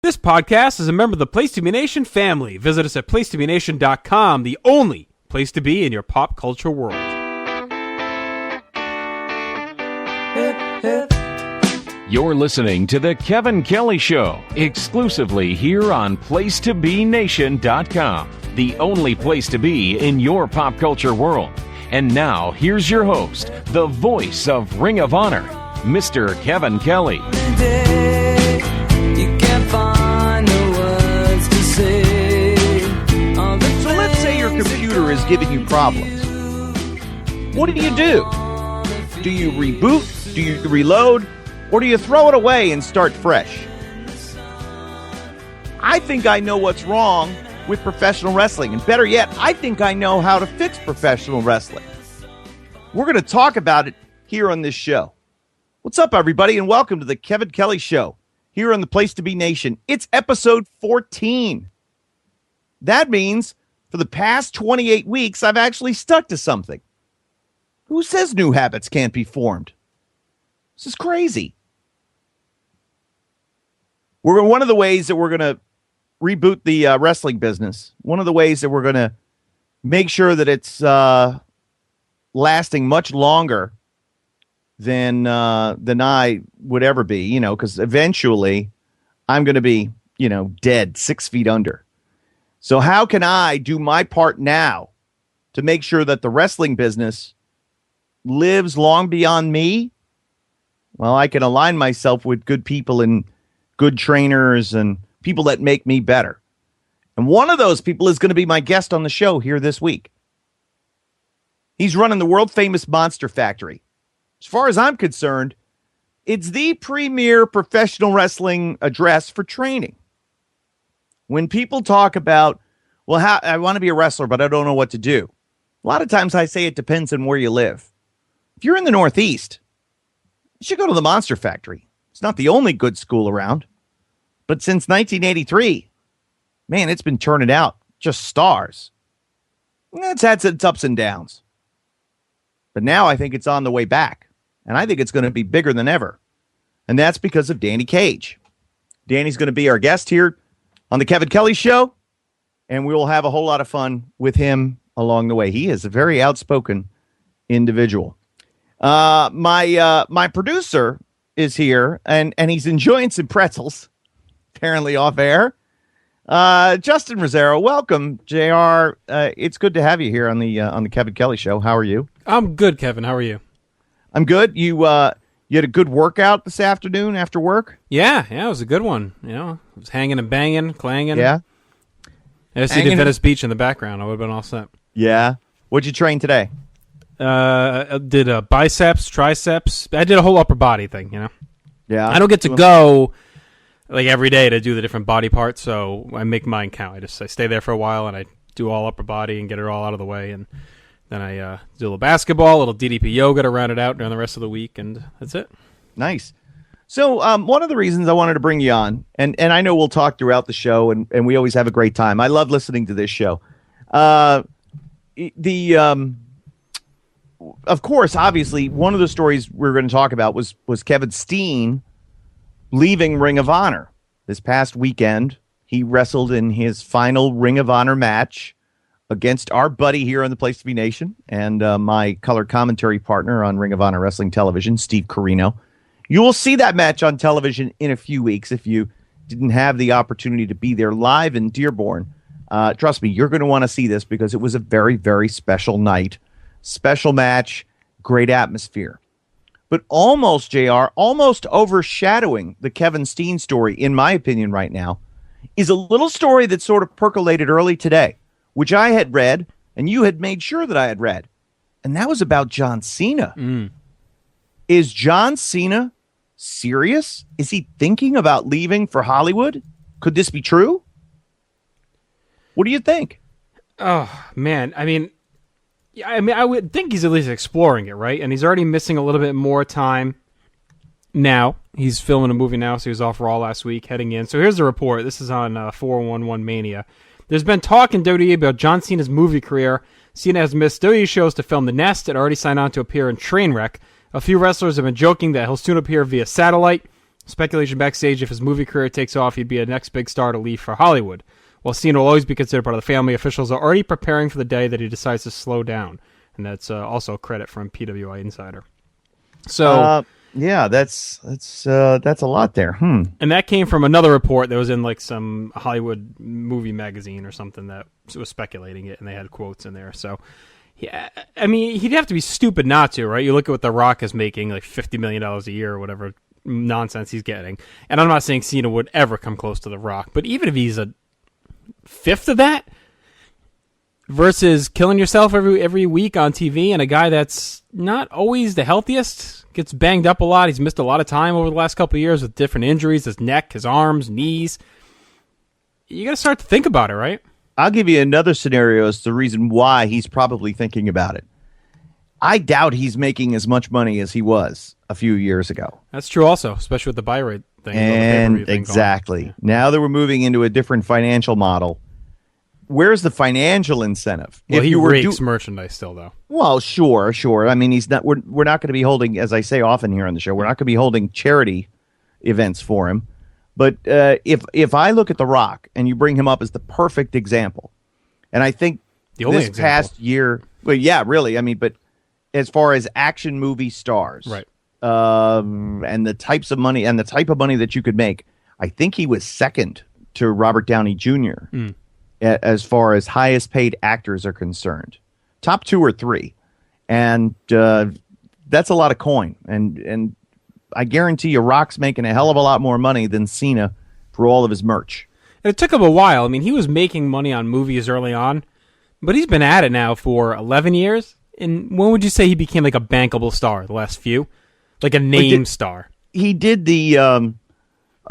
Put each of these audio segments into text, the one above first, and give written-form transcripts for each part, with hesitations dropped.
This podcast is a member of the Place to Be Nation family. Visit us at placetobenation.com, the only place to be in your pop culture world. You're listening to The Kevin Kelly Show, exclusively here on placetobenation.com, the only place to be in your pop culture world. And now, here's your host, the voice of Ring of Honor, Mr. Kevin Kelly. So let's say your computer is giving you problems. What do? Do you reboot? Do you reload? Or do you throw it away and start fresh? I think I know what's wrong with professional wrestling. And better yet, I think I know how to fix professional wrestling. We're going to talk about it here on this show. What's up, everybody, and welcome to the Kevin Kelly Show here on the Place to Be Nation. It's episode 14. That means for the past 28 weeks, I've actually stuck to something. Who says new habits can't be formed? This is crazy. One of the ways that we're going to reboot the wrestling business, one of the ways that we're going to make sure that it's lasting much longer than I would ever be, because eventually I'm going to be, dead, 6 feet under. So how can I do my part now to make sure that the wrestling business lives long beyond me? Well, I can align myself with good people and good trainers and people that make me better. And one of those people is going to be my guest on the show here this week. He's running the world-famous Monster Factory. As far as I'm concerned, it's the premier professional wrestling address for training. When people talk about, well, I want to be a wrestler, but I don't know what to do. A lot of times I say it depends on where you live. If you're in the Northeast, you should go to the Monster Factory. It's not the only good school around. But since 1983, man, it's been turning out just stars. It's had its ups and downs. But now I think it's on the way back. And I think it's going to be bigger than ever. And that's because of Danny Cage. Danny's going to be our guest here on the Kevin Kelly Show. And we will have a whole lot of fun with him along the way. He is a very outspoken individual. My producer is here, and he's enjoying some pretzels, apparently off air. Justin Rosero, welcome, JR. It's good to have you here on the Kevin Kelly Show. How are you? I'm good, Kevin. How are you? I'm good. You had a good workout this afternoon after work? Yeah, it was a good one. I was hanging and banging, clanging. Yeah. I just did Venice Beach in the background. I would have been all set. Yeah. What'd you train today? I did biceps, triceps. I did a whole upper body thing, Yeah. I don't get to go like every day to do the different body parts, so I make mine count. I stay there for a while and I do all upper body and get it all out of the way, and then I do a little basketball, a little DDP yoga to round it out during the rest of the week, and that's it. Nice. So one of the reasons I wanted to bring you on, and I know we'll talk throughout the show, and we always have a great time. I love listening to this show. Of course, obviously, one of the stories we're going to talk about was Kevin Steen leaving Ring of Honor. This past weekend, he wrestled in his final Ring of Honor match against our buddy here on the Place to Be Nation and my color commentary partner on Ring of Honor Wrestling Television, Steve Carino. You will see that match on television in a few weeks if you didn't have the opportunity to be there live in Dearborn. Trust me, you're going to want to see this because it was a very, very special night. Special match, great atmosphere. But almost, JR, almost overshadowing the Kevin Steen story, in my opinion right now, is a little story that sort of percolated early today, which I had read, and you had made sure that I had read. And that was about John Cena. Is John Cena serious? Is he thinking about leaving for Hollywood? Could this be true? What do you think? Oh, man. I would think he's at least exploring it, right? And he's already missing a little bit more time now. He's filming a movie now, so he was off Raw last week, heading in. So here's the report. This is on 411 Mania. There's been talk in WWE about John Cena's movie career. Cena has missed WWE shows to film The Nest and already signed on to appear in Trainwreck. A few wrestlers have been joking that he'll soon appear via satellite. Speculation backstage, if his movie career takes off, he'd be a next big star to leave for Hollywood. While Cena will always be considered part of the family, officials are already preparing for the day that he decides to slow down. And that's also credit from PWI Insider. So... yeah, that's a lot there. And that came from another report that was in like some Hollywood movie magazine or something that was speculating it, and they had quotes in there. So, yeah, I mean, he'd have to be stupid not to, right? You look at what The Rock is making, like $50 million a year or whatever nonsense he's getting. And I'm not saying Cena would ever come close to The Rock, but even if he's a fifth of that versus killing yourself every week on TV, and a guy that's not always the healthiest, gets banged up a lot. He's missed a lot of time over the last couple of years with different injuries, his neck, his arms, knees. You got to start to think about it, right? I'll give you another scenario as the reason why he's probably thinking about it. I doubt he's making as much money as he was a few years ago. That's true also, especially with the buy rate thing. And exactly. Yeah. Now that we're moving into a different financial model, where's the financial incentive? Well, he rakes merchandise still, though. Well, sure. I mean, he's not. We're not going to be holding, as I say often here on the show, we're not going to be holding charity events for him. But if I look at The Rock and you bring him up as the perfect example, and I think this past year, well, yeah, really. I mean, but as far as action movie stars, right, and the types of money and the type of money that you could make, I think he was second to Robert Downey Jr. As far as highest paid actors are concerned. Top 2 or 3. And that's a lot of coin. And I guarantee you Rock's making a hell of a lot more money than Cena for all of his merch. And it took him a while. I mean, he was making money on movies early on, but he's been at it now for 11 years. And when would you say he became like a bankable star, the last few? Like a name star? He did the... early,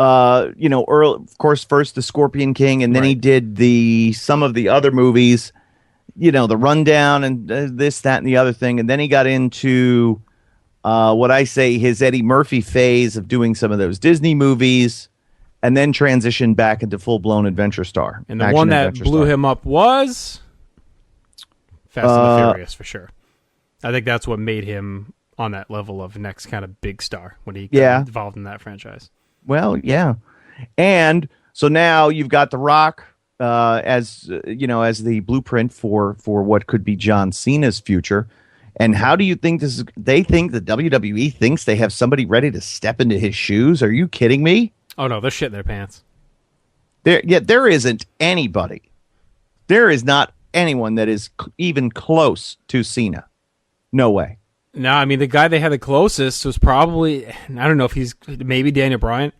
of course, first the Scorpion King, and then he did some of the other movies, the Rundown and this, that, and the other thing. And then he got into what I say his Eddie Murphy phase of doing some of those Disney movies, and then transitioned back into full-blown adventure star. And the one that blew him up was Fast and the Furious, for sure. I think that's what made him on that level of next kind of big star when he got involved in that franchise. Well, yeah. And so now you've got The Rock as the blueprint for what could be John Cena's future. And how do you think this is? They think the WWE thinks they have somebody ready to step into his shoes? Are you kidding me? Oh, no, they're shitting their pants. There isn't anybody. There is not anyone that is even close to Cena. No way. No, I mean, the guy they had the closest was probably, I don't know if he's, maybe Daniel Bryan.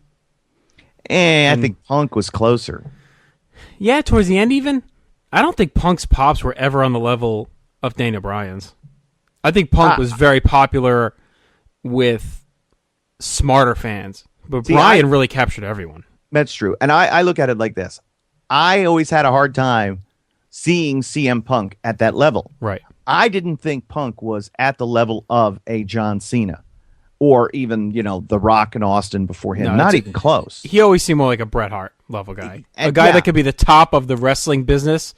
I think Punk was closer. Yeah, towards the end even. I don't think Punk's pops were ever on the level of Daniel Bryan's. I think Punk was very popular with smarter fans, but Bryan really captured everyone. That's true. And I look at it like this. I always had a hard time seeing CM Punk at that level. Right. I didn't think Punk was at the level of a John Cena or even, The Rock and Austin before him. Not even close. He always seemed more like a Bret Hart level guy. A guy that could be the top of the wrestling business,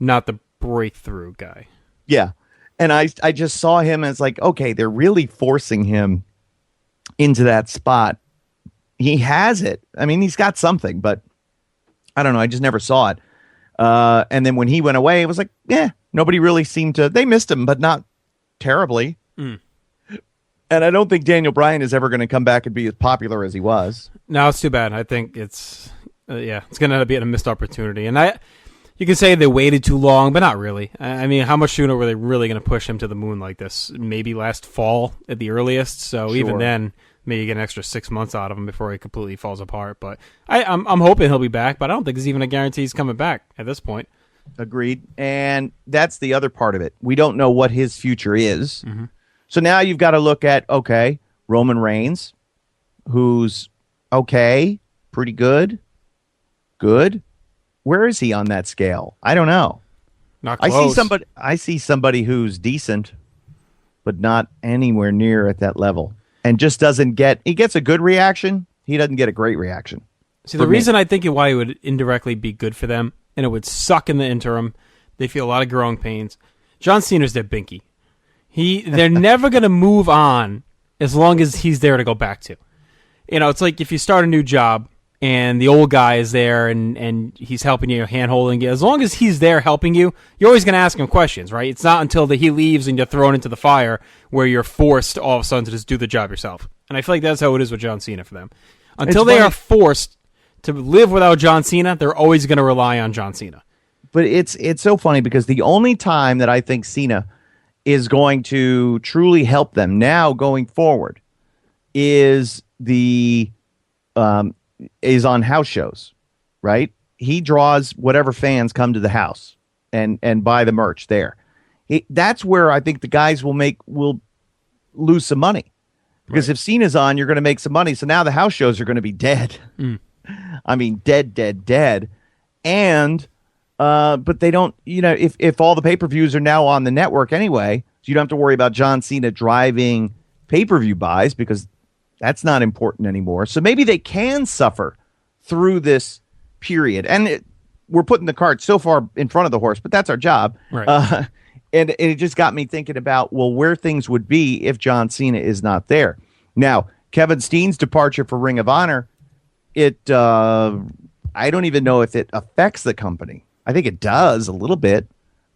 not the breakthrough guy. Yeah. And I just saw him as like, okay, they're really forcing him into that spot. He has it. I mean, he's got something, but I don't know. I just never saw it. And then when he went away, it was like, nobody really seemed to. They missed him, but not terribly. And I don't think Daniel Bryan is ever going to come back and be as popular as he was. No, it's too bad. I think it's it's going to be a missed opportunity. And you can say they waited too long, but not really. I mean, how much sooner were they really going to push him to the moon like this? Maybe last fall at the earliest. So even then, maybe you get an extra 6 months out of him before he completely falls apart. But I'm hoping he'll be back, but I don't think there's even a guarantee he's coming back at this point. Agreed. And that's the other part of it. We don't know what his future is. Mm-hmm. So now you've got to look at, Roman Reigns, who's okay, pretty good. Good. Where is he on that scale? I don't know. Not close. I see somebody who's decent, but not anywhere near at that level. And just he gets a good reaction. He doesn't get a great reaction. See, the reason I think why it would indirectly be good for them, and it would suck in the interim, they feel a lot of growing pains. John Cena's their binky. They're never going to move on as long as he's there to go back to. it's like if you start a new job and the old guy is there and he's helping you, hand-holding you. As long as he's there helping you, you're always going to ask him questions, right? It's not until he leaves and you're thrown into the fire where you're forced all of a sudden to just do the job yourself. And I feel like that's how it is with John Cena for them. Until they are forced to live without John Cena, they're always going to rely on John Cena. But it's so funny because the only time that I think Cena is going to truly help them now going forward is is on house shows, right? He draws whatever fans come to the house and buy the merch there. That's where I think the guys will lose some money. Because if Cena's on, you're going to make some money. So now the house shows are going to be dead. I mean, dead. And, but they don't, if all the pay-per-views are now on the network anyway, so you don't have to worry about John Cena driving pay-per-view buys because that's not important anymore. So maybe they can suffer through this period. And we're putting the cart so far in front of the horse, but that's our job. Right. And it just got me thinking about, where things would be if John Cena is not there. Now, Kevin Steen's departure for Ring of Honor, I don't even know if it affects the company. I think it does a little bit,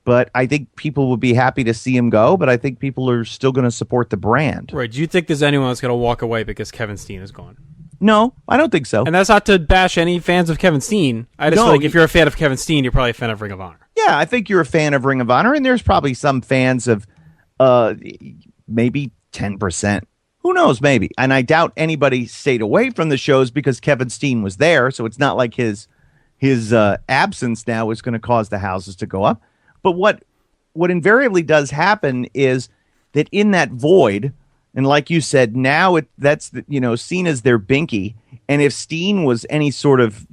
but I think people would be happy to see him go, but I think people are still going to support the brand. Right. Do you think there's anyone that's going to walk away because Kevin Steen is gone? No, I don't think so. And that's not to bash any fans of Kevin Steen. I just feel like if you're a fan of Kevin Steen, you're probably a fan of Ring of Honor. Yeah, I think you're a fan of Ring of Honor, and there's probably some fans of maybe 10%. Who knows, maybe. And I doubt anybody stayed away from the shows because Kevin Steen was there, so it's not like his absence now is going to cause the houses to go up. But what invariably does happen is that in that void, and like you said, now Cena's their binky, and if Steen was any sort of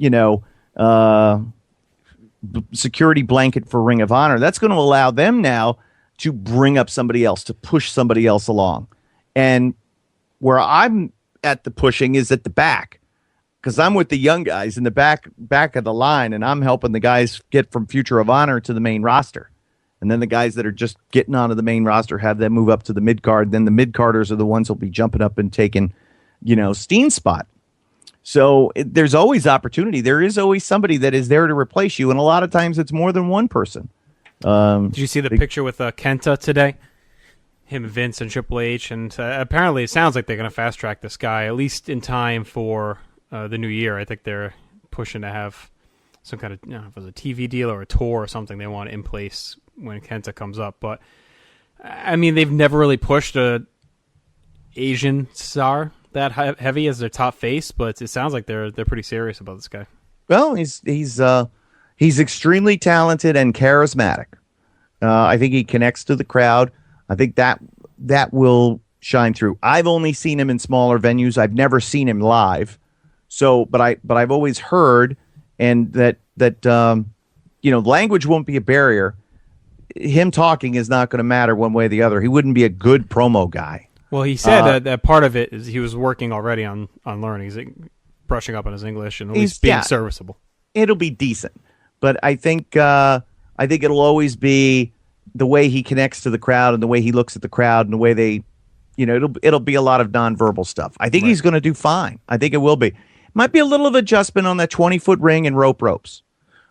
security blanket for Ring of Honor, that's going to allow them now to bring up somebody else, to push somebody else along. And where I'm at the pushing is at the back, because I'm with the young guys in the back of the line, and I'm helping the guys get from Future of Honor to the main roster. And then the guys that are just getting onto the main roster, have them move up to the mid-card. Then the mid-carders are the ones who'll be jumping up and taking, Steen's spot. So there's always opportunity. There is always somebody that is there to replace you, and a lot of times it's more than one person. Did you see the picture with KENTA today? Him, Vince, and Triple H, and apparently it sounds like they're going to fast-track this guy, at least in time for the new year. I think they're pushing to have some kind of, if it was a TV deal or a tour or something they want in place when KENTA comes up. But, I mean, they've never really pushed a Asian star that heavy as their top face, but it sounds like they're pretty serious about this guy. Well, he's extremely talented and charismatic. I think he connects to the crowd. I think that will shine through. I've only seen him in smaller venues. I've never seen him live. So, but I've always heard, and that language won't be a barrier. Him talking is not going to matter one way or the other. He wouldn't be a good promo guy. Well, he said that part of it is he was working already on learning. He's brushing up on his English and at least being serviceable. It'll be decent, but I think it'll always be the way he connects to the crowd and the way he looks at the crowd and the way they, it'll be a lot of nonverbal stuff. I think he's going to do fine. I think it will be. Might be a little of adjustment on that 20-foot ring and ropes,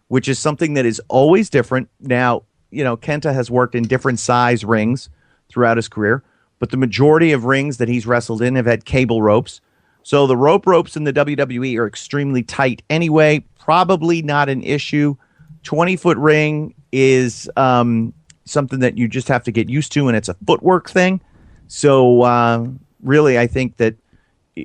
which is something that is always different. Now, KENTA has worked in different size rings throughout his career, but the majority of rings that he's wrestled in have had cable ropes. So the ropes in the WWE are extremely tight anyway, probably not an issue. 20-foot ring is something that you just have to get used to, and it's a footwork thing. So really, I think that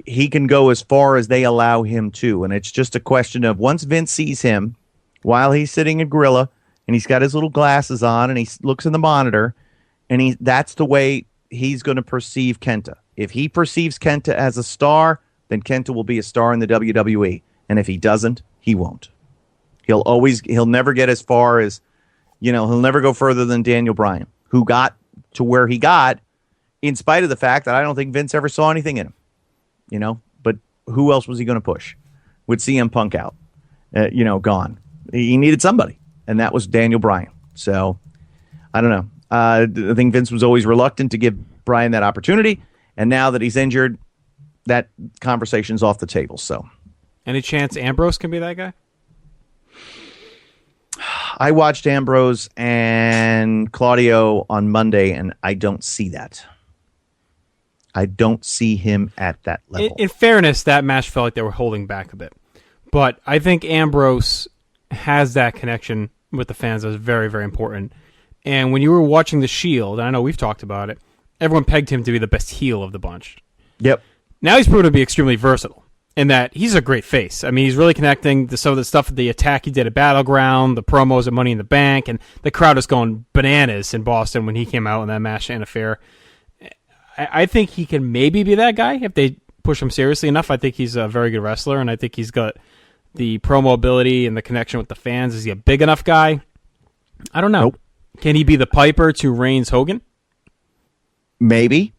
he can go as far as they allow him to, and it's just a question of once Vince sees him while he's sitting in Gorilla, and he's got his little glasses on, and he looks in the monitor, and that's the way he's going to perceive KENTA. If he perceives KENTA as a star, then KENTA will be a star in the WWE, and if he doesn't, he won't. He'll never get as far as, he'll never go further than Daniel Bryan, who got to where he got in spite of the fact that I don't think Vince ever saw anything in him. But who else was he going to push? With CM Punk out, gone. He needed somebody, and that was Daniel Bryan. So, I don't know. I think Vince was always reluctant to give Bryan that opportunity, and now that he's injured, that conversation's off the table. So, any chance Ambrose can be that guy? I watched Ambrose and Claudio on Monday, and I don't see that. I don't see him at that level. In fairness, that match felt like they were holding back a bit. But I think Ambrose has that connection with the fans that was very, very important. And when you were watching The Shield, and I know we've talked about it, everyone pegged him to be the best heel of the bunch. Yep. Now he's proven to be extremely versatile in that he's a great face. I mean, he's really connecting to some of the stuff, the attack he did at Battleground, the promos at Money in the Bank, and the crowd was going bananas in Boston when he came out in that match and affair. I think he can maybe be that guy if they push him seriously enough. I think he's a very good wrestler, and I think he's got the promo ability and the connection with the fans. Is he a big enough guy? I don't know. Nope. Can he be the Piper to Reigns Hogan? Maybe.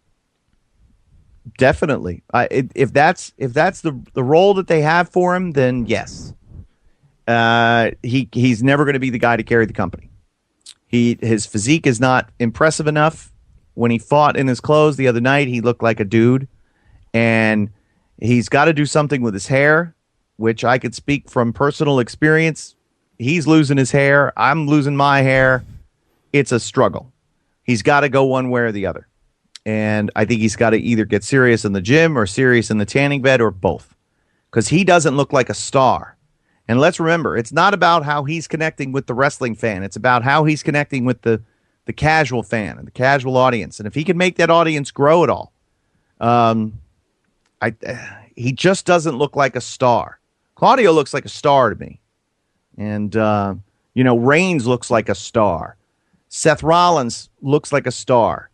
Definitely. If that's the role that they have for him, then yes. He's never going to be the guy to carry the company. His physique is not impressive enough. When he fought in his clothes the other night, he looked like a dude. And he's got to do something with his hair, which I could speak from personal experience. He's losing his hair. I'm losing my hair. It's a struggle. He's got to go one way or the other. And I think he's got to either get serious in the gym or serious in the tanning bed or both. Because he doesn't look like a star. And let's remember, it's not about how he's connecting with the wrestling fan. It's about how he's connecting with the casual fan and the casual audience. And if he can make that audience grow at all, he just doesn't look like a star. Claudio looks like a star to me. And, Reigns looks like a star. Seth Rollins looks like a star.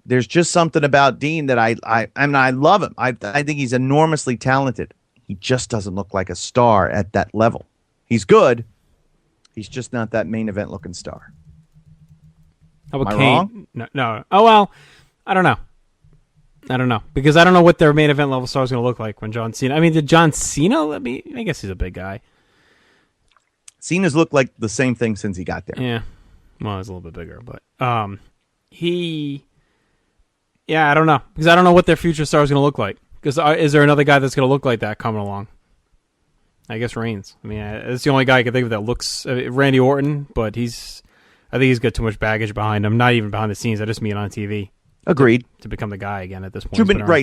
There's just something about Dean that I love him. I think he's enormously talented. He just doesn't look like a star at that level. He's good. He's just not that main event looking star. How about Am I Kane? wrong? No. Oh, well, I don't know. Because I don't know what their main event level star is going to look like when John Cena. I mean, did John Cena? I guess he's a big guy. Cena's looked like the same thing since he got there. Yeah. Well, he's a little bit bigger. But I don't know. Because I don't know what their future star is going to look like. Because is there another guy that's going to look like that coming along? I guess Reigns. I mean, it's the only guy I can think of that looks... Randy Orton, but I think he's got too much baggage behind him. Not even behind the scenes. I just mean on TV. Agreed. To become the guy again at this point.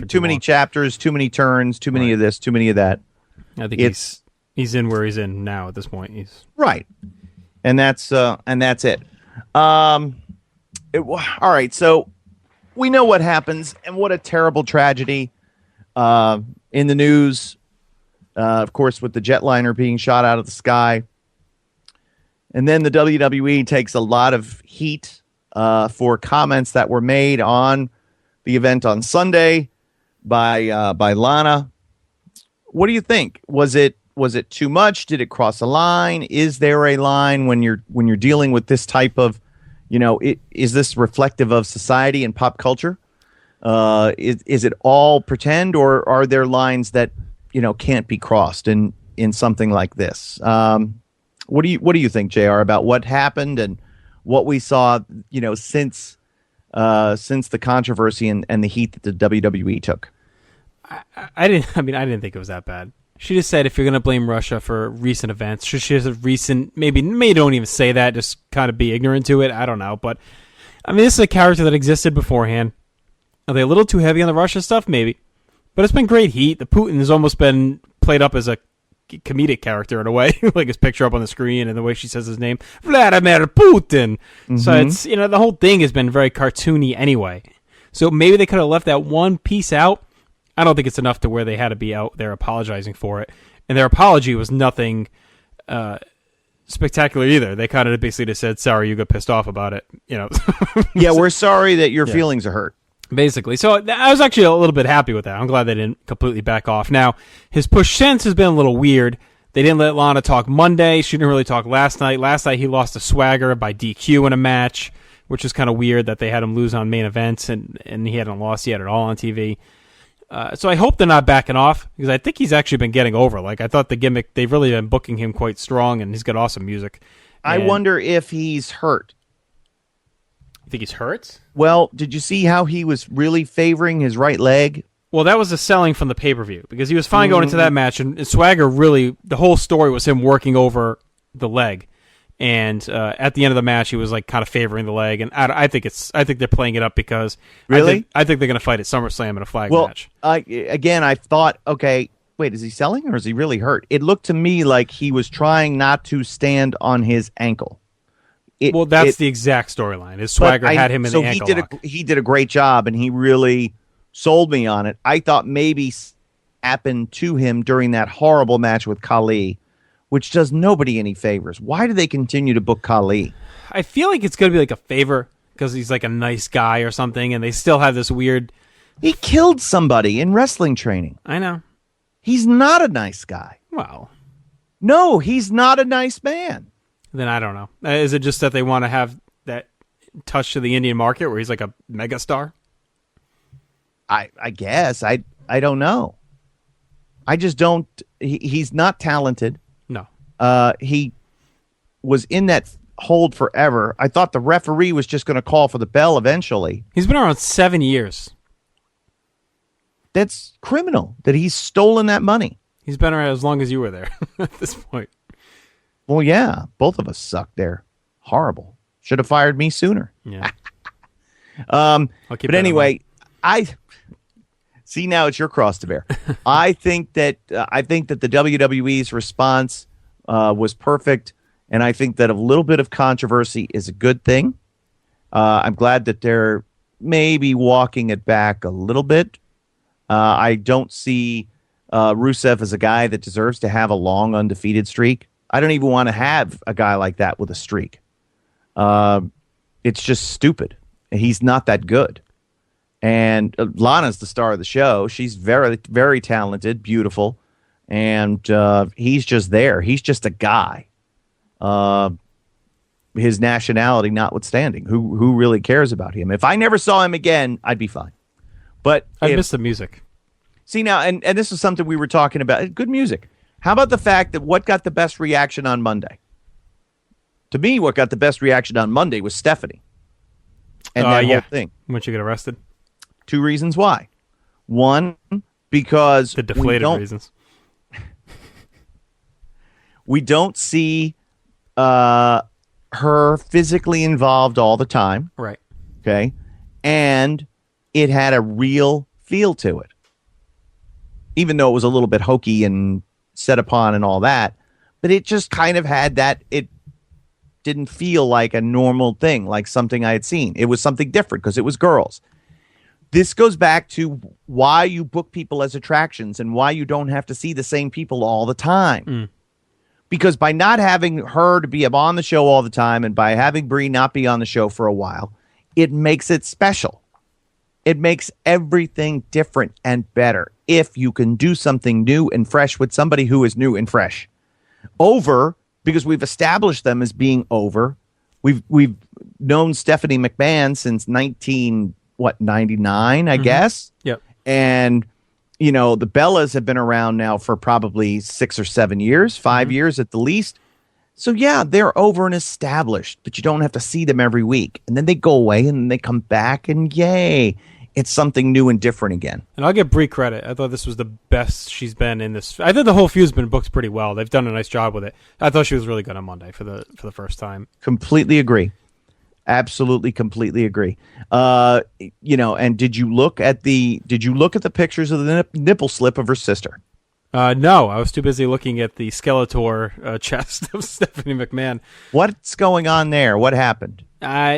Too many chapters, too many turns, too many of this, too many of that. I think he's in where he's in now at this point. He's right, and that's it. All right, so we know what happens, and what a terrible tragedy in the news. Of course, with the jetliner being shot out of the sky. And then the WWE takes a lot of heat for comments that were made on the event on Sunday by Lana. What do you think? Was it too much? Did it cross a line? Is there a line when you're dealing with this type of, is this reflective of society and pop culture? Is it all pretend, or are there lines that can't be crossed in something like this? What do you think, JR, about what happened and what we saw, since the controversy and the heat that the WWE took? I didn't think it was that bad. She just said if you're going to blame Russia for recent events, she has a recent, maybe don't even say that, just kind of be ignorant to it. I don't know. But, I mean, this is a character that existed beforehand. Are they a little too heavy on the Russia stuff? Maybe. But it's been great heat. The Putin has almost been played up as a comedic character in a way, like his picture up on the screen and the way she says his name, Vladimir Putin. Mm-hmm. So it's, the whole thing has been very cartoony anyway. So maybe they could have left that one piece out. I don't think it's enough to where they had to be out there apologizing for it. And their apology was nothing spectacular either. They kind of basically just said, sorry, you got pissed off about it. Yeah, we're sorry that your feelings are hurt. Basically. So I was actually a little bit happy with that. I'm glad they didn't completely back off. Now, his push since has been a little weird. They didn't let Lana talk Monday. She didn't really talk last night. Last night he lost to Swagger by DQ in a match, which is kind of weird that they had him lose on main events and he hadn't lost yet at all on TV. So I hope they're not backing off, because I think he's actually been getting over. Like, I thought the gimmick, they've really been booking him quite strong, and he's got awesome music. I wonder if he's hurt. You think he's hurt? Well, did you see how he was really favoring his right leg Well, that was the selling from the pay-per-view because he was fine going into that match, and Swagger really, the whole story was him working over the leg, and at the end of the match, he was like kind of favoring the leg, and I think they're playing it up because really, I think they're going to fight at SummerSlam in a flag match. Again, I thought, okay, wait, is he selling or is he really hurt? It looked to me like he was trying not to stand on his ankle. That's the exact storyline. His Swagger had him in the ankle lock. He did a great job, and he really sold me on it. I thought maybe happened to him during that horrible match with Khali, which does nobody any favors. Why do they continue to book Khali? I feel like it's going to be like a favor because he's like a nice guy or something, and they still have this weird... He killed somebody in wrestling training. I know. He's not a nice guy. Well... No, he's not a nice man. Then I don't know. Is it just that they want to have that touch to the Indian market where he's like a megastar? I guess. I don't know. I just don't... He's not talented. No. He was in that hold forever. I thought the referee was just going to call for the bell eventually. He's been around 7 years. That's criminal that he's stolen that money. He's been around as long as you were there at this point. Well, yeah, both of us sucked there. Horrible. Should have fired me sooner. Yeah. But anyway, I see now it's your cross to bear. I think that the WWE's response was perfect, and I think that a little bit of controversy is a good thing. I'm glad that they're maybe walking it back a little bit. I don't see Rusev as a guy that deserves to have a long undefeated streak. I don't even want to have a guy like that with a streak. It's just stupid. He's not that good. And Lana's the star of the show. She's very, very talented, beautiful, and he's just there. He's just a guy. His nationality notwithstanding, who really cares about him? If I never saw him again, I'd be fine. But I miss the music. See now, and this is something we were talking about. Good music. How about the fact that what got the best reaction on Monday? To me, what got the best reaction on Monday was Stephanie. And that whole thing. When she get arrested? 2 reasons why. One, because the deflated reasons. We don't see her physically involved all the time. Right. Okay. And it had a real feel to it. Even though it was a little bit hokey and set upon and all that, but it just kind of had that, it didn't feel like a normal thing, like something I had seen. It was something different because it was girls. This goes back to why you book people as attractions and why you don't have to see the same people all the time. Because by not having her to be on the show all the time and by having Brie not be on the show for a while, it makes it special. It makes everything different and better if you can do something new and fresh with somebody who is new and fresh. Over, because we've established them as being over. We've known Stephanie McMahon since 99, I guess. Yep. And, you know, the Bellas have been around now for probably 6 or 7 years, 5 years at the least. So, yeah, they're over and established, but you don't have to see them every week. And then they go away and they come back and yay, it's something new and different again. And I'll give Brie credit. I thought this was the best she's been in this. I think the whole feud's been booked pretty well. They've done a nice job with it. I thought she was really good on Monday for the first time. Completely agree. Absolutely, completely agree. You know, and did you look at the pictures of the nipple slip of her sister? No, I was too busy looking at the Skeletor chest of Stephanie McMahon. What's going on there? What happened?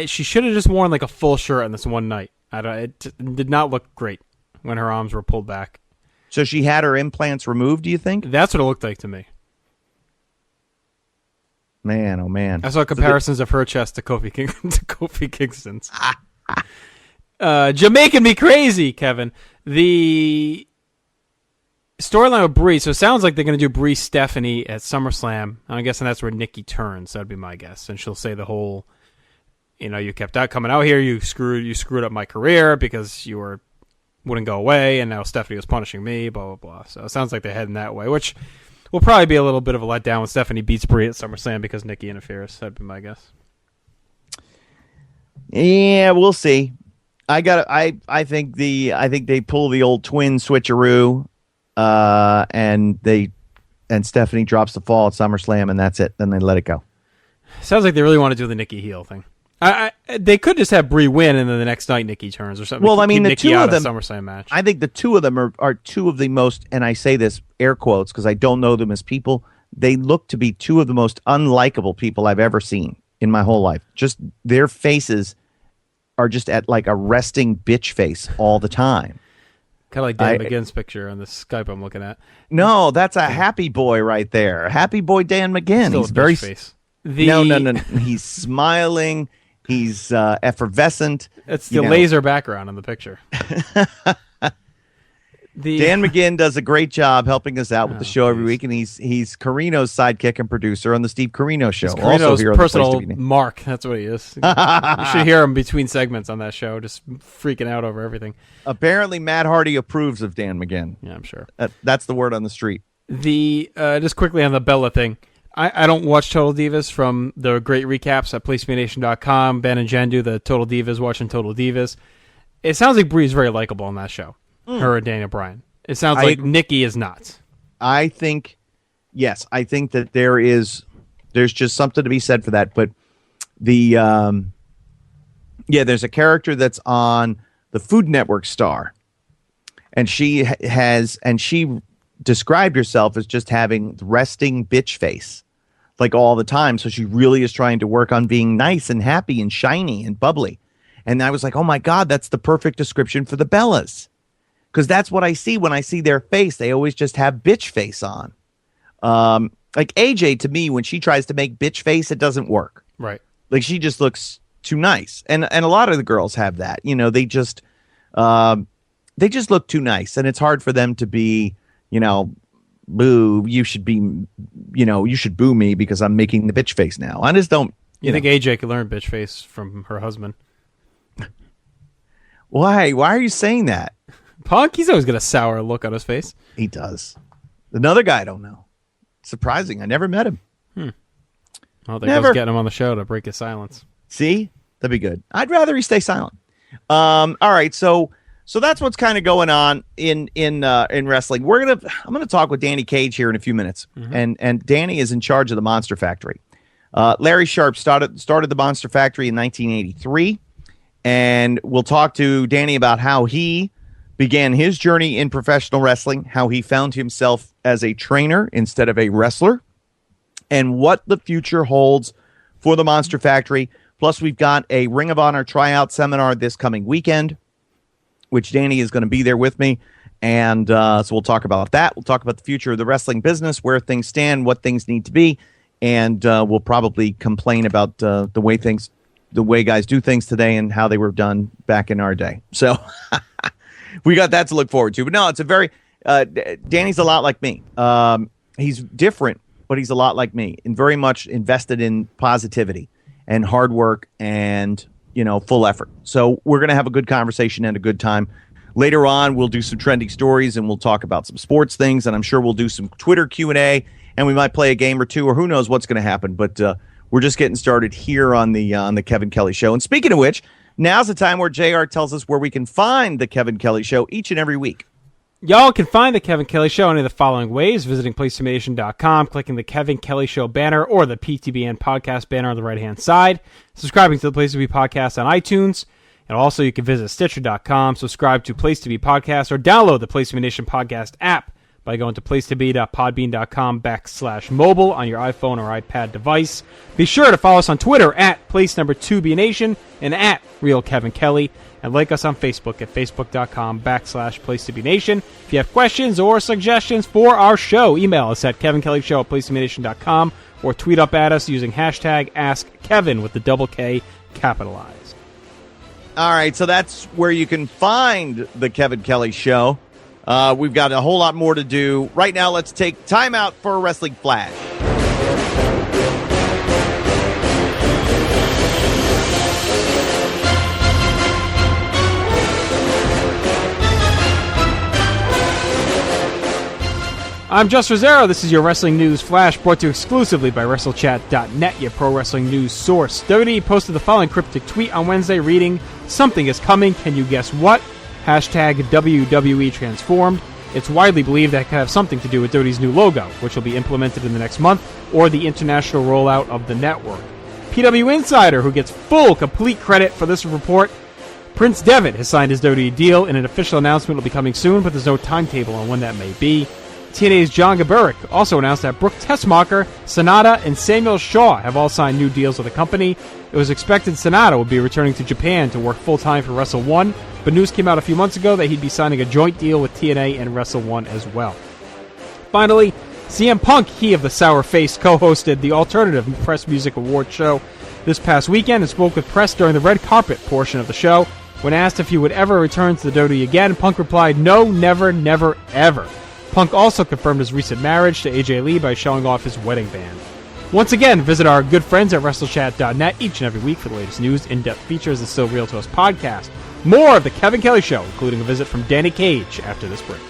She should have just worn like a full shirt on this one night. It did not look great when her arms were pulled back. So she had her implants removed, do you think? That's what it looked like to me. Man, oh man. I saw comparisons of her chest to Kofi Kingston's. Jamaican me crazy, Kevin. The storyline with Brie, so it sounds like they're going to do Brie Stephanie at SummerSlam. And I'm guessing that's where Nikki turns. That'd be my guess. And she'll say the whole, you know, you kept out coming out here, you screwed up my career because you wouldn't go away, and now Stephanie was punishing me, blah, blah, blah. So it sounds like they're heading that way, which will probably be a little bit of a letdown when Stephanie beats Brie at SummerSlam because Nikki interferes. That'd be my guess. Yeah, we'll see. I think they pull the old twin switcheroo, and Stephanie drops the fall at SummerSlam, and that's it. Then they let it go. Sounds like they really want to do the Nikki heel thing. They could just have Brie win, and then the next night Nikki turns or something. Well, I mean, the Nikki two out of them, SummerSlam match. I think the two of them are two of the most, and I say this air quotes because I don't know them as people. They look to be two of the most unlikable people I've ever seen in my whole life. Just their faces are just at like a resting bitch face all the time. Kind of like Dan McGinn's picture on the Skype I'm looking at. No, that's a happy boy right there. Happy boy Dan McGinn. Still He's a very face. No. He's smiling. He's effervescent. It's the laser background on the picture. Dan McGinn does a great job helping us out with the show every week, and he's Carino's sidekick and producer on the Steve Carino Show. He's Carino's personal mark. That's what he is. You should hear him between segments on that show, just freaking out over everything. Apparently, Matt Hardy approves of Dan McGinn. Yeah, I'm sure. That's the word on the street. Just quickly on the Bella thing. I don't watch Total Divas from the great recaps at PlaceMeNation.com. Ben and Jen do the Total Divas, watching Total Divas. It sounds like Brie's very likable on that show. Her and Daniel Bryan. It sounds like Nikki is not. I think that there's just something to be said for that. But there's a character that's on the Food Network Star, and she described herself as just having resting bitch face, like all the time. So she really is trying to work on being nice and happy and shiny and bubbly. And I was like, oh my God, that's the perfect description for the Bellas. Because that's what I see when I see their face. They always just have bitch face on. Like AJ, to me, when she tries to make bitch face, it doesn't work. Right. Like she just looks too nice. And a lot of the girls have that. You know, they just look too nice. And it's hard for them to be, boo, you should boo me because I'm making the bitch face now. I just don't. You think AJ could learn bitch face from her husband? Why? Why are you saying that? Punk, he's always got a sour look on his face. He does. Another guy I don't know. Surprising. I never met him. Well, there goes getting him on the show to break his silence. See? That'd be good. I'd rather he stay silent. All right, so that's what's kind of going on in wrestling. I'm gonna talk with Danny Cage here in a few minutes, and Danny is in charge of the Monster Factory. Larry Sharp started the Monster Factory in 1983, and we'll talk to Danny about how he began his journey in professional wrestling, how he found himself as a trainer instead of a wrestler, and what the future holds for the Monster Factory. Plus, we've got a Ring of Honor tryout seminar this coming weekend, which Danny is going to be there with me. And so we'll talk about that. We'll talk about the future of the wrestling business, where things stand, what things need to be. And we'll probably complain about the way guys do things today and how they were done back in our day. So we got that to look forward to. But no, it's a very Danny's a lot like me. He's different, but he's a lot like me and very much invested in positivity and hard work and, full effort. So we're going to have a good conversation and a good time. Later on, we'll do some trending stories and we'll talk about some sports things. And I'm sure we'll do some Twitter Q&A and we might play a game or two, or who knows what's going to happen. But we're just getting started here on the Kevin Kelly Show. And speaking of which, now's the time where JR tells us where we can find the Kevin Kelly Show each and every week. Y'all can find the Kevin Kelly Show any of the following ways: visiting PlaceToMeNation.com, clicking the Kevin Kelly Show banner or the PTBN podcast banner on the right-hand side, subscribing to the Place to Be podcast on iTunes, and also you can visit Stitcher.com, subscribe to Place to Be podcast, or download the Place to Be Nation podcast app by going to placetobe.podbean.com/mobile on your iPhone or iPad device. Be sure to follow us on Twitter at @place2BNation and at Real Kevin Kelly, and like us on Facebook at facebook.com/placetobenation. If you have questions or suggestions for our show, email us at kevinkellyshow@placetobenation.com or tweet up at us using hashtag AskKevin with the double K capitalized. All right, so that's where you can find the Kevin Kelly Show. We've got a whole lot more to do. Right now, let's take time out for a wrestling flash. I'm Just Rosero. This is your Wrestling News Flash, brought to you exclusively by WrestleChat.net, your pro wrestling news source. WWE posted the following cryptic tweet on Wednesday reading, "Something is coming, can you guess what? Hashtag WWE Transformed. It's widely believed that it could have something to do with WWE's new logo, which will be implemented in the next month, or the international rollout of the network." PW Insider, who gets full, complete credit for this report, Prince Devitt has signed his WWE deal, and an official announcement will be coming soon, but there's no timetable on when that may be. TNA's John Gaburick also announced that Brooke Tessmacher, Sonata, and Samuel Shaw have all signed new deals with the company. It was expected Sonata would be returning to Japan to work full-time for Wrestle 1, but news came out a few months ago that he'd be signing a joint deal with TNA and Wrestle 1 as well. Finally, CM Punk, he of the sour face, co-hosted the Alternative Press Music Award show this past weekend and spoke with press during the red carpet portion of the show. When asked if he would ever return to the WWE again, Punk replied, "No, never, never, ever." Punk also confirmed his recent marriage to AJ Lee by showing off his wedding band. Once again, visit our good friends at WrestleChat.net each and every week for the latest news, in-depth features, and Still Real to Us podcast. More of The Kevin Kelly Show, including a visit from Danny Cage after this break.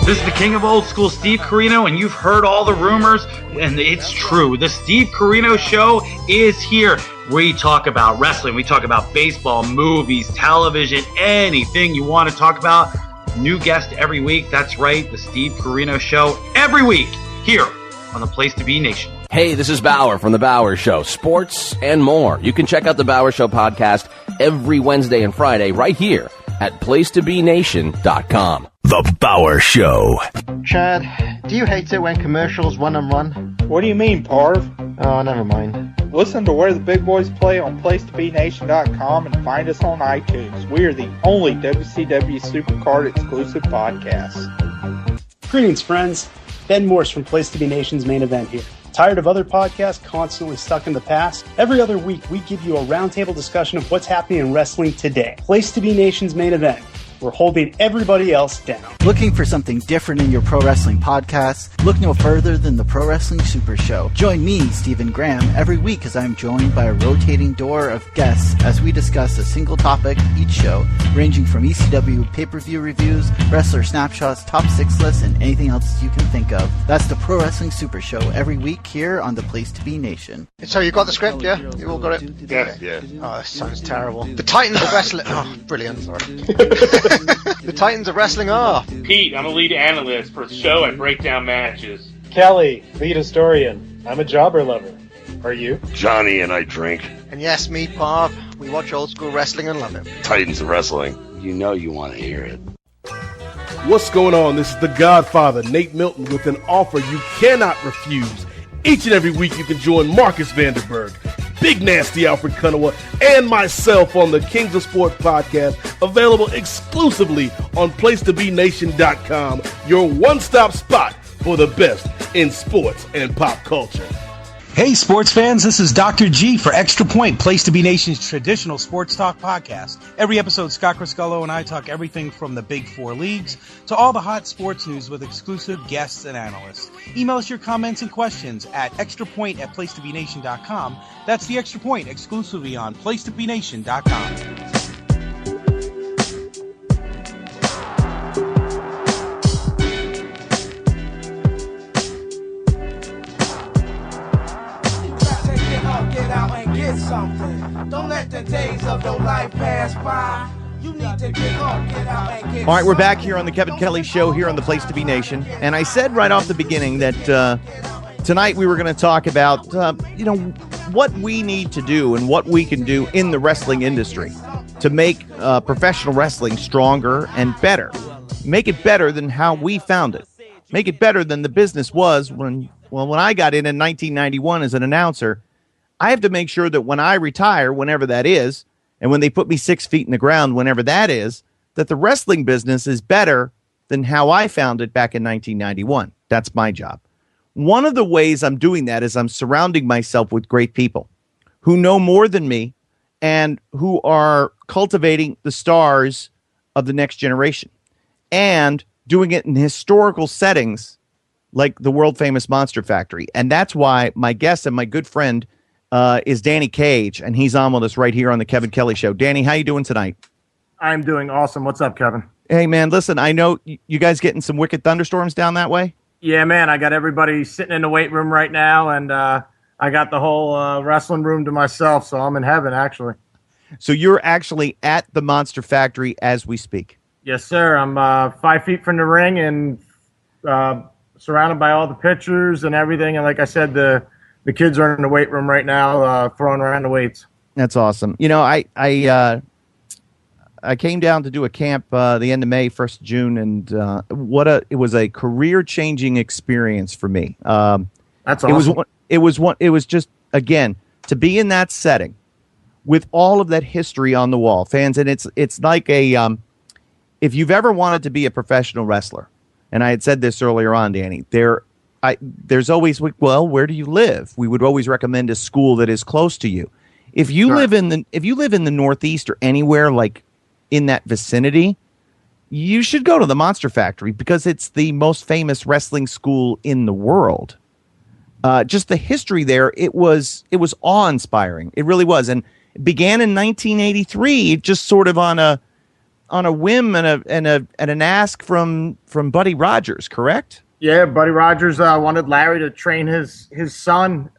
This is the king of old school, Steve Carino, and you've heard all the rumors, and it's true. The Steve Carino Show is here. We talk about wrestling, we talk about baseball, movies, television, anything you want to talk about. New guest every week. That's right, the Steve Carino Show every week here on the Place to Be Nation. Hey, this is Bauer from The Bauer Show, sports and more. You can check out The Bauer Show podcast every Wednesday and Friday right here at placetobenation.com. The Bauer Show. Chad, do you hate it when commercials run and run? What do you mean, Parv? Oh, never mind. Listen to Where the Big Boys Play on placetobenation.com and find us on iTunes. We are the only WCW Supercard exclusive podcast. Greetings, friends. Ben Morse from Place to Be Nation's Main Event here. Tired of other podcasts constantly stuck in the past? Every other week, we give you a roundtable discussion of what's happening in wrestling today. Place to Be Nation's Main Event. We're holding everybody else down. Looking for something different in your pro wrestling podcast? Look no further than the Pro Wrestling Super Show. Join me, Stephen Graham, every week as I'm joined by a rotating door of guests as we discuss a single topic each show, ranging from ECW pay-per-view reviews, wrestler snapshots, top 6 lists, and anything else you can think of. That's the Pro Wrestling Super Show every week here on the Place to Be Nation. So you got the script, yeah? You all got it? Yeah. Oh, this sounds terrible. The Titans of Wrestling... Oh, brilliant. Sorry. The Titans of Wrestling are... Pete, I'm a lead analyst for the show. I break down matches. Kelly, lead historian. I'm a jobber lover. Are you? Johnny and I drink. And yes, me, Parv. We watch old school wrestling and love it. Titans of Wrestling. You know you want to hear it. What's going on? This is the Godfather, Nate Milton, with an offer you cannot refuse. Each and every week you can join Marcus Vanderberg, Big Nasty Alfred Kunawa, and myself on the Kings of Sport podcast, available exclusively on placetobenation.com, your one-stop spot for the best in sports and pop culture. Hey, sports fans, this is Dr. G for Extra Point, Place to Be Nation's traditional sports talk podcast. Every episode, Scott Criscullo and I talk everything from the big 4 leagues to all the hot sports news with exclusive guests and analysts. Email us your comments and questions at extrapoint@placetobenation.com. That's the Extra Point, exclusively on placetobenation.com. Something. Don't let the days of your life pass by. You need to get up, get out, and get All right, we're back here on the Kevin Kelly Show here on the Place to Be Nation. And I said right off the beginning that tonight we were going to talk about, what we need to do and what we can do in the wrestling industry to make professional wrestling stronger and better. Make it better than how we found it. Make it better than the business was when I got in 1991 as an announcer. I have to make sure that when I retire, whenever that is, and when they put me 6 feet in the ground, whenever that is, that the wrestling business is better than how I found it back in 1991. That's my job. One of the ways I'm doing that is I'm surrounding myself with great people who know more than me and who are cultivating the stars of the next generation and doing it in historical settings like the world famous Monster Factory. And that's why my guest and my good friend, is Danny Cage, and he's on with us right here on the Kevin Kelly Show. Danny, how you doing tonight? I'm doing awesome. What's up, Kevin? Hey, man, listen, I know you guys getting some wicked thunderstorms down that way? Yeah, man, I got everybody sitting in the weight room right now, and I got the whole wrestling room to myself, so I'm in heaven, actually. So you're actually at the Monster Factory as we speak? Yes, sir. I'm 5 feet from the ring and surrounded by all the pitchers and everything. And like I said, the kids are in the weight room right now throwing around the weights. That's awesome. You know, I came down to do a camp the end of May, 1st of June, and it was a career-changing experience for me. That's awesome. It was just, again, to be in that setting with all of that history on the wall, fans, and it's like a if you've ever wanted to be a professional wrestler, and I had said this earlier on, Danny, there's always, well, where do you live? We would always recommend a school that is close to you. If you live in the Northeast or anywhere like in that vicinity, you should go to the Monster Factory because it's the most famous wrestling school in the world. Just the history there, it was awe-inspiring. It really was, and it began in 1983, just sort of on a whim and an ask from Buddy Rogers, correct? Yeah, Buddy Rogers wanted Larry to train his son,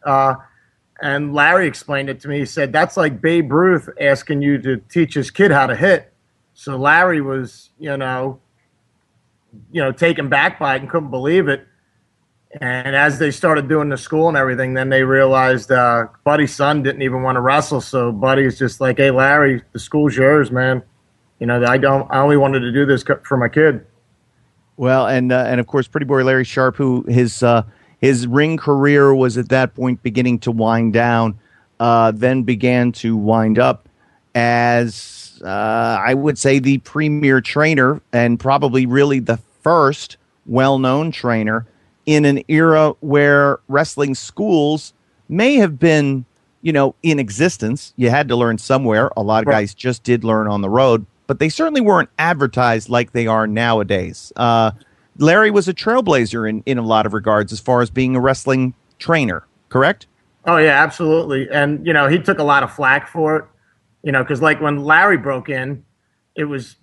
and Larry explained it to me. He said, that's like Babe Ruth asking you to teach his kid how to hit. So Larry was, taken back by it and couldn't believe it. And as they started doing the school and everything, then they realized Buddy's son didn't even want to wrestle. So Buddy's just like, hey, Larry, the school's yours, man. I only wanted to do this for my kid. Well, and of course, Pretty Boy Larry Sharp, who his ring career was at that point beginning to wind down, then began to wind up as I would say the premier trainer and probably really the first well-known trainer in an era where wrestling schools may have been, in existence. You had to learn somewhere. A lot of guys just did learn on the road, but they certainly weren't advertised like they are nowadays. Larry was a trailblazer in a lot of regards as far as being a wrestling trainer, correct? Oh, yeah, absolutely. And, he took a lot of flack for it, because like when Larry broke in, it was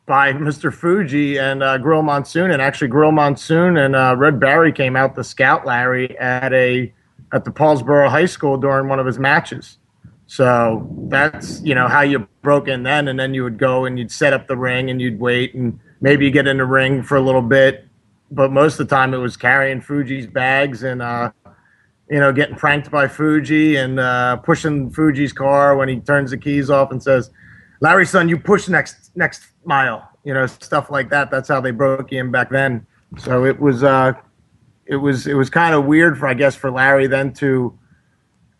by Mr. Fuji and Grill Monsoon. And actually Grill Monsoon and Red Barry came out to scout Larry at the Paulsboro High School during one of his matches. So that's, how you broke in then. And then you would go and you'd set up the ring and you'd wait and maybe you get in the ring for a little bit. But most of the time it was carrying Fuji's bags and, getting pranked by Fuji and pushing Fuji's car when he turns the keys off and says, Larry, son, you push next mile, stuff like that. That's how they broke you in back then. So it was kind of weird for Larry then to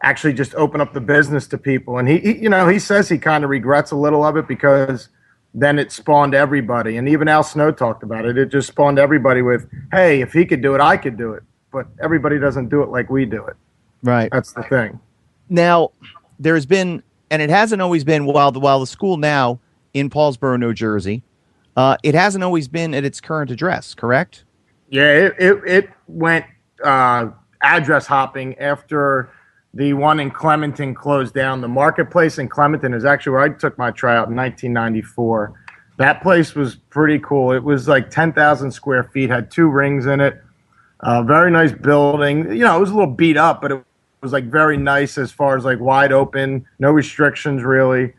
actually just open up the business to people. And he says he kind of regrets a little of it because then it spawned everybody. And even Al Snow talked about it. It just spawned everybody with, hey, if he could do it, I could do it. But everybody doesn't do it like we do it. Right. That's the thing. Now, there's been, and it hasn't always been, while the school now in Paulsboro, New Jersey, it hasn't always been at its current address, correct? Yeah, it went address hopping after the one in Clementon closed down. The marketplace in Clementon is actually where I took my tryout in 1994. That place was pretty cool. It was like 10,000 square feet, had 2 rings in it. Very nice building. It was a little beat up, but it was like very nice as far as like wide open, no restrictions really.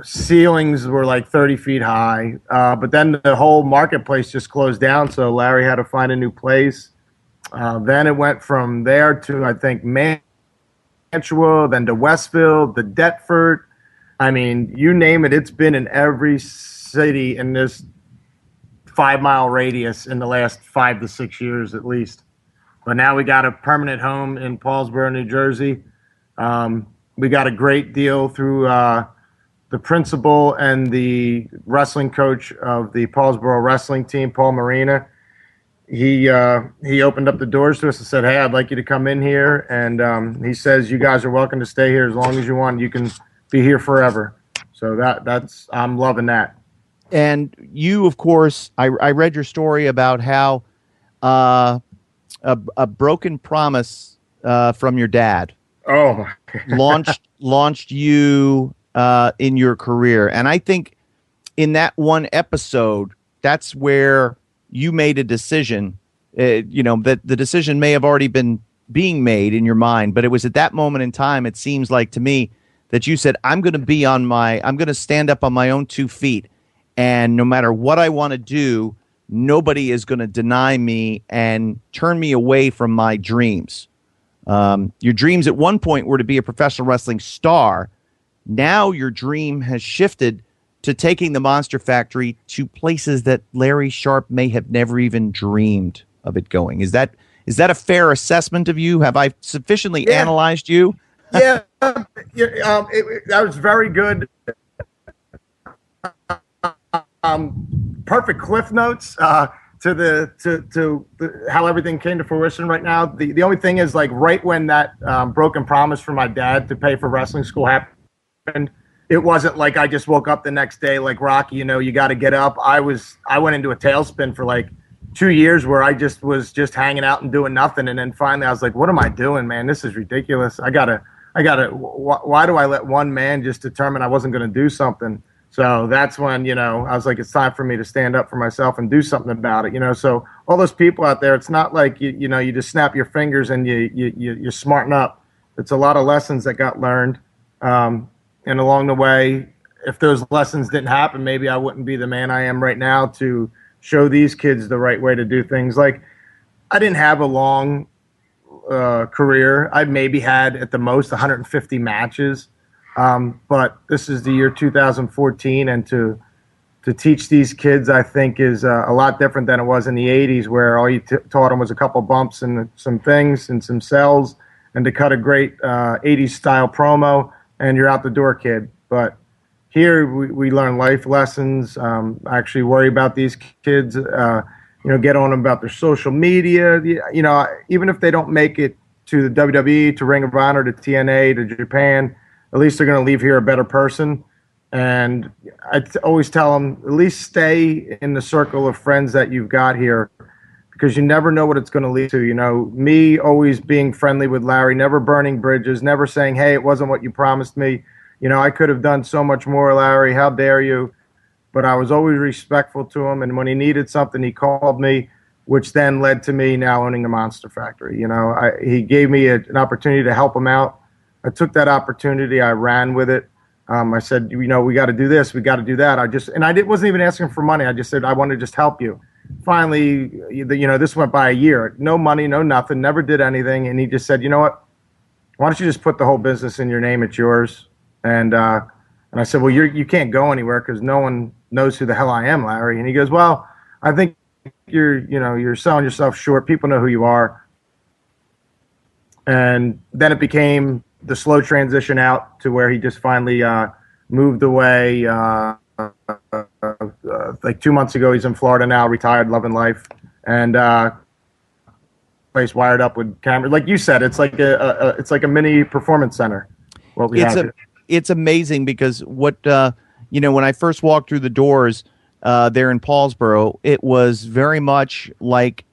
Ceilings were like 30 feet high. But then the whole marketplace just closed down, so Larry had to find a new place. Then it went from there to, I think, Mantua, then to Westfield, to Deptford. I mean, you name it, it's been in every city in this 5-mile radius in the last 5 to 6 years at least. But now we got a permanent home in Paulsboro, New Jersey. We got a great deal through the principal and the wrestling coach of the Paulsboro wrestling team, Paul Marina. He opened up the doors to us and said, hey, I'd like you to come in here. And he says, you guys are welcome to stay here as long as you want. You can be here forever. So that's I'm loving that. And you, of course, I read your story about how a broken promise from your dad Oh my! launched you in your career, and I think in that one episode, that's where you made a decision. That the decision may have already been being made in your mind, but it was at that moment in time. It seems like to me that you said, I'm going to stand up on my own 2 feet, and no matter what I want to do, nobody is going to deny me and turn me away from my dreams. Your dreams at one point were to be a professional wrestling star. Now your dream has shifted to taking the Monster Factory to places that Larry Sharpe may have never even dreamed of it going. Is that a fair assessment of you? Have I sufficiently analyzed you? Yeah, that was very good. Perfect cliff notes to how everything came to fruition right now. The only thing is, like, right when that broken promise from my dad to pay for wrestling school happened, it wasn't like I just woke up the next day like Rocky, you got to get up. I went into a tailspin for like 2 years where I just was hanging out and doing nothing. And then finally I was like, what am I doing, man? This is ridiculous. Why do I let one man just determine I wasn't going to do something? So that's when, I was like, it's time for me to stand up for myself and do something about it, So all those people out there, it's not like, you just snap your fingers and you smarten up. It's a lot of lessons that got learned. And along the way, if those lessons didn't happen, maybe I wouldn't be the man I am right now to show these kids the right way to do things. Like, I didn't have a long career. I maybe had at the most 150 matches. But this is the year 2014, and to teach these kids, I think, is a lot different than it was in the 80s, where all you taught them was a couple bumps and some things and some cells, and to cut a great 80s style promo, and you're out the door, kid. But here we learn life lessons, actually worry about these kids, get on them about their social media. Even if they don't make it to the WWE, to Ring of Honor, to TNA, to Japan, at least they're going to leave here a better person. And I always tell them, at least stay in the circle of friends that you've got here, because you never know what it's going to lead to. Me always being friendly with Larry, never burning bridges, never saying, hey, it wasn't what you promised me. I could have done so much more, Larry. How dare you? But I was always respectful to him. And when he needed something, he called me, which then led to me now owning the Monster Factory. He gave me an opportunity to help him out. I took that opportunity. I ran with it. I said, we got to do this. We got to do that. Wasn't even asking for money. I just said, I want to just help you. Finally, this went by a year. No money, no nothing, never did anything. And he just said, you know what? Why don't you just put the whole business in your name? It's yours. And I said, well, you can't go anywhere because no one knows who the hell I am, Larry. And he goes, well, I think you're selling yourself short. People know who you are. And then it became the slow transition out to where he just finally moved away. Like 2 months ago, he's in Florida now, retired, loving life, and place wired up with cameras. Like you said, it's like a mini performance center. What we have. It's amazing because when I first walked through the doors there in Paulsboro, it was very much like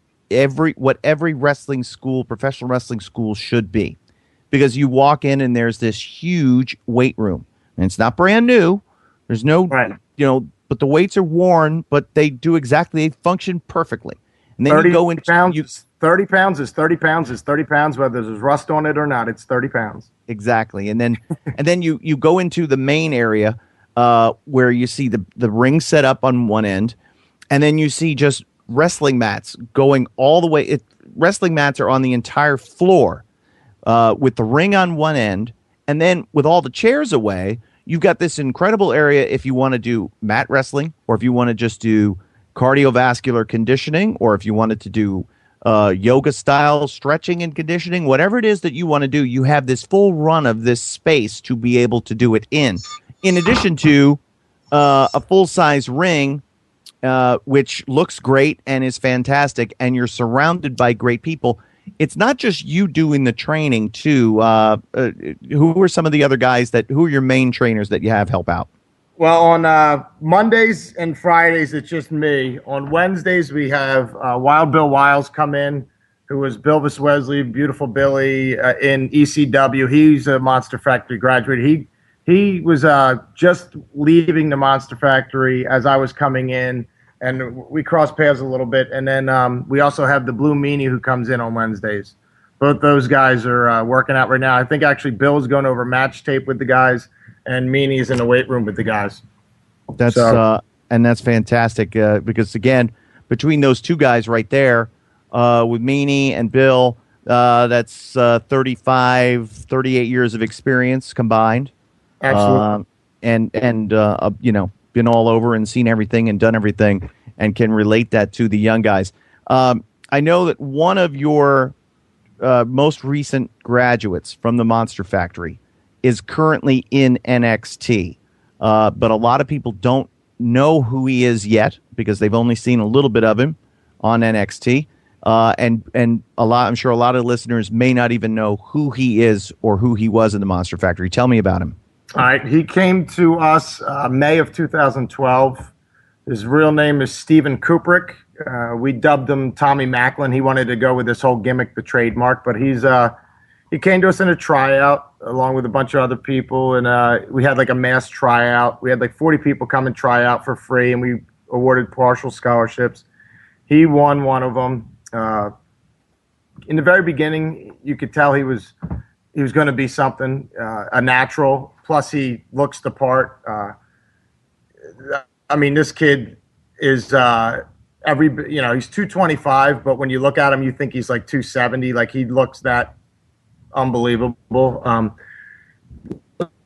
what every wrestling school, professional wrestling school, should be. Because you walk in and there's this huge weight room, and it's not brand new. There's no, but the weights are worn, but they function perfecly. And then you go into 30 pounds is 30 pounds is 30 pounds, whether there's rust on it or not. It's 30 pounds. Exactly. And then you go into the main area where you see the ring set up on one end, and then you see just wrestling mats going all the way. Wrestling mats are on the entire floor. With the ring on one end, and then with all the chairs away, you've got this incredible area if you want to do mat wrestling, or if you want to just do cardiovascular conditioning, or if you wanted to do yoga style stretching and conditioning, whatever it is that you want to do, you have this full run of this space to be able to do it in addition to a full-size ring, which looks great and is fantastic, and you're surrounded by great people. It's not just you doing the training too. Who are some of the other guys who are your main trainers that you have help out? Well, on Mondays and Fridays, it's just me. On Wednesdays, we have Wild Bill Wiles come in who was Bilvis Wesley, Beautiful Billy in ECW. He's a Monster Factory graduate. He was just leaving the Monster Factory as I was coming in, and we crossed paths a little bit. And then we also have the Blue Meanie who comes in on Wednesdays. Both those guys are working out right now. I think actually Bill's going over match tape with the guys, and Meanie's in the weight room with the guys. That's fantastic because, again, between those two guys right there, with Meanie and Bill, that's 35, 38 years of experience combined. Absolutely. Been all over and seen everything and done everything and can relate that to the young guys. I know that one of your most recent graduates from the Monster Factory is currently in NXT. But a lot of people don't know who he is yet because they've only seen a little bit of him on NXT. I'm sure a lot of listeners may not even know who he is or who he was in the Monster Factory. Tell me about him. All right. He came to us May of 2012. His real name is Steven Kuprick. We dubbed him Tommy Macklin. He wanted to go with this whole gimmick, the trademark, but he came to us in a tryout along with a bunch of other people, and we had like a mass tryout. We had like 40 people come and try out for free, and we awarded partial scholarships. He won one of them. In the very beginning, you could tell he was going to be something, a natural. Plus, he looks the part. This kid is he's 225, but when you look at him, you think he's like 270. Like, he looks that unbelievable.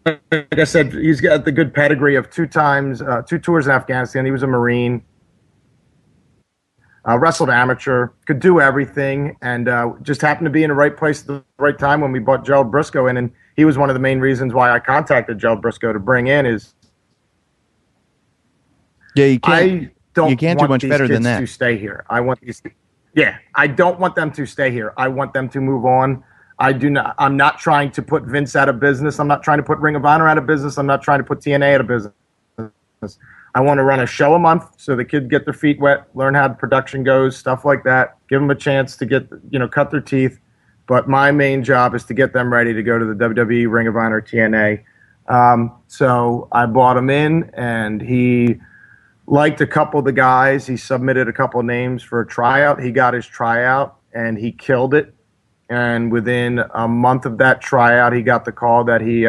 Like I said, he's got the good pedigree of 2 tours in Afghanistan. He was a Marine. Wrestled amateur, could do everything, and just happened to be in the right place at the right time when we brought Gerald Briscoe in, and he was one of the main reasons why I contacted Gerald Briscoe to bring in is. Yeah, you can't. I don't you can't want do much these better kids than that. to stay here. I don't want them to stay here. I want them to move on. I'm not trying to put Vince out of business. I'm not trying to put Ring of Honor out of business. I'm not trying to put TNA out of business. I want to run a show a month so the kids get their feet wet, learn how the production goes, stuff like that. Give them a chance to get, cut their teeth. But my main job is to get them ready to go to the WWE, Ring of Honor, TNA. So I brought him in, and he liked a couple of the guys. He submitted a couple of names for a tryout. He got his tryout, and he killed it. And within a month of that tryout, he got the call that he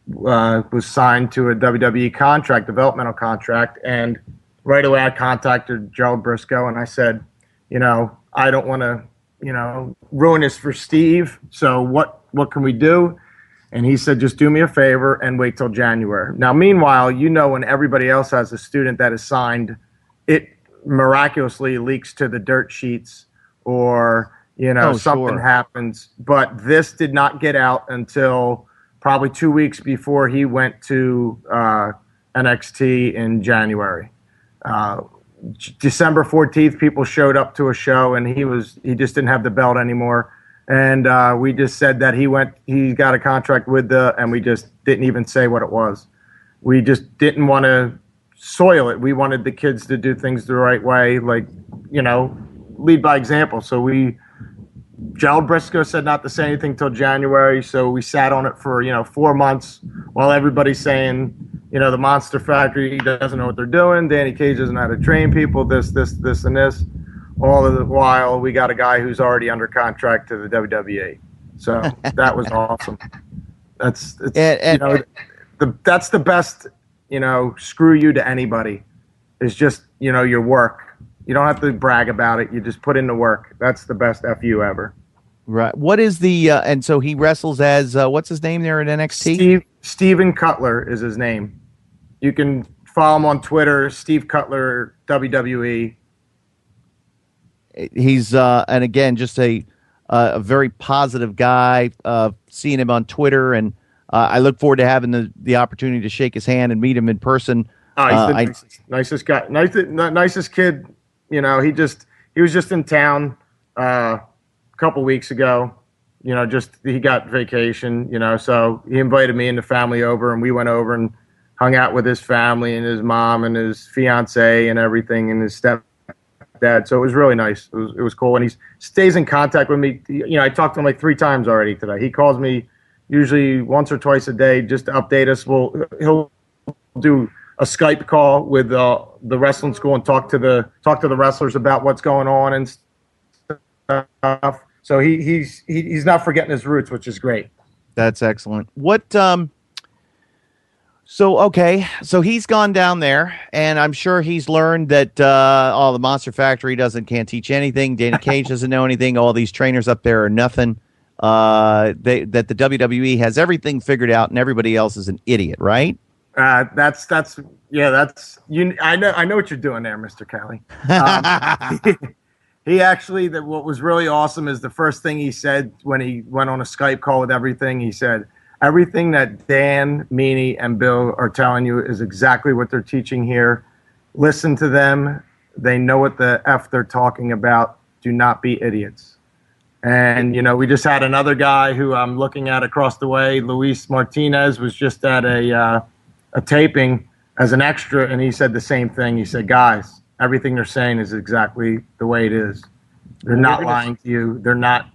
was signed to a WWE contract, developmental contract. And right away I contacted Gerald Briscoe and I said, I don't want to, ruin this for Steve. So what can we do? And he said, just do me a favor and wait till January. Now, meanwhile, when everybody else has a student that is signed, it miraculously leaks to the dirt sheets or, something happens. But this did not get out until probably 2 weeks before he went to NXT in January. December 14th, people showed up to a show, and he just didn't have the belt anymore. And we just said that he got a contract with and we just didn't even say what it was. We just didn't want to soil it. We wanted the kids to do things the right way, lead by example. So Gerald Briscoe said not to say anything till January, so we sat on it for 4 months while everybody's saying, the Monster Factory doesn't know what they're doing, Danny Cage doesn't know how to train people, this, and this. All of the while, we got a guy who's already under contract to the WWE. So that was awesome. That's the best. Screw you to anybody. Is just your work. You don't have to brag about it. You just put in the work. That's the best FU ever. Right. What is the and so he wrestles as what's his name there at NXT? Steven Cutler is his name. You can follow him on Twitter, Steve Cutler WWE. He's and again just a very positive guy. Seeing him on Twitter, and I look forward to having the opportunity to shake his hand and meet him in person. Oh, he's the nicest guy, nicest kid. He was just in town a couple weeks ago. He got vacation. So he invited me and the family over, and we went over and hung out with his family and his mom and his fiance and everything, and his dad. So it was really nice. It was cool. And he stays in contact with me. I talked to him like 3 times already today. He calls me usually once or twice a day just to update us. He'll do a Skype call with the wrestling school and talk to the wrestlers about what's going on and stuff. So he's not forgetting his roots, which is great. That's excellent. So he's gone down there, and I'm sure he's learned that the Monster Factory can't teach anything. Danny Cage doesn't know anything. All these trainers up there are nothing. That the WWE has everything figured out, and everybody else is an idiot, right? That's you. I know what you're doing there, Mr. Kelly. He actually, what was really awesome is the first thing he said when he went on a Skype call with everything. He said, "Everything that Dan, Meanie, and Bill are telling you is exactly what they're teaching here. Listen to them. They know what the F they're talking about. Do not be idiots." And, we just had another guy who I'm looking at across the way, Luis Martinez, was just at a taping as an extra, and he said the same thing. He said, "Guys, everything they're saying is exactly the way it is. They're not lying to you. They're not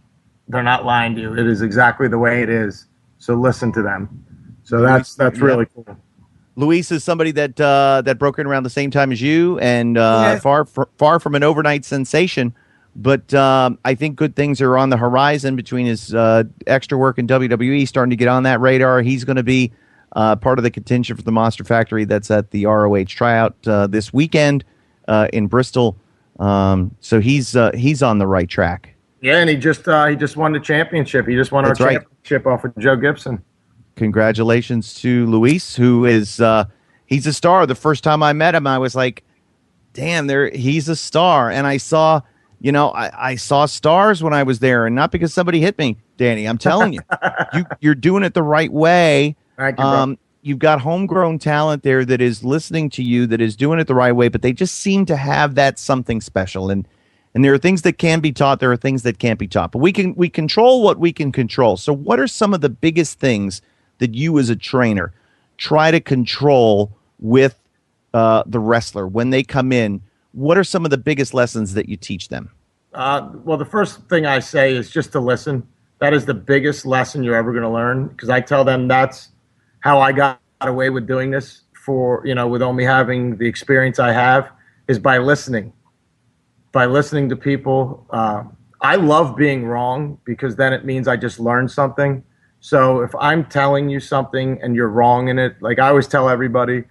lying to you. It is exactly the way it is. So listen to them." So that's really cool. Luis is somebody that broke in around the same time as you, and far from an overnight sensation. But I think good things are on the horizon between his extra work in WWE, starting to get on that radar. He's going to be part of the contention for the Monster Factory that's at the ROH tryout this weekend in Bristol. So he's on the right track. Yeah, and he just won the championship. He just won our championship off of Joe Gibson. Congratulations to Luis, who is he's a star. The first time I met him, I was like, damn, he's a star. And I saw, I saw stars when I was there, and not because somebody hit me, Danny. I'm telling you, you're doing it the right way. Thank you, bro. You've got homegrown talent there that is listening to you, that is doing it the right way, but they just seem to have that something special. And there are things that can be taught. There are things that can't be taught. But we control what we can control. So what are some of the biggest things that you as a trainer try to control with the wrestler when they come in? What are some of the biggest lessons that you teach them? Well, the first thing I say is just to listen. That is the biggest lesson you're ever going to learn, because I tell them that's how I got away with doing this with only having the experience I have, is by listening. By listening to people. I love being wrong, because then it means I just learned something. So if I'm telling you something and you're wrong in it, like I always tell everybody,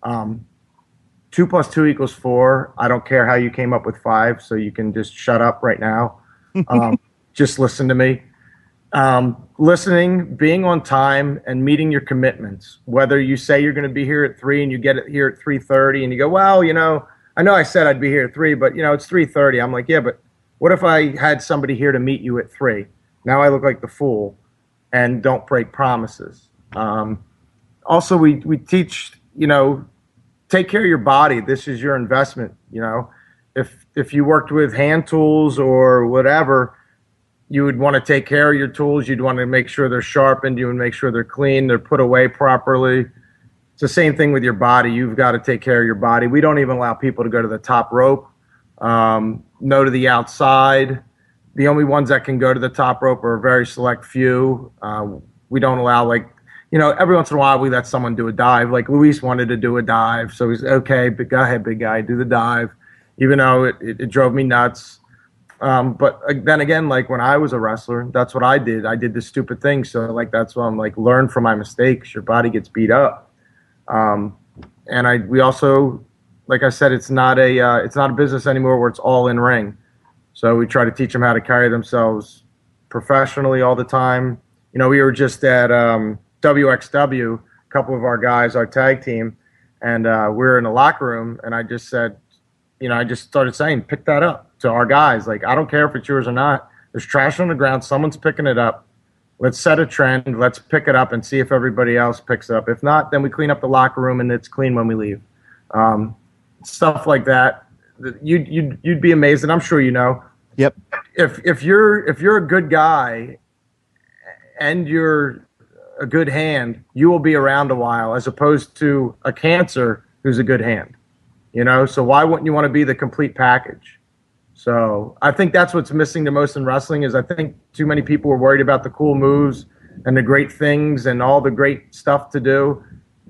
2 + 2 = 4. I don't care how you came up with 5, so you can just shut up right now. Just listen to me. Listening, being on time, and meeting your commitments. Whether you say you're going to be here at 3 and you get here at 3:30, and you go, well, I know I said I'd be here at 3, but it's 3:30. I'm like, yeah, but what if I had somebody here to meet you at 3? Now I look like the fool. And don't break promises. Also, we teach, take care of your body. This is your investment. If you worked with hand tools or whatever, you would want to take care of your tools. You'd want to make sure they're sharpened. You would make sure they're clean. They're put away properly. It's the same thing with your body. You've got to take care of your body. We don't even allow people to go to the top rope, no to the outside. The only ones that can go to the top rope are a very select few. We don't allow, every once in a while we let someone do a dive. Like Luis wanted to do a dive, so he's okay, but go ahead, big guy, do the dive, even though it drove me nuts. But then again, when I was a wrestler, that's what I did. I did the stupid thing. So that's why I'm learn from my mistakes. Your body gets beat up. And we also, like I said, it's not a business anymore where it's all in ring. So we try to teach them how to carry themselves professionally all the time. We were just at WXW, a couple of our guys, our tag team, and we were in the locker room, and I just said, I just started saying, pick that up to our guys. I don't care if it's yours or not. There's trash on the ground. Someone's picking it up. Let's set a trend. Let's pick it up and see if everybody else picks it up. If not, then we clean up the locker room, and it's clean when we leave. Stuff like that. You'd be amazed, and I'm sure you know. Yep. If you're a good guy and you're a good hand, you will be around a while, as opposed to a cancer who's a good hand. So why wouldn't you want to be the complete package? So I think that's what's missing the most in wrestling is I think too many people were worried about the cool moves and the great things and all the great stuff to do.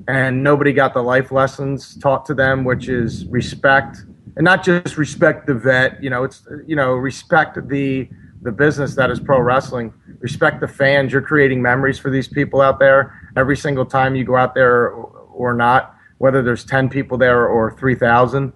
And nobody got the life lessons taught to them, which is respect, and not just respect the vet. It's respect the business that is pro wrestling. Respect the fans. You're creating memories for these people out there every single time you go out there or not, whether there's 10 people there or 3,000.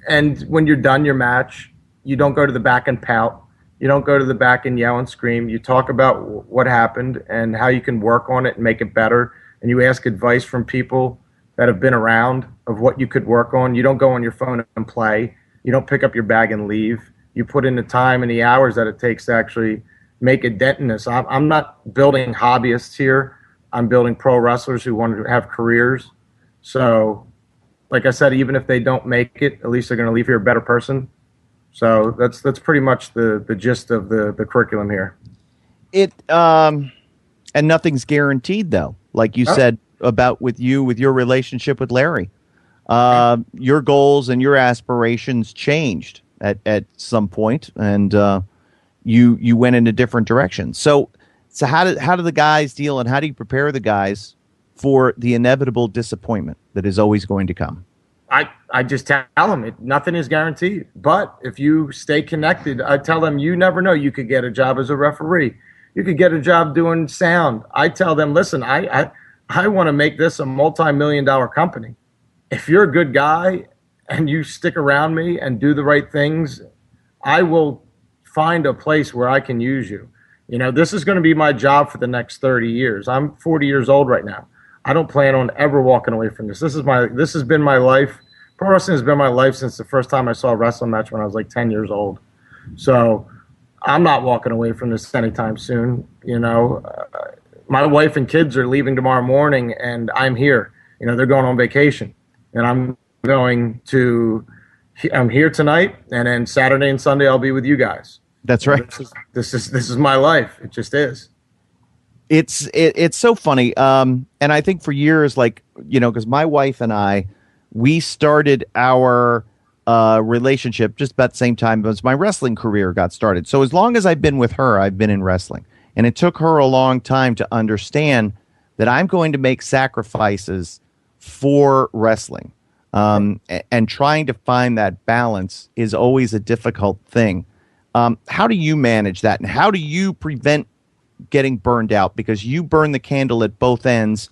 And when you're done your match, you don't go to the back and pout. You don't go to the back and yell and scream. You talk about what happened and how you can work on it and make it better. And you ask advice from people that have been around of what you could work on. You don't go on your phone and play. You don't pick up your bag and leave. You put in the time and the hours that it takes to actually make a dent in this. I'm not building hobbyists here. I'm building pro wrestlers who want to have careers. So, like I said, even if they don't make it, at least they're going to leave here a better person. So that's pretty much the gist of the curriculum here. And nothing's guaranteed, though. Like you said about with your relationship with Larry, your goals and your aspirations changed at some point, and you went in a different direction. So how do the guys deal, and how do you prepare the guys for the inevitable disappointment that is always going to come? I just tell them nothing is guaranteed. But if you stay connected, I tell them you never know. You could get a job as a referee. You could get a job doing sound. I tell them, listen, I want to make this a multi-million-dollar company. If you're a good guy and you stick around me and do the right things, I will find a place where I can use you. This is going to be my job for the next 30 years. I'm 40 years old right now. I don't plan on ever walking away from this. This has been my life. Pro wrestling has been my life since the first time I saw a wrestling match when I was like 10 years old. So I'm not walking away from this anytime soon. My wife and kids are leaving tomorrow morning, and I'm here. They're going on vacation, and I'm here tonight, and then Saturday and Sunday I'll be with you guys. That's right. This is my life. It just is. It's so funny. And I think for years, because my wife and I, we started our relationship just about the same time as my wrestling career got started. So as long as I've been with her, I've been in wrestling. And it took her a long time to understand that I'm going to make sacrifices for wrestling. And trying to find that balance is always a difficult thing. How do you manage that? And how do you prevent getting burned out? Because you burn the candle at both ends.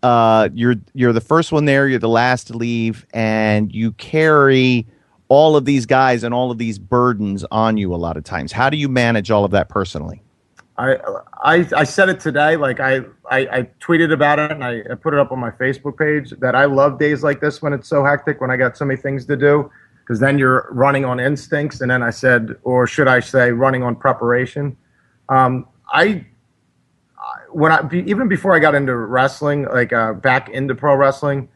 You're the first one there, you're the last to leave, and you carry all of these guys and all of these burdens on you a lot of times. How do you manage all of that personally? I said it today, I tweeted about it and I put it up on my Facebook page that I love days like this when it's so hectic, when I got so many things to do, because then you're running on instincts. And then I said, or should I say running on preparation. Even before I got into wrestling, back into pro wrestling,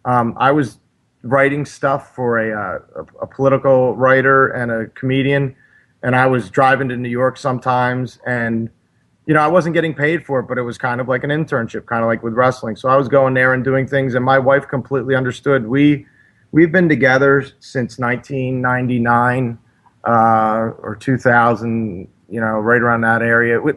I was writing stuff for a political writer and a comedian, and I was driving to New York sometimes, and I wasn't getting paid for it, but it was kind of like an internship, kind of like with wrestling. So I was going there and doing things, and my wife completely understood. We've been together since 1999 or 2000. Right around that area. We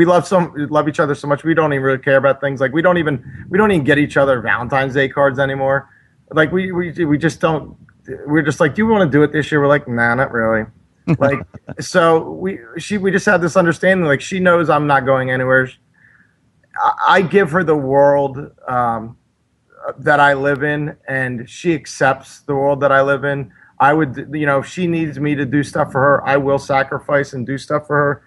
love each other so much. We don't even really care about things. We don't even get each other Valentine's Day cards anymore. We just don't. We're just like, do you want to do it this year? We're like, nah, not really. So we just had this understanding. She knows I'm not going anywhere. I give her the world that I live in, and she accepts the world that I live in. I would, if she needs me to do stuff for her, I will sacrifice and do stuff for her.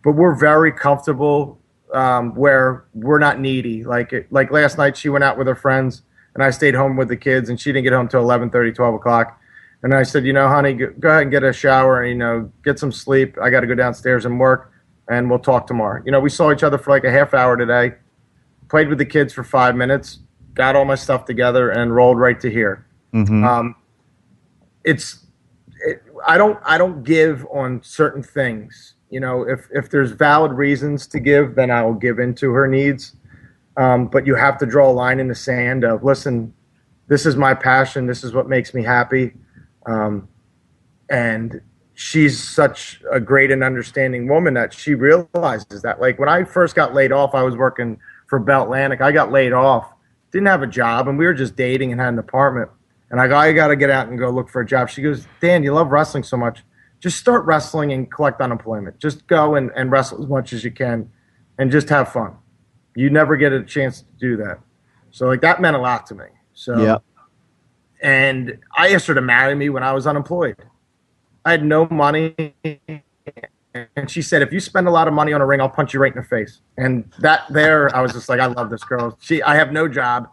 But we're very comfortable where we're not needy. Like last night, she went out with her friends, and I stayed home with the kids, and she didn't get home till 11:30, 12 o'clock. And I said, honey, go ahead and get a shower and, get some sleep. I got to go downstairs and work, and we'll talk tomorrow. We saw each other for a half hour today, played with the kids for 5 minutes, got all my stuff together, and rolled right to here. Mm-hmm. I don't give on certain things. If there's valid reasons to give, then I will give into her needs. But you have to draw a line in the sand of, listen, this is my passion. This is what makes me happy. And she's such a great and understanding woman that she realizes that. Like when I first got laid off, I was working for Bell Atlantic. I got laid off, didn't have a job, and we were just dating and had an apartment. And I go, I got to get out and go look for a job. She goes, Dan, you love wrestling so much. Just start wrestling and collect unemployment. Just go and wrestle as much as you can and just have fun. You never get a chance to do that. So like that meant a lot to me. So, yeah. And I asked her to marry me when I was unemployed. I had no money. And she said, if you spend a lot of money on a ring, I'll punch you right in the face. And that there, I was just like, I love this girl. I have no job.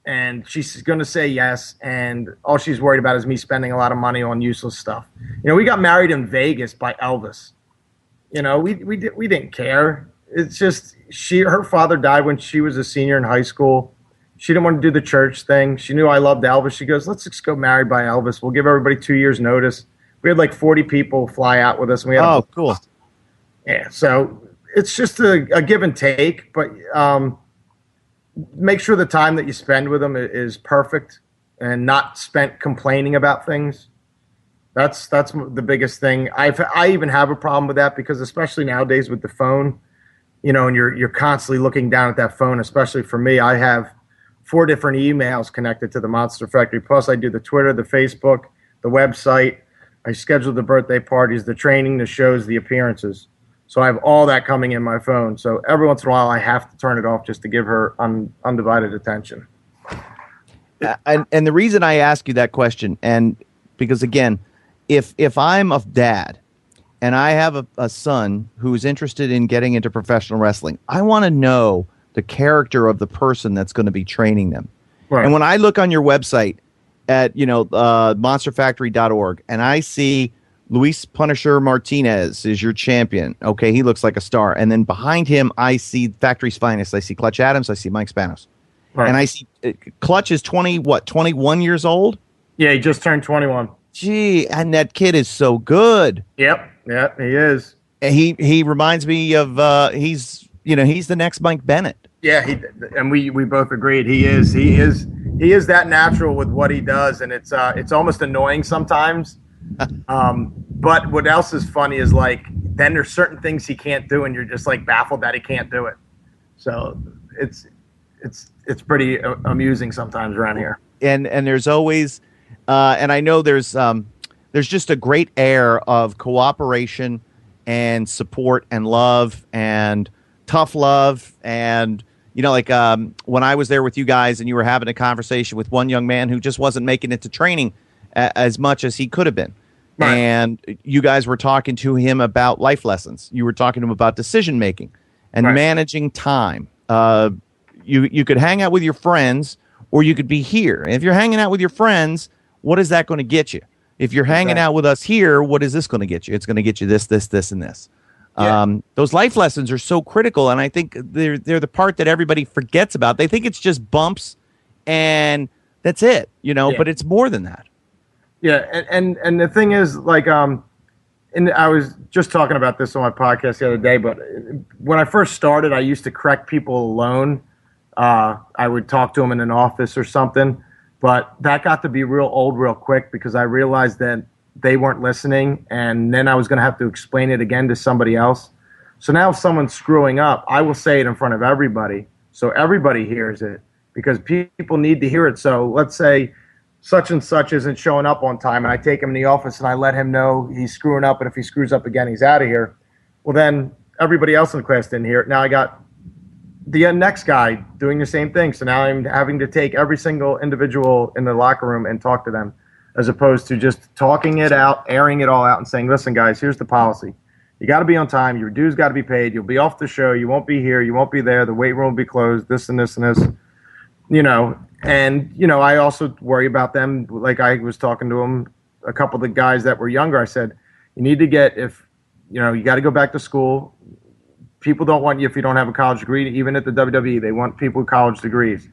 And she's going to say yes. And all she's worried about is me spending a lot of money on useless stuff. You know, we got married in Vegas by Elvis. You know, we didn't care. It's just her father died when she was a senior in high school. She didn't want to do the church thing. She knew I loved Elvis. She goes, let's just go married by Elvis. We'll give everybody 2 years notice. We had like 40 people fly out with us. And we had cool. Yeah, so it's just a give and take, but make sure the time that you spend with them is perfect and not spent complaining about things. That's the biggest thing. I even have a problem with that because especially nowadays with the phone, you know, and you're constantly looking down at that phone. Especially for me, I have 4 different emails connected to the Monster Factory. Plus, I do the Twitter, the Facebook, the website. I schedule the birthday parties, the training, the shows, the appearances. So I have all that coming in my phone. So every once in a while, I have to turn it off just to give her undivided attention. And the reason I ask you that question, and because again, if I'm a dad and I have a son who's interested in getting into professional wrestling, I want to know the character of the person that's going to be training them. Right. And when I look on your website at monsterfactory.org and I see Luis Punisher Martinez is your champion. Okay, he looks like a star. And then behind him, I see Factory's Finest. I see Clutch Adams. I see Mike Spanos. Right. And I see Clutch is 21 years old? Yeah, he just turned 21. Gee, and that kid is so good. Yep, he is. And he reminds me of he's the next Mike Bennett. Yeah, and we both agreed he is that natural with what he does, and it's almost annoying sometimes. But what else is funny is like then there's certain things he can't do, and you're just like baffled that he can't do it. So it's pretty amusing sometimes around here. And there's always, and I know there's just a great air of cooperation and support and love and tough love. And like when I was there with you guys and you were having a conversation with one young man who just wasn't making it to training as much as he could have been. Right. And you guys were talking to him about life lessons. You were talking to him about decision making and managing time. You could hang out with your friends or you could be here. And if you're hanging out with your friends, what is that going to get you? If you're hanging out with us here, what is this going to get you? It's going to get you this, this, this, and this. Yeah. Those life lessons are so critical, and I think they're the part that everybody forgets about. They think it's just bumps and that's it, but it's more than that. Yeah, and the thing is, like, and I was just talking about this on my podcast the other day, but when I first started, I used to correct people alone. I would talk to them in an office or something, but that got to be real old real quick because I realized that they weren't listening, and then I was going to have to explain it again to somebody else. So now if someone's screwing up, I will say it in front of everybody so everybody hears it because people need to hear it. So let's say such and such isn't showing up on time, and I take him in the office and I let him know he's screwing up, and if he screws up again, he's out of here. Well, then everybody else in the class didn't hear it. Now I got the next guy doing the same thing. So now I'm having to take every single individual in the locker room and talk to them as opposed to just talking it out, airing it all out and saying, listen, guys, here's the policy. You got to be on time. Your dues got to be paid. You'll be off the show. You won't be here. You won't be there. The weight room will be closed, this and this and this, And, I also worry about them. Like I was talking to them, a couple of the guys that were younger. I said, you need to you got to go back to school. People don't want you if you don't have a college degree. Even at the WWE, they want people with college degrees.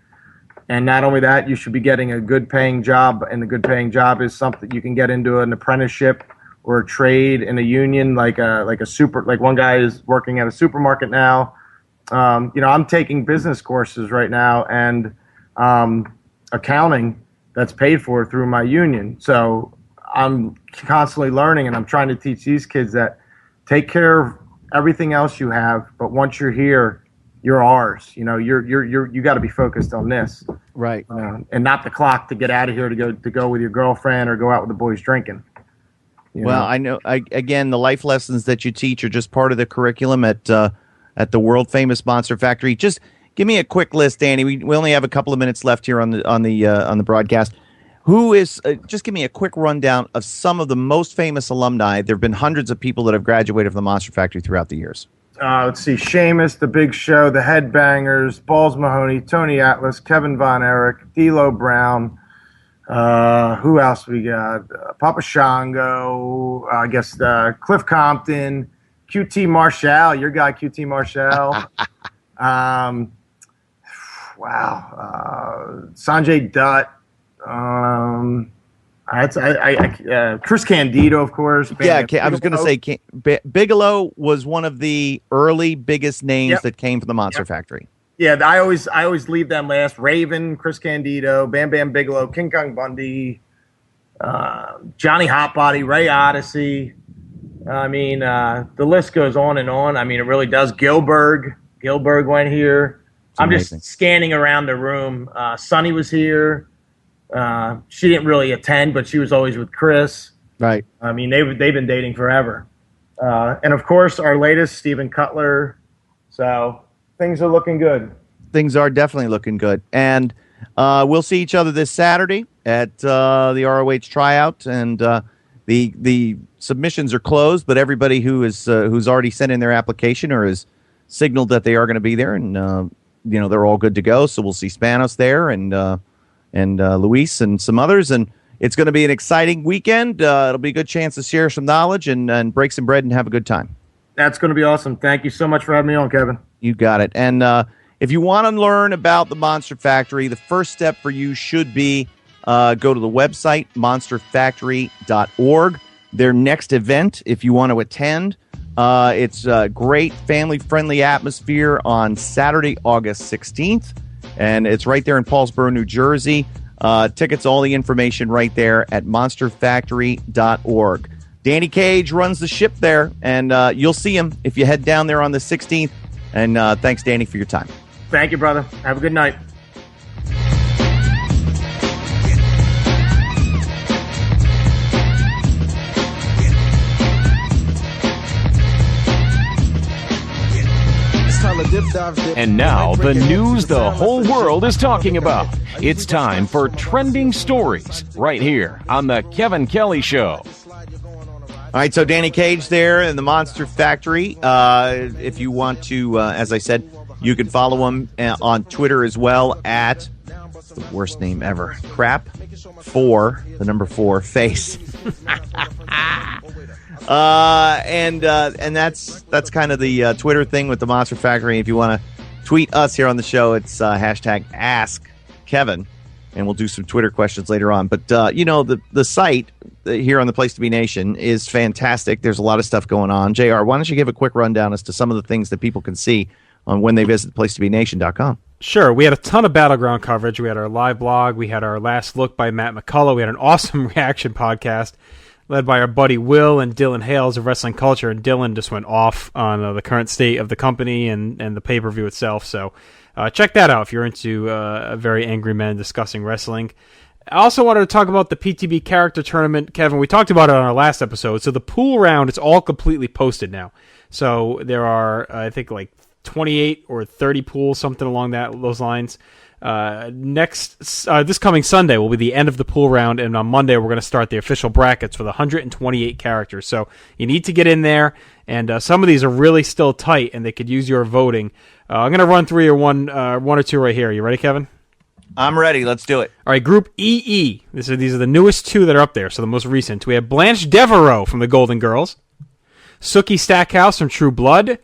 And not only that, you should be getting a good paying job. And the good paying job is something you can get into an apprenticeship or a trade in a union, like one guy is working at a supermarket now. I'm taking business courses right now and accounting that's paid for through my union. So I'm constantly learning, and I'm trying to teach these kids that take care of everything else you have, but once you're here, you're ours. You got to be focused on this, right? And not the clock to get out of here to go with your girlfriend or go out with the boys drinking. I know. Again, the life lessons that you teach are just part of the curriculum at the world famous Monster Factory. Just give me a quick list, Danny. We only have a couple of minutes left here on the broadcast. Who is? Just give me a quick rundown of some of the most famous alumni. There have been hundreds of people that have graduated from the Monster Factory throughout the years. Let's see: Sheamus, The Big Show, The Headbangers, Balls Mahoney, Tony Atlas, Kevin Von Erich, D'Lo Brown. Who else we got? Papa Shango. I guess Cliff Compton, QT Marshall. Your guy, QT Marshall. Sanjay Dutt. Chris Candido, of course. I was going to say Bigelow was one of the early biggest names that came from the Monster Factory. Yeah, I always leave them last. Raven, Chris Candido, Bam Bam Bigelow, King Kong Bundy, Johnny Hotbody, Ray Odyssey. I mean, the list goes on and on. I mean, it really does. Gilbert went here. I'm just scanning around the room. Sonny was here. She didn't really attend, but she was always with Chris. Right. I mean, they've been dating forever. And of course, our latest, Steve Cutler. So things are looking good. Things are definitely looking good. And we'll see each other this Saturday at the ROH tryout. And the submissions are closed, but everybody who's already sent in their application or has signaled that they are going to be there, and they're all good to go. So we'll see Spanos there and Luis and some others, and it's going to be an exciting weekend. It'll be a good chance to share some knowledge and break some bread and have a good time. That's going to be awesome. Thank you so much for having me on, Kevin. You got it. And if you want to learn about the Monster Factory, the first step for you should be go to the website, monsterfactory.org. Their next event, if you want to attend, it's a great family-friendly atmosphere on Saturday, August 16th. And it's right there in Paulsboro, New Jersey. Tickets, all the information right there at monsterfactory.org. Danny Cage runs the ship there, and you'll see him if you head down there on the 16th. And thanks, Danny, for your time. Thank you, brother. Have a good night. And now, the news the whole world is talking about. It's time for Trending Stories, right here on The Kevin Kelly Show. All right, so Danny Cage there in the Monster Factory. If you want to, as I said, you can follow him on Twitter as well at the worst name ever. Crap 4, the number 4, face. And that's kind of the Twitter thing with the Monster Factory. If you want to tweet us here on the show, it's hashtag Ask Kevin, and we'll do some Twitter questions later on. But the site here on the Place to Be Nation is fantastic. There's a lot of stuff going on. JR, why don't you give a quick rundown as to some of the things that people can see on when they visit placetobenation.com? Sure. We had a ton of Battleground coverage. We had our live blog. We had our last look by Matt McCullough. We had an awesome reaction podcast led by our buddy Will and Dylan Hales of Wrestling Culture. And Dylan just went off on the current state of the company and the pay-per-view itself. So check that out if you're into very angry men discussing wrestling. I also wanted to talk about the PTB character tournament, Kevin. We talked about it on our last episode. So the pool round is all completely posted now. So there are, I think, like 28 or 30 pools, something along those lines. This coming Sunday will be the end of the pool round, and on Monday we're going to start the official brackets for the 128 characters. So you need to get in there, and some of these are really still tight, and they could use your voting. I'm going to run through your one or two right here. You ready, Kevin? I'm ready. Let's do it. All right, Group EE. These are the newest two that are up there, so the most recent. We have Blanche Devereaux from the Golden Girls, Sookie Stackhouse from True Blood,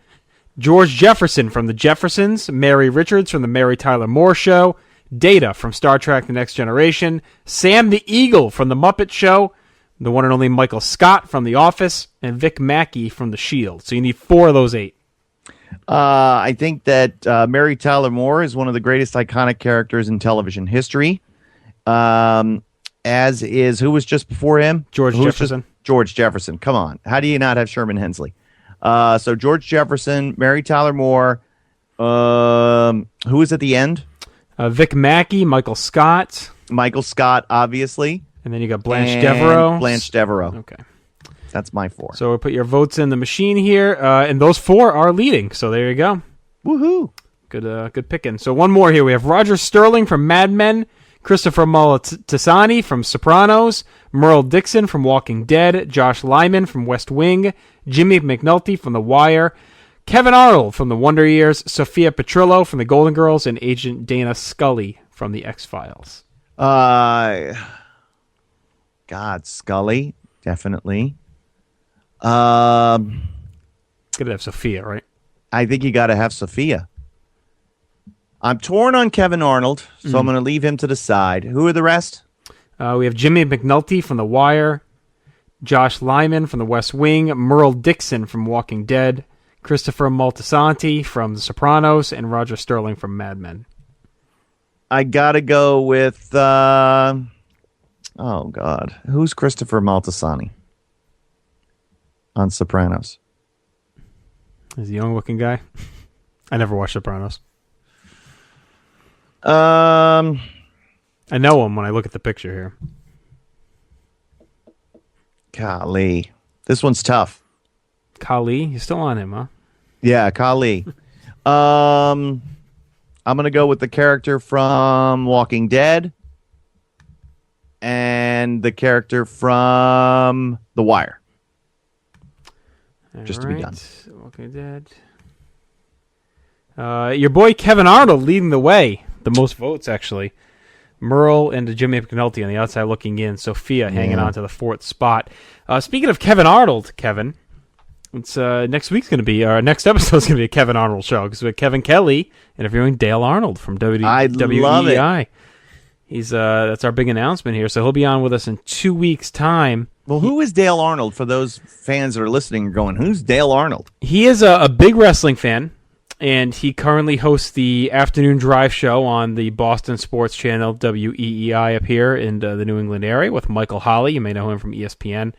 George Jefferson from The Jeffersons, Mary Richards from The Mary Tyler Moore Show, Data from Star Trek The Next Generation, Sam the Eagle from The Muppet Show, the one and only Michael Scott from The Office, and Vic Mackey from The Shield. So you need 4 of those 8. I think that Mary Tyler Moore is one of the greatest iconic characters in television history. as is, who was just before him? George Jefferson. George Jefferson. Come on. How do you not have Sherman Hensley? So George Jefferson, Mary Tyler Moore. Who was at the end? Vic Mackey, Michael Scott. Michael Scott, obviously. And then you got Blanche Devereaux. Blanche Devereaux. Okay. That's my 4. So we'll put your votes in the machine here. And those 4 are leading. So there you go. Woohoo. Good picking. So one more here. We have Roger Sterling from Mad Men, Christopher Moltisanti from Sopranos, Merle Dixon from Walking Dead, Josh Lyman from West Wing, Jimmy McNulty from The Wire, Kevin Arnold from The Wonder Years, Sophia Petrillo from The Golden Girls, and Agent Dana Scully from The X-Files. God, Scully, definitely. Gotta have Sophia, right? I think you got to have Sophia. I'm torn on Kevin Arnold, so I'm going to leave him to the side. Who are the rest? We have Jimmy McNulty from The Wire, Josh Lyman from The West Wing, Merle Dixon from Walking Dead, Christopher Moltisanti from The Sopranos, and Roger Sterling from Mad Men. I got to go with, oh, God. Who's Christopher Moltisanti on Sopranos? He's a young-looking guy. I never watched Sopranos. I know him when I look at the picture here. Golly. This one's tough. Kali? You're still on him, huh? Yeah, Kali. I'm going to go with the character from Walking Dead and the character from The Wire. Just to be done. Walking Dead. Your boy Kevin Arnold leading the way. The most votes, actually. Merle and Jimmy McNulty on the outside looking in. Sophia hanging on to the 4th spot. Speaking of Kevin Arnold, Kevin, it's next week's going to be, our next episode's going to be a Kevin Arnold show because we have Kevin Kelly interviewing Dale Arnold from WEI. Love it. He's that's our big announcement here. So he'll be on with us in 2 weeks' time. Well, who is Dale Arnold for those fans that are listening and going, who's Dale Arnold? He is a big wrestling fan. And he currently hosts the afternoon drive show on the Boston sports channel WEEI up here in the New England area with Michael Holley. You may know him from ESPN.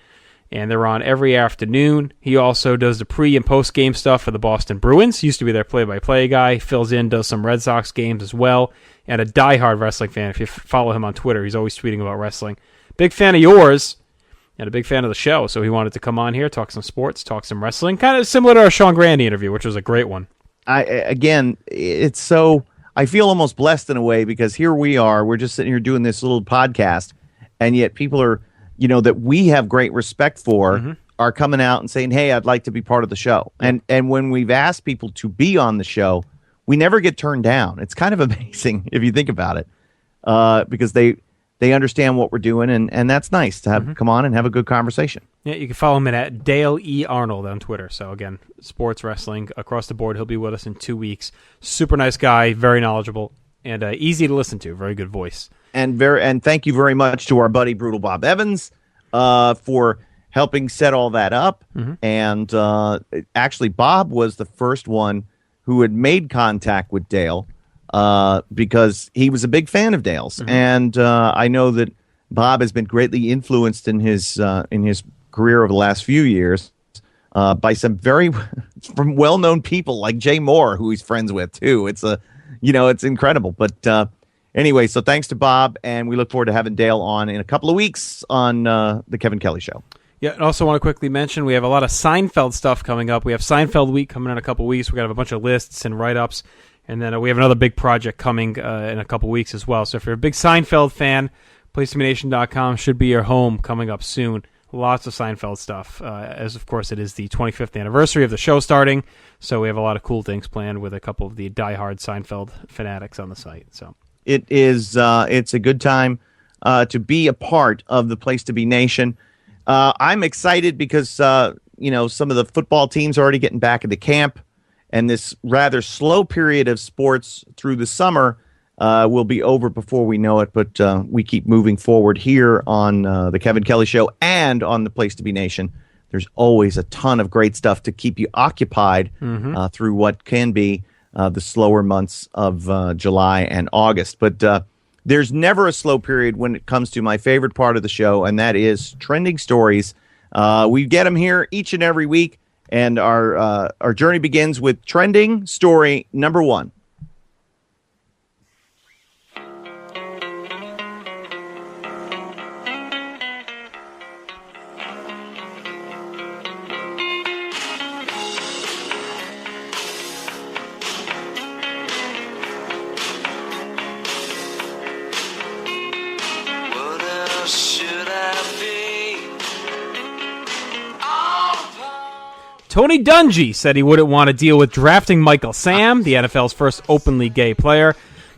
And they're on every afternoon. He also does the pre- and post-game stuff for the Boston Bruins. He used to be their play-by-play guy. Fills in, does some Red Sox games as well. And a diehard wrestling fan. If you follow him on Twitter, he's always tweeting about wrestling. Big fan of yours and a big fan of the show. So he wanted to come on here, talk some sports, talk some wrestling. Kind of similar to our Sean Grande interview, which was a great one. It's so, I feel almost blessed in a way because here we are, we're just sitting here doing this little podcast, and yet people are, that we have great respect for are coming out and saying, hey, I'd like to be part of the show. And when we've asked people to be on the show, we never get turned down. It's kind of amazing if you think about it, because they understand what we're doing, and that's nice to have come on and have a good conversation. Yeah, you can follow him at Dale E. Arnold on Twitter. So, again, sports wrestling across the board. He'll be with us in 2 weeks. Super nice guy, very knowledgeable, and easy to listen to. Very good voice. And thank you very much to our buddy Brutal Bob Evans for helping set all that up. And actually, Bob was the first one who had made contact with Dale because he was a big fan of Dale's. And I know that Bob has been greatly influenced in his career over the last few years by some from well-known people like Jay Moore, who he's friends with too. It's it's incredible. But anyway, so thanks to Bob, and we look forward to having Dale on in a couple of weeks on the Kevin Kelly Show. Yeah, and also want to quickly mention we have a lot of Seinfeld stuff coming up. We have Seinfeld Week coming in a couple of weeks. We're going to have a bunch of lists and write-ups, and then we have another big project coming in a couple of weeks as well. So if you're a big Seinfeld fan, PlaceToBeNation.com should be your home coming up soon. Lots of Seinfeld stuff, as of course it is the 25th anniversary of the show starting, so we have a lot of cool things planned with a couple of the diehard Seinfeld fanatics on the site. So it is it's a good time to be a part of the Place to Be Nation. I'm excited because some of the football teams are already getting back into camp, and this rather slow period of sports through the summer will be over before we know it, but we keep moving forward here on the Kevin Kelly Show and on the Place to Be Nation. There's always a ton of great stuff to keep you occupied through what can be the slower months of July and August. But There's never a slow period when it comes to my favorite part of the show, and that is trending stories. We get them here each and every week, and our journey begins with trending story number 1. Tony Dungy said he wouldn't want to deal with drafting Michael Sam, the NFL's first openly gay player.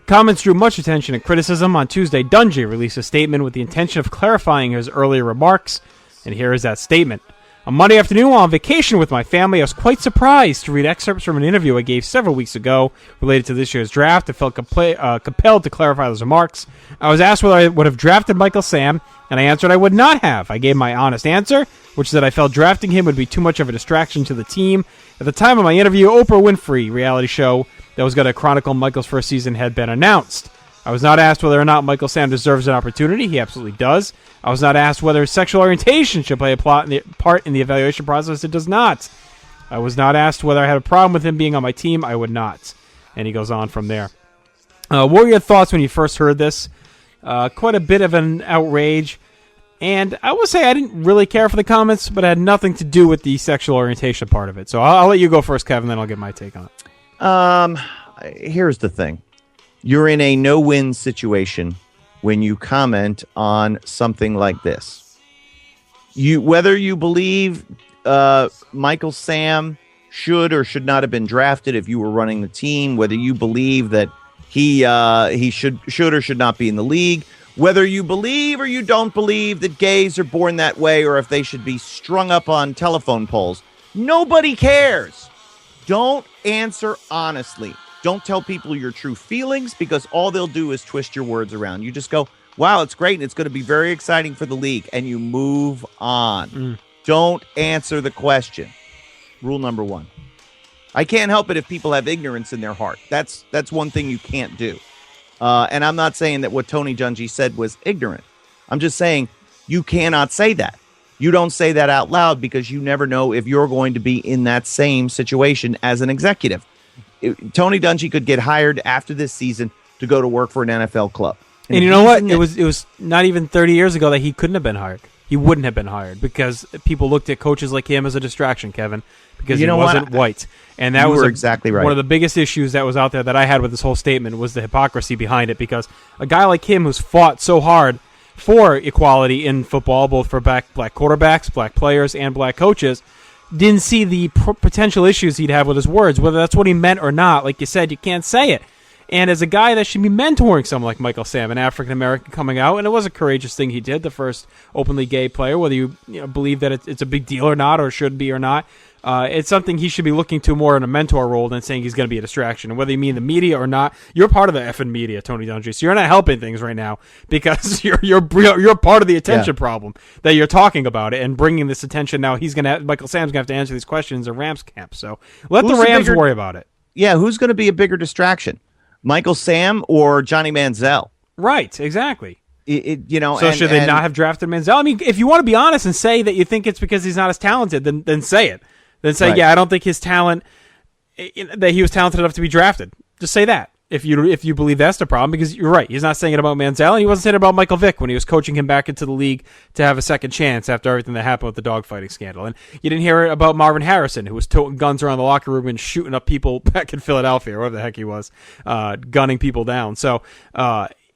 Comments drew much attention and criticism. On Tuesday, Dungy released a statement with the intention of clarifying his earlier remarks, and here is that statement. On Monday afternoon, while on vacation with my family, I was quite surprised to read excerpts from an interview I gave several weeks ago related to this year's draft. I felt compelled to clarify those remarks. I was asked whether I would have drafted Michael Sam, and I answered I would not have. I gave my honest answer, which is that I felt drafting him would be too much of a distraction to the team. At the time of my interview, Oprah Winfrey reality show that was going to chronicle Michael's first season had been announced. I was not asked whether or not Michael Sam deserves an opportunity. He absolutely does. I was not asked whether sexual orientation should play a part in the evaluation process. It does not. I was not asked whether I had a problem with him being on my team. I would not. And he goes on from there. What were your thoughts when you first heard this? Quite a bit of an outrage. And I will say I didn't really care for the comments, but it had nothing to do with the sexual orientation part of it. So I'll let you go first, Kevin, then I'll get my take on it. Here's the thing. You're in a no-win situation when you comment on something like this. Whether you believe Michael Sam should or should not have been drafted if you were running the team, whether you believe that he should or should not be in the league, whether you believe or you don't believe that gays are born that way or if they should be strung up on telephone poles, nobody cares. Don't answer honestly. Don't tell people your true feelings because all they'll do is twist your words around. You just go, wow, it's great and it's going to be very exciting for the league, and you move on. Don't answer the question. Rule number 1. I can't help it if people have ignorance in their heart. That's one thing you can't do. And I'm not saying that what Tony Dungy said was ignorant. I'm just saying you cannot say that. You don't say that out loud because you never know if you're going to be in that same situation as an executive. Tony Dungy could get hired after this season to go to work for an NFL club. And you know what? It was not even 30 years ago that he couldn't have been hired. He wouldn't have been hired because people looked at coaches like him as a distraction, Kevin, because he wasn't white. And that was exactly right. One of the biggest issues that was out there that I had with this whole statement was the hypocrisy behind it, because a guy like him who's fought so hard for equality in football, both for black quarterbacks, black players, and black coaches, didn't see the potential issues he'd have with his words, whether that's what he meant or not. Like you said, you can't say it. And as a guy that should be mentoring someone like Michael Sam, an African-American coming out, and it was a courageous thing he did, the first openly gay player, whether you believe that it's a big deal or not, or should be or not, it's something he should be looking to more in a mentor role than saying he's going to be a distraction. And whether you mean the media or not, you're part of the effing media, Tony Dungy, so you're not helping things right now because you're part of the attention problem that you're talking about it and bringing this attention. Now Michael Sam's going to have to answer these questions in Rams camp, so let the Rams worry about it. Yeah, who's going to be a bigger distraction? Michael Sam or Johnny Manziel? Right, exactly. So should they not have drafted Manziel? I mean, if you want to be honest and say that you think it's because he's not as talented, then say it. Then say, right. Yeah, I don't think his talent, that he was talented enough to be drafted. Just say that if you believe that's the problem, because you're right. He's not saying it about Manziel, and he wasn't saying it about Michael Vick when he was coaching him back into the league to have a second chance after everything that happened with the dogfighting scandal. And you didn't hear it about Marvin Harrison, who was toting guns around the locker room and shooting up people back in Philadelphia, or wherever the heck he was, gunning people down. So,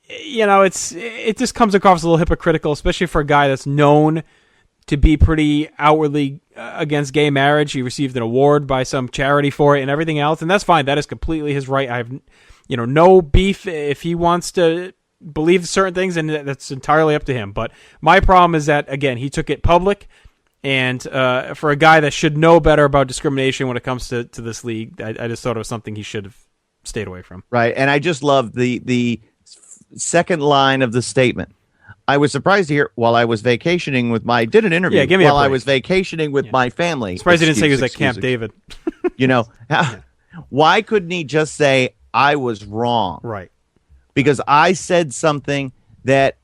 it just comes across a little hypocritical, especially for a guy that's known to be pretty outwardly against gay marriage. He received an award by some charity for it and everything else, and that's fine. That is completely his right. I have no beef if he wants to believe certain things, and that's entirely up to him. But my problem is that, again, he took it public, and for a guy that should know better about discrimination when it comes to this league, I just thought it was something he should have stayed away from. Right, and I just love the second line of the statement. I was surprised to hear while I was vacationing with I did an interview while I was vacationing with my family. Surprised he didn't say he was at Camp David. Why couldn't he just say, I was wrong? Right. because I said something that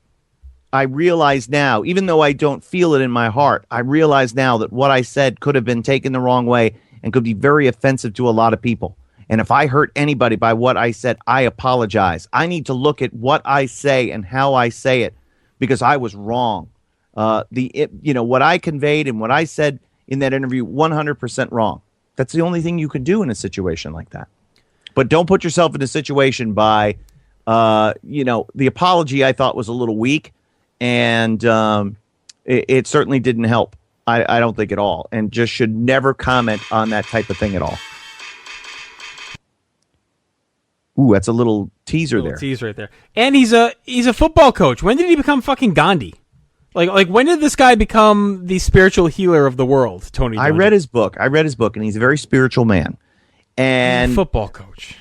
I realize now, even though I don't feel it in my heart, I realize now that what I said could have been taken the wrong way and could be very offensive to a lot of people. And if I hurt anybody by what I said, I apologize. I need to look at what I say and how I say it because I was wrong. What I conveyed and what I said in that interview, 100% wrong. That's the only thing you can do in a situation like that. But don't put yourself in a situation by, the apology I thought was a little weak, and it certainly didn't help. I don't think at all, and just should never comment on that type of thing at all. Ooh, that's a little teaser there. Tease right there. And he's a football coach. When did he become fucking Gandhi? Like when did this guy become the spiritual healer of the world, Tony Dungy? I read his book, and he's a very spiritual man. And football coach.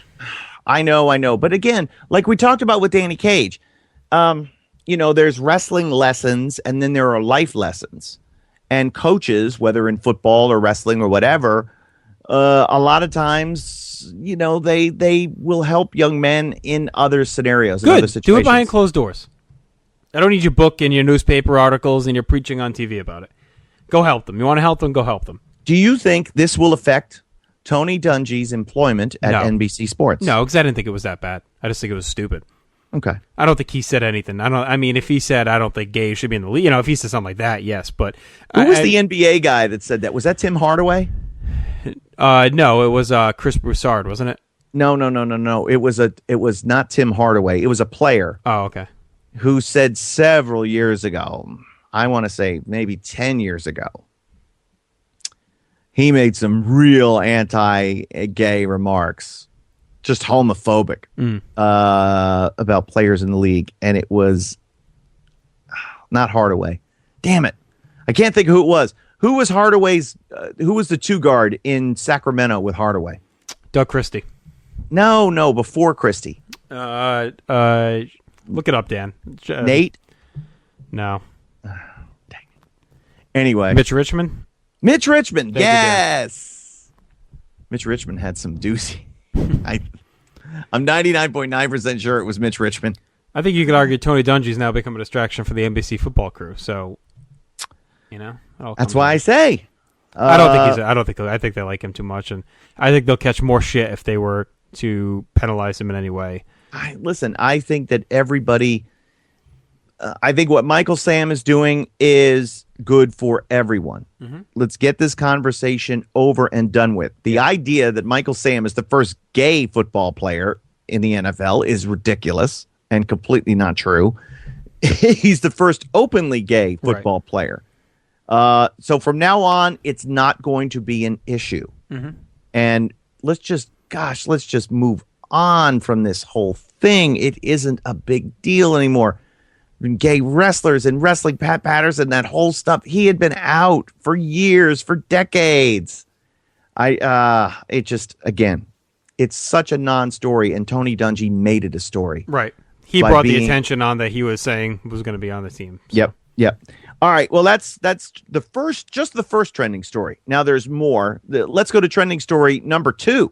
I know. But again, like we talked about with Danny Cage, there's wrestling lessons and then there are life lessons. And coaches, whether in football or wrestling or whatever, a lot of times, they will help young men in other scenarios. Good. In other situations. Do it behind closed doors. I don't need your book and your newspaper articles and your preaching on TV about it. Go help them. You want to help them? Go help them. Do you think this will affect Tony Dungy's employment at NBC Sports? No, because I didn't think it was that bad. I just think it was stupid. Okay. I don't think he said anything. If he said, I don't think gay should be in the league, if he said something like that, yes. But who was the NBA guy that said that? Was that Tim Hardaway? No, it was Chris Broussard, wasn't it? No. It was not Tim Hardaway. It was a player. Oh, okay. Who said several years ago, I want to say maybe 10 years ago, he made some real anti-gay remarks, just homophobic, about players in the league. And it was not Hardaway. Damn it. I can't think who it was. Who was Hardaway's, who was the two guard in Sacramento with Hardaway? Doug Christie. No, before Christie. Look it up, Dan. Nate? No. Anyway. Mitch Richmond? Mitch Richmond, yes! Mitch Richmond had some doozy. I'm 99.9% sure it was Mitch Richmond. I think you could argue Tony Dungy's now become a distraction for the NBC football crew, so, that's why I say. I think they like him too much, and I think they'll catch more shit if they were to penalize him in any way. I think that everybody, I think what Michael Sam is doing is good for everyone. Mm-hmm. Let's get this conversation over and done with. The idea that Michael Sam is the first gay football player in the NFL is ridiculous and completely not true. He's the first openly gay football player. So from now on, it's not going to be an issue. Mm-hmm. And let's just move on from this whole thing. It isn't a big deal anymore. Gay wrestlers and wrestling, Pat Patterson, that whole stuff, he had been out for years, for decades. It's such a non-story, and Tony Dungy made it a story. Right. He brought the attention on that he was saying was going to be on the team. So. Yep. All right. Well, that's the first trending story. Now there's more. Let's go to trending story number 2.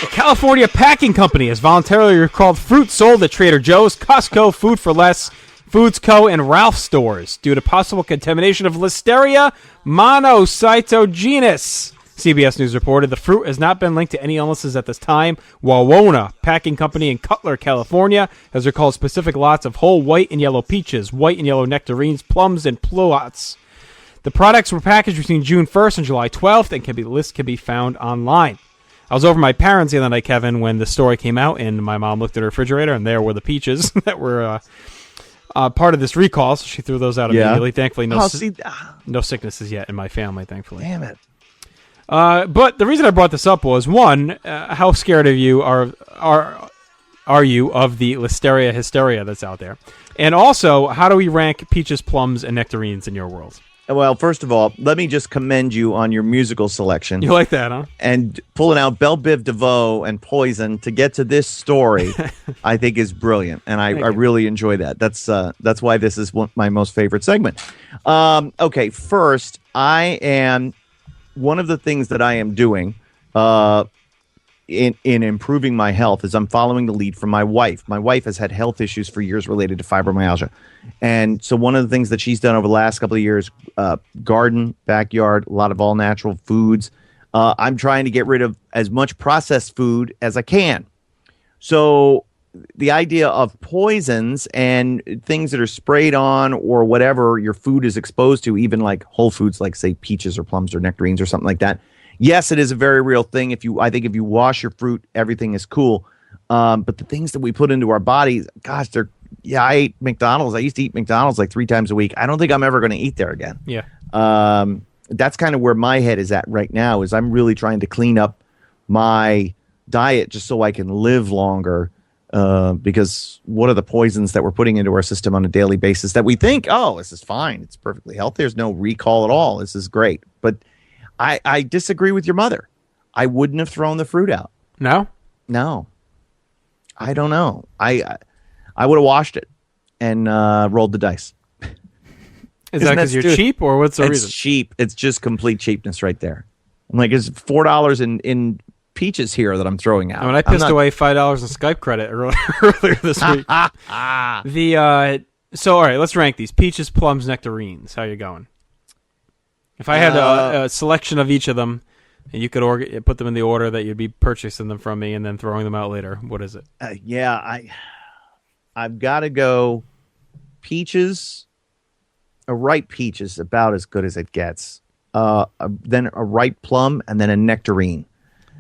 A California packing company has voluntarily recalled fruit sold at Trader Joe's, Costco, Food for Less, Foods Co., and Ralph's stores due to possible contamination of Listeria monocytogenes. CBS News reported the fruit has not been linked to any illnesses at this time. Wawona Packing Company in Cutler, California, has recalled specific lots of whole white and yellow peaches, white and yellow nectarines, plums, and pluots. The products were packaged between June 1st and July 12th, and the list can be found online. I was over at my parents the other night, Kevin, when the story came out, and my mom looked at her refrigerator, and there were the peaches that were part of this recall, so she threw those out immediately. Thankfully, no sicknesses yet in my family, thankfully. Damn it. But the reason I brought this up was, one, how scared of you are you of the Listeria hysteria that's out there? And also, how do we rank peaches, plums, and nectarines in your world? Well, first of all, let me just commend you on your musical selection. You like that, huh? And pulling out Belle Biv DeVoe and Poison to get to this story, I think is brilliant, and I really enjoy that. That's why this is my most favorite segment. Okay, first, I am one of the things that I am doing in improving my health is I'm following the lead from my wife. My wife has had health issues for years related to fibromyalgia. And so one of the things that she's done over the last couple of years, garden, backyard, a lot of all natural foods. I'm trying to get rid of as much processed food as I can. So the idea of poisons and things that are sprayed on or whatever your food is exposed to, even like whole foods, like say peaches or plums or nectarines or something like that. Yes, it is a very real thing. I think if you wash your fruit, everything is cool. But the things that we put into our bodies, gosh, I ate McDonald's. I used to eat McDonald's like 3 times a week. I don't think I'm ever going to eat there again. Yeah. That's kind of where my head is at right now, is I'm really trying to clean up my diet just so I can live longer. Because what are the poisons that we're putting into our system on a daily basis that we think, oh, this is fine. It's perfectly healthy. There's no recall at all. This is great. But I disagree with your mother. I wouldn't have thrown the fruit out. No? No. I don't know. I would have washed it and rolled the dice. Is that because you're cheap, or what's the reason? It's cheap. It's just complete cheapness right there. I'm like, it's $4 in peaches here that I'm throwing out. When I pissed away $5 in Skype credit earlier this week. So all right, let's rank these: peaches, plums, nectarines. How you going? If I had a selection of each of them, and you could put them in the order that you'd be purchasing them from me and then throwing them out later, what is it? I've got to go peaches. A ripe peach is about as good as it gets. Then a ripe plum, and then a nectarine.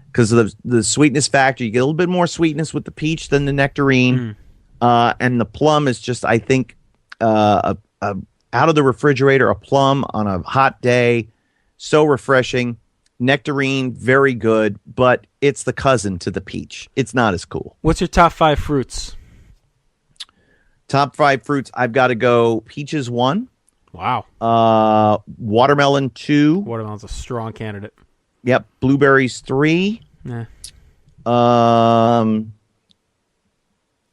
Because of the sweetness factor, you get a little bit more sweetness with the peach than the nectarine. And the plum is just, I think, out of the refrigerator, a plum on a hot day, so refreshing. Nectarine, very good, but it's the cousin to the peach. It's not as cool. What's your top 5 fruits? Top 5 fruits, I've got to go peaches 1. Wow. Watermelon 2. Watermelon's a strong candidate. Yep. Blueberries 3. Nah.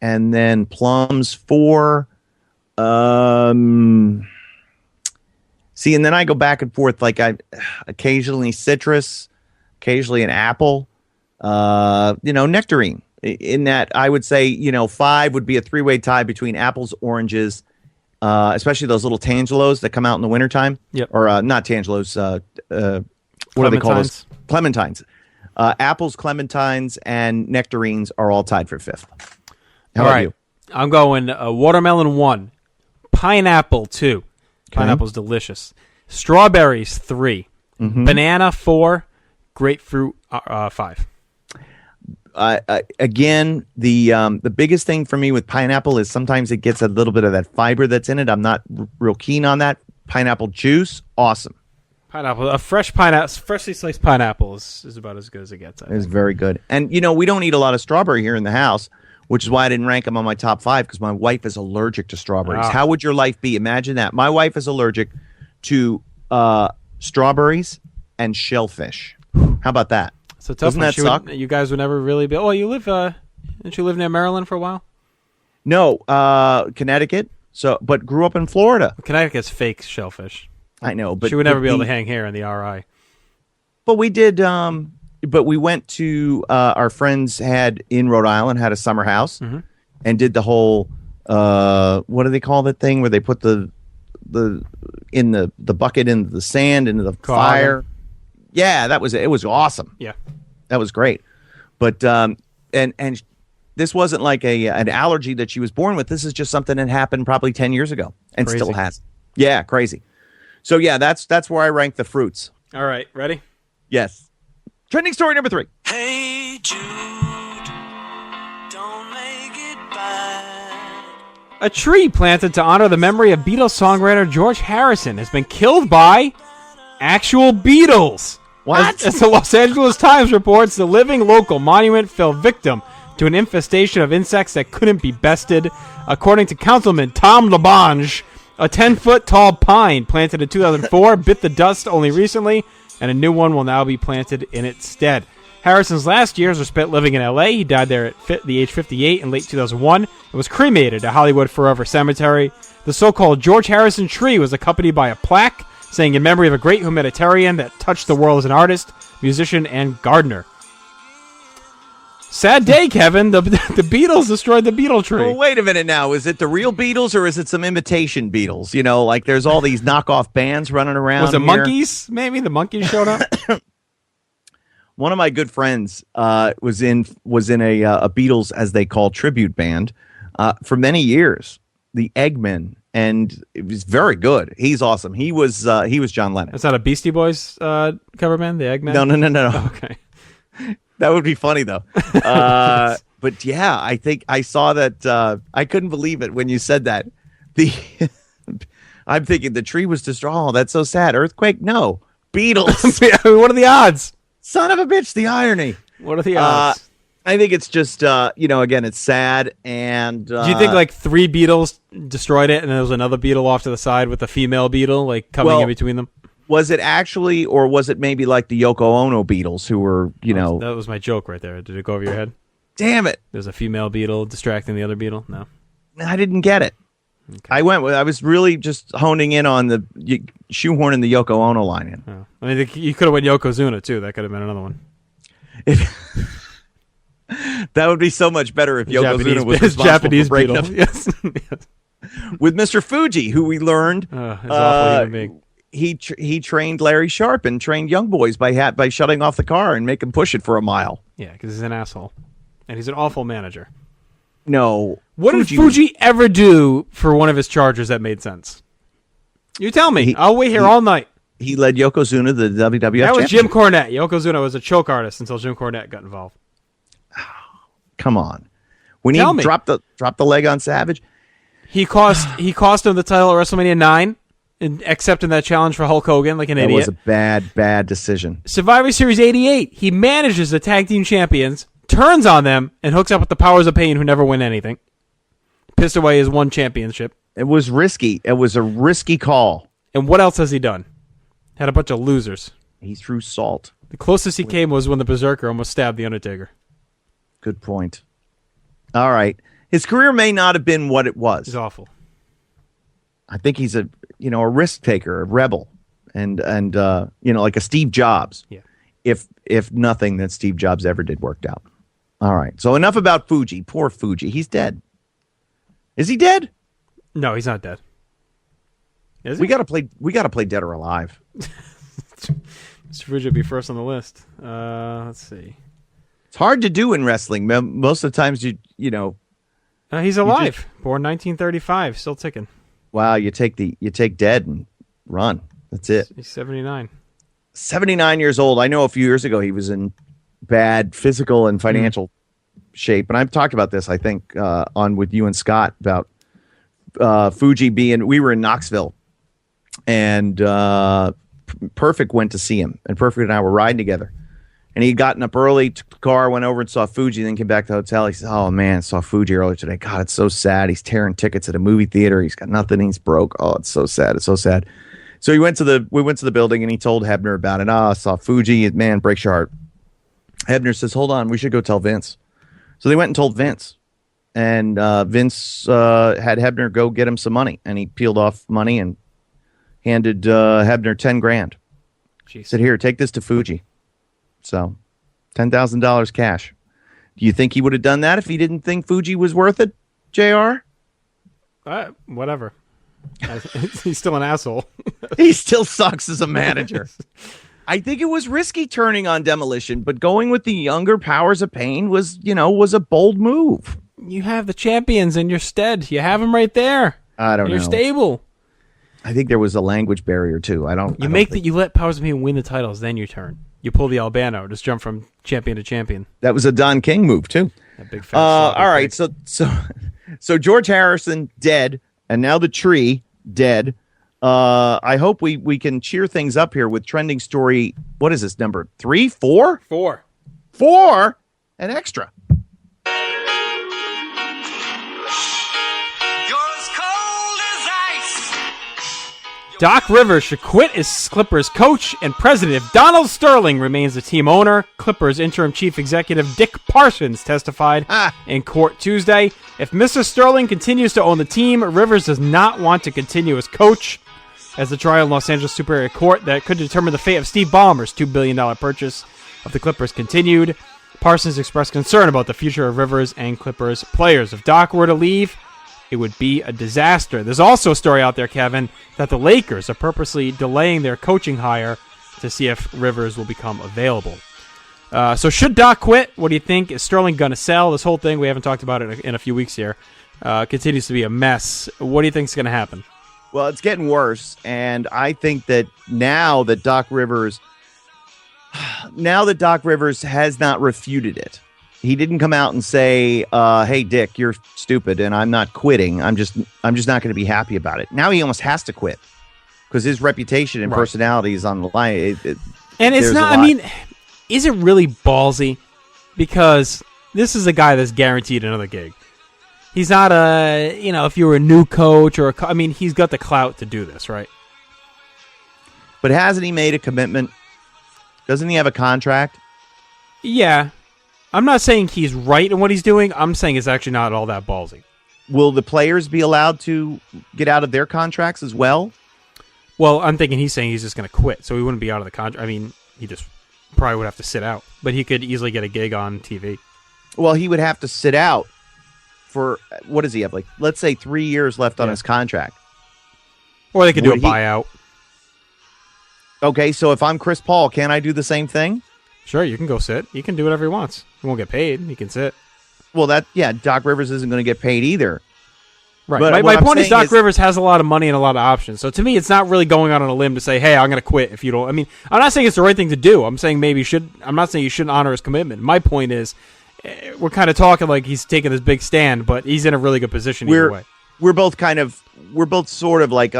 And then plums 4. See, and then I go back and forth. Like I occasionally citrus, occasionally an apple. Nectarine. In that, I would say 5 would be a 3-way tie between apples, oranges, especially those little tangelos that come out in the wintertime. Yep. Or not tangelos. What do they call those? Clementines. Apples, clementines, and nectarines are all tied for 5th. How about you? I'm going watermelon 1, pineapple 2. Pineapple's delicious. Strawberries 3, banana 4, grapefruit 5. Again, the biggest thing for me with pineapple is sometimes it gets a little bit of that fiber that's in it. I'm not real keen on that. Pineapple juice, awesome. Pineapple, freshly sliced pineapple is about as good as it gets. It's very good. And, we don't eat a lot of strawberry here in the house, which is why I didn't rank them on my top 5, because my wife is allergic to strawberries. How would your life be? Imagine that. My wife is allergic to strawberries and shellfish. How about that? It's a tough Doesn't that suck? You guys would never really be... Oh, you live... didn't you live near Maryland for a while? No, Connecticut. But grew up in Florida. Connecticut's fake shellfish. I know, but she would never be able to hang here in the RI. But we did. But we went to our friends in Rhode Island had a summer house and did the whole. What do they call that thing where they put the bucket in the sand into the fire? Yeah, it was awesome. Yeah, that was great. But and this wasn't like an allergy that she was born with. This is just something that happened probably 10 years ago and crazy. Still has. Yeah, crazy. So yeah, that's where I rank the fruits. All right, ready? Yes. Trending story number 3. Hey Jude, don't make it bad. A tree planted to honor the memory of Beatles songwriter George Harrison has been killed by actual beetles. What? As the Los Angeles Times reports, the living local monument fell victim to an infestation of insects that couldn't be bested. According to Councilman Tom LaBonge, a 10-foot-tall pine planted in 2004 bit the dust only recently, and a new one will now be planted in its stead. Harrison's last years were spent living in L.A. He died there at the age 58 in late 2001 and was cremated at Hollywood Forever Cemetery. The so-called George Harrison tree was accompanied by a plaque saying, in memory of a great humanitarian that touched the world as an artist, musician, and gardener. Sad day, Kevin. The Beatles destroyed the Beetle tree. Well, wait a minute now. Is it the real Beatles or is it some imitation Beatles? You know, like there's all these knockoff bands running around. Was it here. Monkeys? Maybe the Monkeys showed up. One of my good friends was in a Beatles, as they call, tribute band for many years, the Eggmen, and it was very good. He's awesome. He was John Lennon. Is that a Beastie Boys cover band, the Eggmen? No. Okay. That would be funny, though. But yeah, I think I saw that. I couldn't believe it when you said that. I'm thinking the tree was destroyed. Oh, that's so sad. Earthquake? No. Beatles. What are the odds? Son of a bitch, the irony. What are the odds? I think it's just, again, it's sad. And do you think like 3 Beatles destroyed it and there was another Beatle off to the side with a female Beatle like coming in between them? Was it actually, or was it maybe like the Yoko Ono Beatles who were, That was my joke right there. Did it go over your head? Damn it. There's a female Beatle distracting the other Beatle? No. I didn't get it. Okay. I was really just honing in on the shoehorning the Yoko Ono line in. Oh. I mean, you could have went Yokozuna too. That could have been another one. That would be so much better if Yokozuna was responsible Japanese for breaking Beatle. up. Yes. With Mr. Fuji, who we learned he trained Larry Sharp and trained young boys by shutting off the car and make him push it for a mile. Yeah, because he's an asshole. And he's an awful manager. No. What did Fuji ever do for one of his Chargers that made sense? You tell me. I'll wait here all night. He led Yokozuna to the WWF That was Jim Championship. Cornette. Yokozuna was a choke artist until Jim Cornette got involved. Come on. When Tell he me. dropped the leg on Savage, He cost him the title at WrestleMania 9 in accepting that challenge for Hulk Hogan like an that idiot. was a bad decision. Survivor Series 88, he manages the tag team champions, turns on them, and hooks up with the Powers of Pain who never win anything. Pissed away his one championship. It was risky. It was a risky call. And what else has he done? Had a bunch of losers. He threw salt. The closest he came was when the Berserker almost stabbed the Undertaker. Good point. All right. His career may not have been what it was. He's awful. I think he's a risk taker, a rebel, and like a Steve Jobs. Yeah. If nothing that Steve Jobs ever did worked out. All right. So enough about Fuji. Poor Fuji. He's dead. Is he dead? No, he's not dead. Is he? We gotta play Dead or Alive. Mr. Fuji would be first on the list. Let's see. It's hard to do in wrestling. Most of the times he's alive. Born 1935, still ticking. Wow, you take Dead and run. That's it. He's 79. 79 years old. I know a few years ago he was in bad physical and financial shape, and I've talked about this, I think, on with you and Scott about Fuji being. We were in Knoxville, and Perfect went to see him, and Perfect and I were riding together. And he'd gotten up early, took the car, went over and saw Fuji, then came back to the hotel. He said, "Oh, man, saw Fuji earlier today. God, it's so sad. He's tearing tickets at a movie theater. He's got nothing. He's broke. Oh, it's so sad. It's so sad." So we went to the building, and he told Hebner about it. I saw Fuji. Man, breaks your heart. Hebner says, "Hold on. We should go tell Vince." So they went and told Vince. And Vince had Hebner go get him some money. And he peeled off money and handed Hebner $10,000. Jeez. Said, "Here, take this to Fuji." So, $10,000 cash. Do you think he would have done that if he didn't think Fuji was worth it, JR? Whatever. He's still an asshole. He still sucks as a manager. I think it was risky turning on Demolition, but going with the younger Powers of Pain was a bold move. You have the champions in your stead. You have them right there. I don't know. You're stable. I think there was a language barrier too. You let Powers of Pain win the titles, then you turn. You pull the Albano, just jump from champion to champion. That was a Don King move too. That big fat all right, so George Harrison dead, and now the tree dead. I hope we can cheer things up here with trending story. What is this number? 3, 4? 4 and extra. Doc Rivers should quit as Clippers coach and president if Donald Sterling remains the team owner. Clippers interim chief executive Dick Parsons testified in court Tuesday. If Mr. Sterling continues to own the team, Rivers does not want to continue as coach. as the trial in Los Angeles Superior Court that could determine the fate of Steve Ballmer's $2 billion purchase of the Clippers continued. Parsons expressed concern about the future of Rivers and Clippers players. If Doc were to leave, it would be a disaster. There's also a story out there, Kevin, that the Lakers are purposely delaying their coaching hire to see if Rivers will become available. So should Doc quit? What do you think? Is Sterling going to sell? This whole thing, we haven't talked about it in a few weeks here, continues to be a mess. What do you think is going to happen? Well, it's getting worse, and I think that now that Doc Rivers has not refuted it. He didn't come out and say, hey, Dick, you're stupid, and I'm not quitting. I'm just not going to be happy about it. Now he almost has to quit because his reputation and personality is on the line. And it's not, I mean, is it really ballsy? Because this is a guy that's guaranteed another gig. He's not if you were a new coach he's got the clout to do this, right? But hasn't he made a commitment? Doesn't he have a contract? Yeah. I'm not saying he's right in what he's doing. I'm saying it's actually not all that ballsy. Will the players be allowed to get out of their contracts as well? Well, I'm thinking he's saying he's just going to quit, so he wouldn't be out of the contract. I mean, he just probably would have to sit out, but he could easily get a gig on TV. Well, he would have to sit out for, what does he have? Like, let's say 3 years left on his contract. Or they could do a buyout. Okay, so if I'm Chris Paul, can I do the same thing? Sure, you can go sit. He can do whatever he wants. He won't get paid. He can sit. Well, Doc Rivers isn't going to get paid either. Right. But my point is Doc Rivers has a lot of money and a lot of options. So to me, it's not really going out on a limb to say, hey, I'm going to quit if you don't. I mean, I'm not saying it's the right thing to do. I'm saying I'm not saying you shouldn't honor his commitment. My point is, we're kind of talking like he's taking this big stand, but he's in a really good position either way. We're both sort of like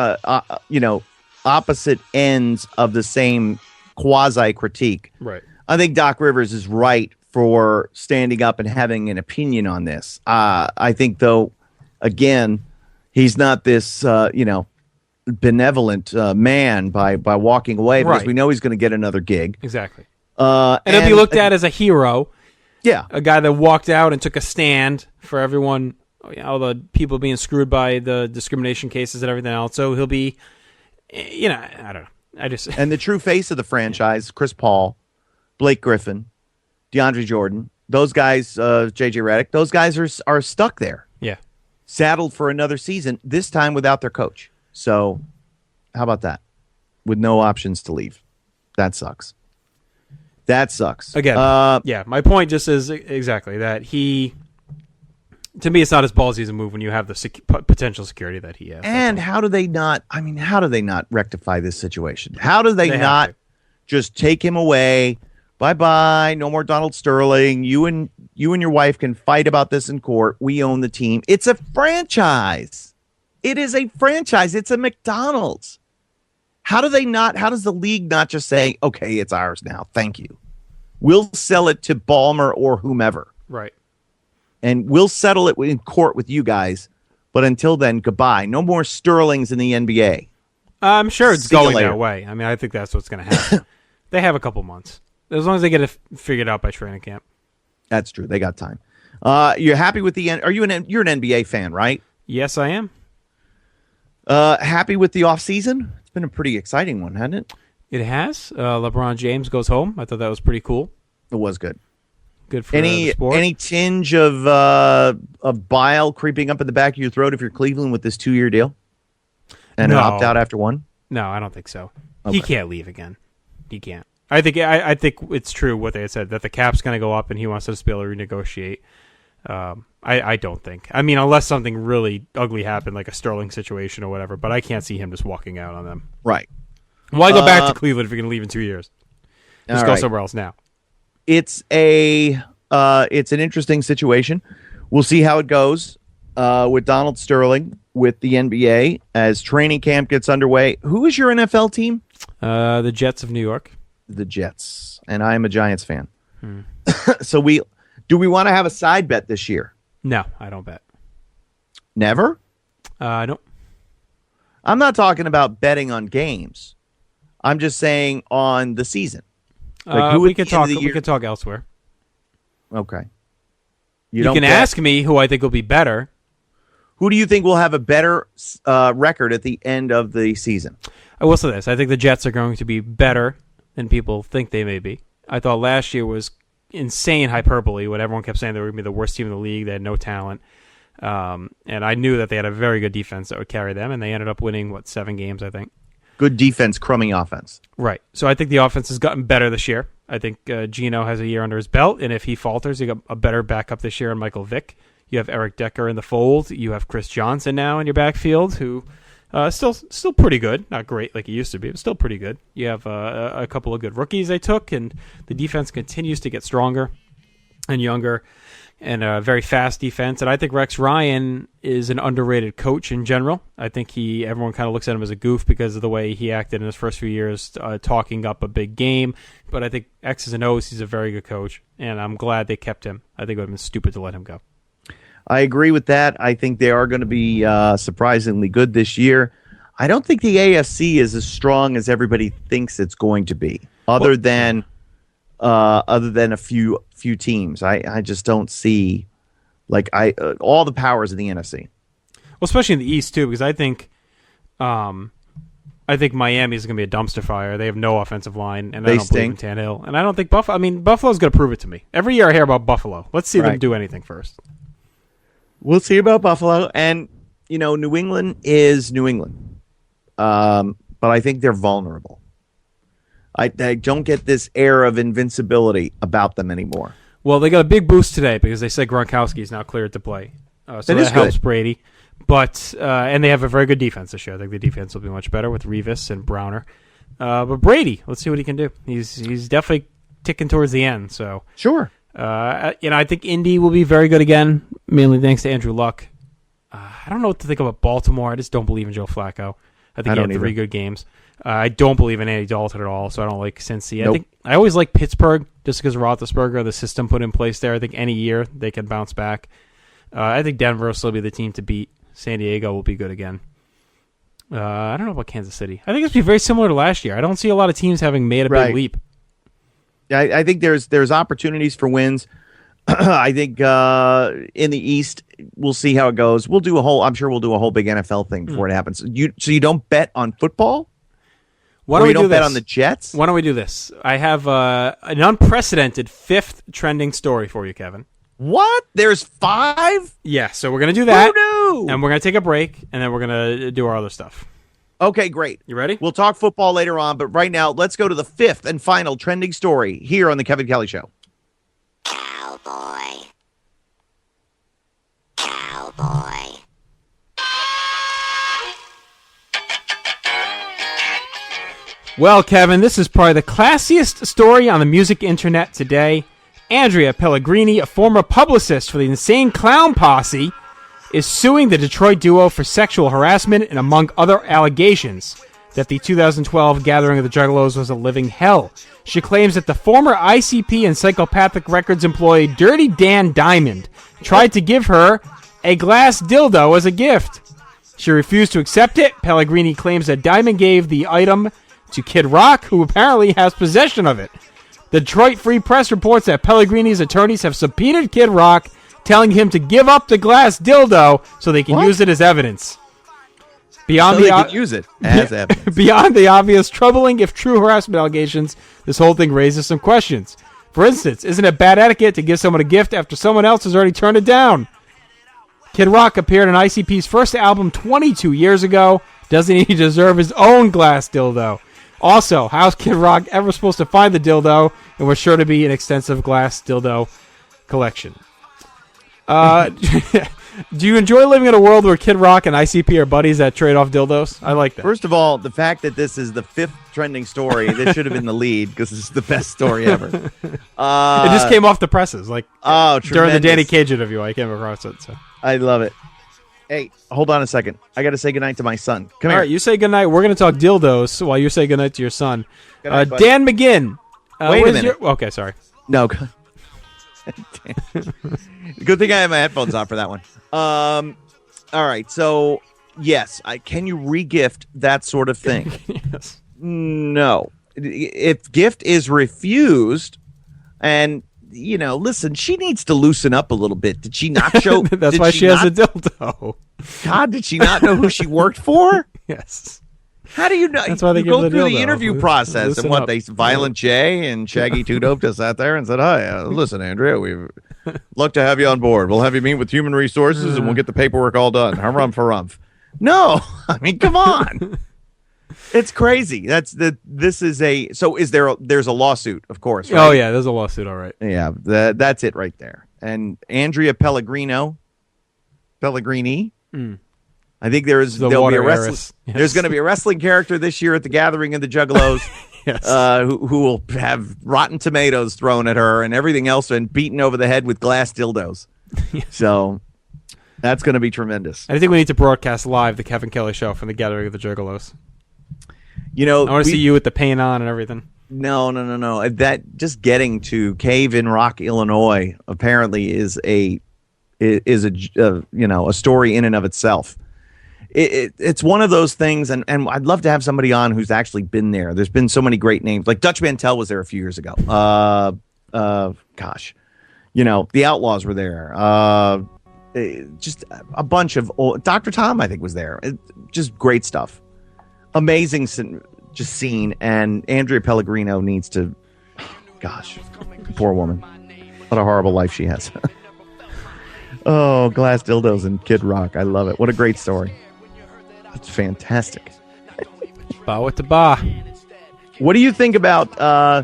opposite ends of the same quasi critique. Right. I think Doc Rivers is right for standing up and having an opinion on this. I think, though, again, he's not this benevolent man by walking away because we know he's going to get another gig. Exactly. And he'll be looked at as a hero. Yeah. A guy that walked out and took a stand for everyone, all the people being screwed by the discrimination cases and everything else. So he'll be, I don't know. And the true face of the franchise, Chris Paul, Blake Griffin, DeAndre Jordan, those guys, JJ Redick, those guys are stuck there. Yeah. Saddled for another season, this time without their coach. So how about that? With no options to leave. That sucks. Again, my point just is exactly that to me, it's not as ballsy as a move when you have the potential security that he has. And how do they not rectify this situation? How do they not just take him away? Bye-bye. No more Donald Sterling. You and your wife can fight about this in court. We own the team. It's a franchise. It is a franchise. It's a McDonald's. How does the league not just say, okay, it's ours now. Thank you. We'll sell it to Ballmer or whomever. Right. And we'll settle it in court with you guys. But until then, goodbye. No more Sterlings in the NBA. I'm sure it's going that way. I mean, I think that's what's going to happen. They have a couple months. As long as they get it figured out by training camp. That's true. They got time. You're happy with you're an NBA fan, right? Yes, I am. Happy with the offseason? It's been a pretty exciting one, hasn't it? It has. LeBron James goes home. I thought that was pretty cool. It was good. Good for the sport. Any tinge of bile creeping up in the back of your throat if you're Cleveland with this 2-year deal? And an opt-out after one? No, I don't think so. Okay. He can't leave again. He can't. I think it's true what they had said, that the cap's going to go up and he wants us to be able to renegotiate. I don't think. I mean, unless something really ugly happened, like a Sterling situation or whatever, but I can't see him just walking out on them. Right. Why go back to Cleveland if you're going to leave in 2 years? Just go somewhere else now. It's an interesting situation. We'll see how it goes with Donald Sterling with the NBA as training camp gets underway. Who is your NFL team? The Jets of New York. The Jets, and I am a Giants fan. So do we want to have a side bet this year? No, I don't bet. Never? I don't. I'm not talking about betting on games. I'm just saying on the season. Like we can talk. We can talk elsewhere. Okay. You can ask me who I think will be better. Who do you think will have a better record at the end of the season? I will say this. I think the Jets are going to be better than people think they may be. I thought last year was insane hyperbole when everyone kept saying they were going to be the worst team in the league. They had no talent. And I knew that they had a very good defense that would carry them, and they ended up winning, 7 games, I think. Good defense, crummy offense. Right. So I think the offense has gotten better this year. I think Gino has a year under his belt, and if he falters, you got a better backup this year in Michael Vick. You have Eric Decker in the fold. You have Chris Johnson now in your backfield, who still pretty good. Not great like he used to be, but still pretty good. You have a couple of good rookies they took, and the defense continues to get stronger and younger, and a very fast defense. And I think Rex Ryan is an underrated coach in general. I think everyone kind of looks at him as a goof because of the way he acted in his first few years, talking up a big game. But I think X's and O's, he's a very good coach, and I'm glad they kept him. I think it would have been stupid to let him go. I agree with that. I think they are going to be surprisingly good this year. I don't think the AFC is as strong as everybody thinks it's going to be, other than a few teams. I just don't see all the powers in the NFC. Well, especially in the East too, because I think Miami is going to be a dumpster fire. They have no offensive line, and I don't believe in Tannehill. And I don't think Buffalo. I mean, Buffalo's going to prove it to me. Every year I hear about Buffalo. Let's see them do anything first. We'll see about Buffalo, and New England is New England, but I think they're vulnerable. I don't get this air of invincibility about them anymore. Well, they got a big boost today because they said Gronkowski is now cleared to play, so that helps Brady. But and they have a very good defense this year. I think the defense will be much better with Revis and Browner. But Brady, let's see what he can do. He's definitely ticking towards the end. So sure. I think Indy will be very good again, mainly thanks to Andrew Luck. I don't know what to think about Baltimore. I just don't believe in Joe Flacco. I think he had 3 good games. I don't believe in Andy Dalton at all, so I don't like Cincy. Nope. I always like Pittsburgh just because Roethlisberger, the system put in place there. I think any year they can bounce back. I think Denver will still be the team to beat. San Diego will be good again. I don't know about Kansas City. I think it's be very similar to last year. I don't see a lot of teams having made a big leap. I think there's opportunities for wins. I think in the East we'll see how it goes. I'm sure we'll do a whole big NFL thing before it happens. So you don't bet on football? Why don't we don't bet on the Jets? Why don't we do this? I have an unprecedented 5th trending story for you, Kevin. What? There's 5? Yeah, so we're going to do that. Who knew? And we're going to take a break, and then we're going to do our other stuff. Okay, great. You ready? We'll talk football later on, but right now, let's go to the 5th and final trending story here on the Kevin Kelly Show. Cowboy. Well, Kevin, this is probably the classiest story on the music internet today. Andrea Pellegrini, a former publicist for the Insane Clown Posse, is suing the Detroit duo for sexual harassment and, among other allegations, that the 2012 Gathering of the Juggalos was a living hell. She claims that the former ICP and Psychopathic Records employee Dirty Dan Diamond tried to give her a glass dildo as a gift. She refused to accept it. Pellegrini claims that Diamond gave the item to Kid Rock, who apparently has possession of it. The Detroit Free Press reports that Pellegrini's attorneys have subpoenaed Kid Rock, telling him to give up the glass dildo so they can use it as evidence. Beyond use it as evidence. Beyond the obvious troubling, if true, harassment allegations, this whole thing raises some questions. For instance, isn't it bad etiquette to give someone a gift after someone else has already turned it down? Kid Rock appeared on ICP's first album 22 years ago. Doesn't he deserve his own glass dildo? Also, how's Kid Rock ever supposed to find the dildo? And we're sure to be an extensive glass dildo collection. Do you enjoy living in a world where Kid Rock and ICP are buddies that trade off dildos? I like that. First of all, the fact that this is the 5th trending story, this should have been the lead because this is the best story ever. It just came off the presses, during the Danny Cage interview. I came across it. So I love it. Hey, hold on a second. I got to say goodnight to my son. Come here. All right, you say goodnight. We're going to talk dildos while you say goodnight to your son. Night, Dan McGinn. Wait a minute. Okay, sorry. No. Good thing I have my headphones on for that one. All right, so yes, can you re-gift that sort of thing? Yes. No. If gift is refused, and listen, she needs to loosen up a little bit. Did she not show? That's why she has a dildo. God, did she not know who she worked for? Yes. How do you know? That's why they go give through the the dildo. interview process, Listen and what up. they Violent J and Shaggy Two Dope just sat there and said, "Hi, listen, Andrea, we've luck to have you on board. We'll have you meet with human resources, and we'll get the paperwork all done." Harumph for rumph. No, I mean, come on, it's crazy. There's a lawsuit, of course. Right? Oh yeah, there's a lawsuit. All right. Yeah, that's it right there. And Andrea Pellegrini. I think there'll be a wrestling. Yes. There's going to be a wrestling character this year at the Gathering of the Juggalos, yes. who will have rotten tomatoes thrown at her and everything else, and beaten over the head with glass dildos. So that's going to be tremendous. I think we need to broadcast live the Kevin Kelly show from the Gathering of the Juggalos. I want to see you with the paint on and everything. No. That just getting to Cave in Rock, Illinois, apparently is a story in and of itself. It's one of those things, and I'd love to have somebody on who's actually been there. There's been so many great names. Like Dutch Mantel was there a few years ago. The Outlaws were there. Just a bunch of Dr. Tom, I think, was there. Just great stuff. Amazing just scene, and Andrea Pellegrino needs to, gosh, poor woman. What a horrible life she has. Oh, glass dildos and Kid Rock. I love it. What a great story. It's fantastic. Ba with the ba. What do you think about all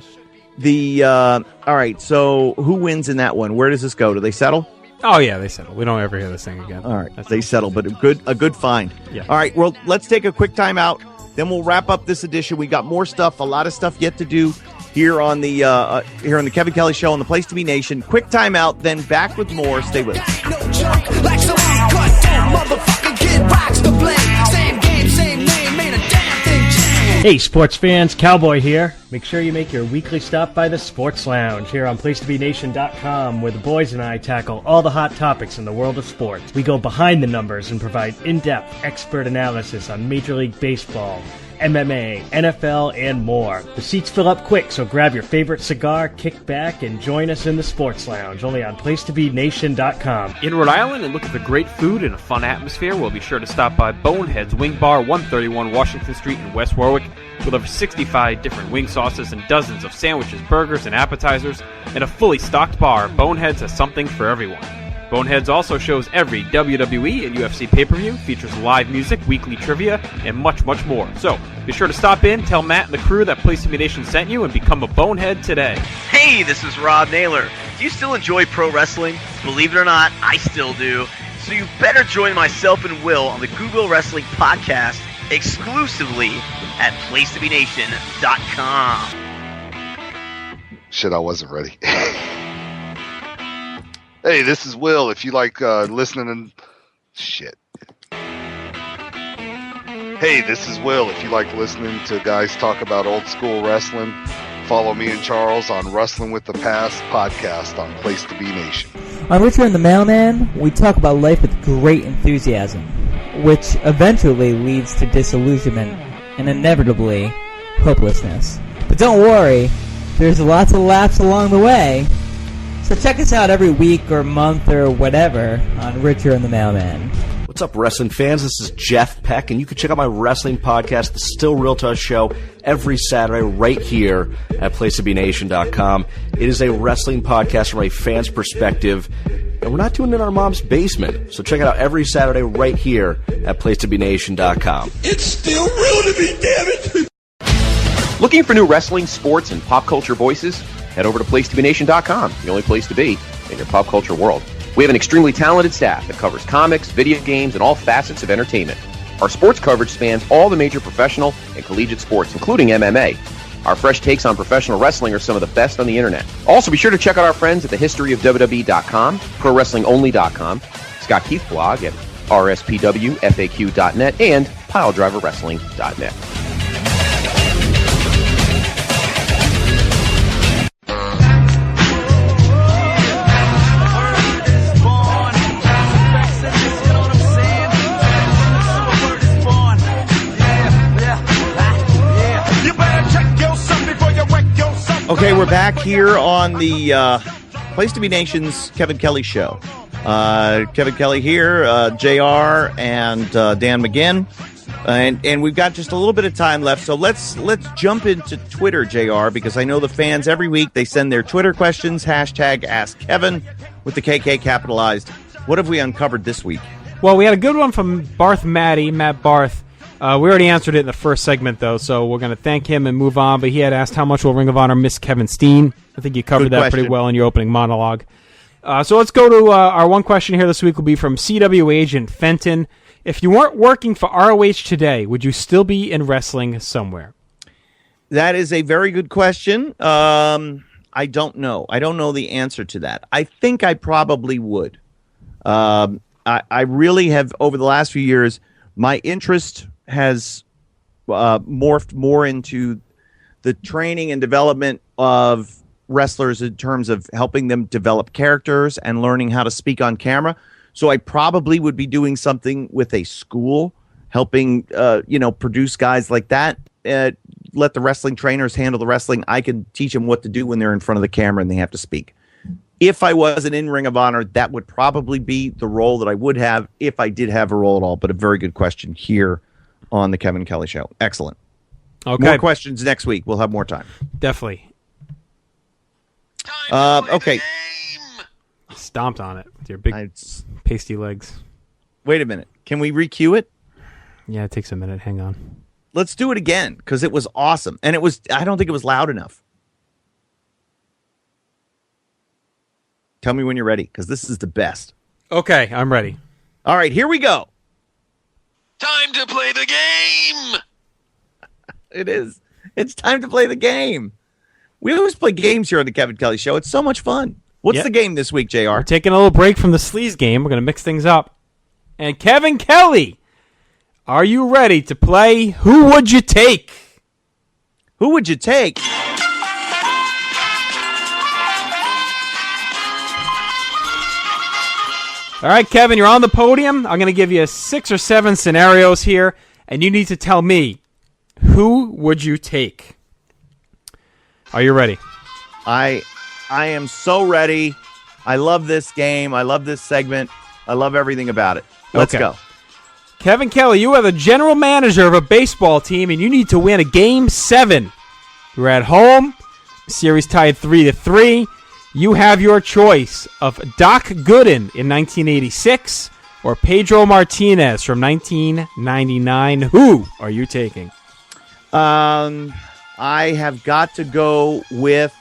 right, so who wins in that one? Where does this go? Do they settle? Oh yeah, they settle. We don't ever hear this thing again. All right, they settle, but a good find. Yeah. All right, well, let's take a quick time out. Then we'll wrap up this edition. We got more stuff, a lot of stuff yet to do here on the Kevin Kelly Show on the Place to Be Nation. Quick time out, then back with more. Stay with us. No joke, like some motherfucking kid rocks the blade. Same game, same name, ain't a damn thing changed. Hey sports fans, Cowboy here. Make sure you make your weekly stop by the Sports Lounge here on PlaceToBeNation.com, where the boys and I tackle all the hot topics in the world of sports. We go behind the numbers and provide in-depth expert analysis on Major League Baseball, MMA, NFL, and more. The seats fill up quick, so grab your favorite cigar, kick back, and join us in the Sports Lounge, only on PlaceToBeNation.com. In Rhode Island and looking for great food and a fun atmosphere, we'll be sure to stop by Bonehead's Wing Bar, 131 Washington Street in West Warwick, with over 65 different wing sauces and dozens of sandwiches, burgers, and appetizers. In a fully stocked bar, Bonehead's has something for everyone. Boneheads also shows every WWE and UFC pay-per-view, features live music, weekly trivia, and much, much more. So, be sure to stop in, tell Matt and the crew that Place to Be Nation sent you, and become a Bonehead today. Hey, this is Rob Naylor. Do you still enjoy pro wrestling? Believe it or not, I still do. So you better join myself and Will on the Google Wrestling Podcast exclusively at PlaceToBeNation.com. Shit, I wasn't ready. Hey, this is Will. If you like listening and shit. Hey, this is Will. If you like listening to guys talk about old school wrestling, follow me and Charles on Wrestling with the Past podcast on Place to Be Nation. On Richard and the Mailman, we talk about life with great enthusiasm, which eventually leads to disillusionment and inevitably hopelessness. But don't worry, there's lots of laughs along the way. So check us out every week or month or whatever on Richard and the Mailman. What's up, wrestling fans? This is Jeff Peck, and you can check out my wrestling podcast, The Still Real to Us Show, every Saturday right here at PlaceToBeNation.com. It is a wrestling podcast from a fan's perspective, and we're not doing it in our mom's basement. So check it out every Saturday right here at PlaceToBeNation.com. It's still real to me, damn it! Looking for new wrestling, sports, and pop culture voices? Head over to PlaceToBeNation.com, the only place to be in your pop culture world. We have an extremely talented staff that covers comics, video games, and all facets of entertainment. Our sports coverage spans all the major professional and collegiate sports, including MMA. Our fresh takes on professional wrestling are some of the best on the internet. Also, be sure to check out our friends at thehistoryofwwe.com, ProWrestlingOnly.com, Scott Keith blog at rspwfaq.net, and PileDriverWrestling.net. Okay, we're back here on the Place to Be Nation's Kevin Kelly Show. Kevin Kelly here, JR, and Dan McGinn. And we've got just a little bit of time left, so let's jump into Twitter, JR, because I know the fans every week, they send their Twitter questions, hashtag #AskKevin, with the KK capitalized. What have we uncovered this week? Well, we had a good one from Matt Barth. We already answered it in the first segment, though, so we're going to thank him and move on. But he had asked, how much will Ring of Honor miss Kevin Steen? I think you covered that pretty well in your opening monologue. So let's go to our one question here this week will be from CW agent Fenton. If you weren't working for ROH today, would you still be in wrestling somewhere? That is a very good question. I don't know. I don't know the answer to that. I think I probably would. I really have, over the last few years, my interest has morphed more into the training and development of wrestlers in terms of helping them develop characters and learning how to speak on camera. So I probably would be doing something with a school, helping produce guys like that. Let the wrestling trainers handle the wrestling. I can teach them what to do when they're in front of the camera and they have to speak. If I wasn't in Ring of Honor, that would probably be the role that I would have if I did have a role at all. But a very good question here on the Kevin Kelly Show. Excellent. Okay. More questions next week. We'll have more time. Definitely. Okay. Stomped on it with your big pasty legs. Wait a minute. Can we re-cue it? Yeah, it takes a minute. Hang on. Let's do it again because it was awesome. And I don't think it was loud enough. Tell me when you're ready, because this is the best. Okay, I'm ready. All right, here we go. Time to play the game! It is. It's time to play the game. We always play games here on the Kevin Kelly Show. It's so much fun. What's the game this week, JR? We're taking a little break from the sleaze game. We're going to mix things up. And Kevin Kelly, are you ready to play Who Would You Take? Who would you take? All right, Kevin, you're on the podium. I'm going to give you 6 or 7 scenarios here, and you need to tell me, who would you take? Are you ready? I am so ready. I love this game. I love this segment. I love everything about it. Let's go. Kevin Kelly, you are the general manager of a baseball team, and you need to win a Game 7. You're at home. Series tied 3-3. You have your choice of Doc Gooden in 1986 or Pedro Martinez from 1999. Who are you taking? I have got to go with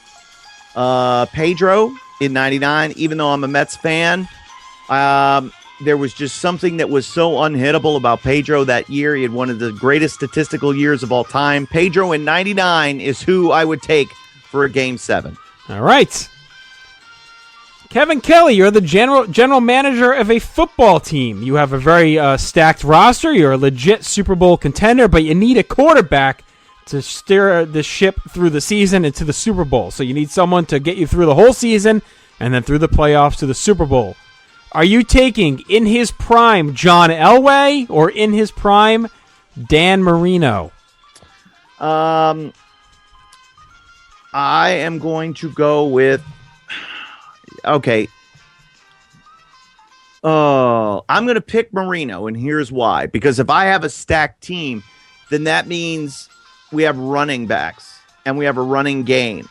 Pedro in 99, even though I'm a Mets fan. There was just something that was so unhittable about Pedro that year. He had one of the greatest statistical years of all time. Pedro in 99 is who I would take for a Game 7. All right. Kevin Kelly, you're the general manager of a football team. You have a very stacked roster. You're a legit Super Bowl contender, but you need a quarterback to steer the ship through the season into the Super Bowl. So you need someone to get you through the whole season and then through the playoffs to the Super Bowl. Are you taking, in his prime, John Elway or in his prime, Dan Marino? I am going to go with... Okay. I'm going to pick Marino, and here's why. Because if I have a stacked team, then that means we have running backs, and we have a running game.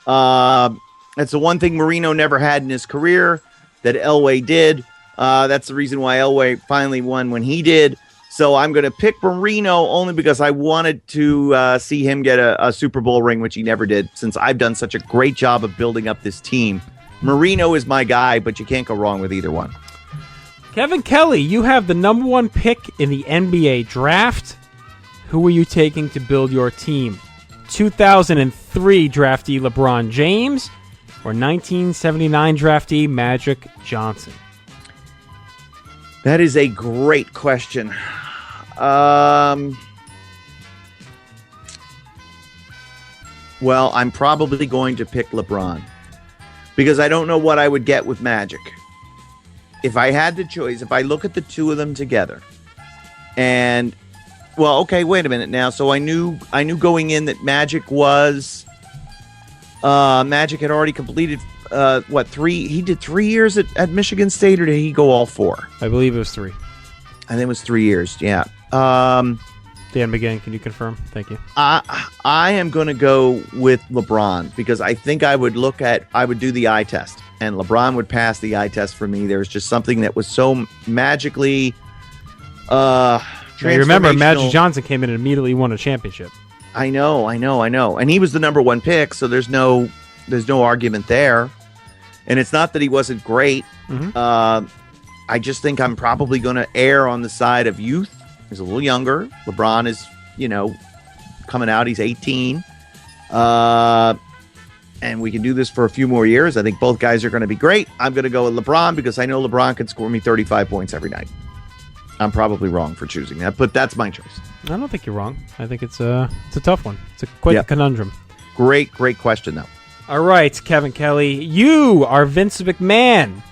That's the one thing Marino never had in his career that Elway did. That's the reason why Elway finally won when he did. So I'm going to pick Marino only because I wanted to see him get a Super Bowl ring, which he never did, since I've done such a great job of building up this team. Marino is my guy, but you can't go wrong with either one. Kevin Kelly, you have the number 1 pick in the NBA draft. Who are you taking to build your team? 2003 draftee LeBron James or 1979 draftee Magic Johnson? That is a great question. Well, I'm probably going to pick LeBron because I don't know what I would get with Magic. If I had the choice, if I look at the two of them together, and well, okay, wait a minute now. So I knew going in that Magic had already completed He did 3 years at Michigan State, or did he go all 4? I believe it was 3. I think it was 3 years. Yeah. Dan McGinn, can you confirm? Thank you. I am going to go with LeBron because I think I would do the eye test, and LeBron would pass the eye test for me. There's just something that was so magically Now, you remember, Magic Johnson came in and immediately won a championship. I know. And he was the number 1 pick, so there's no argument there. And it's not that he wasn't great. Mm-hmm. I just think I'm probably going to err on the side of youth. He's a little younger. LeBron is, coming out. He's 18. And we can do this for a few more years. I think both guys are going to be great. I'm going to go with LeBron because I know LeBron can score me 35 points every night. I'm probably wrong for choosing that, but that's my choice. I don't think you're wrong. I think it's a tough one. It's quite a conundrum. Great question, though. All right, Kevin Kelly. You are Vince McMahon.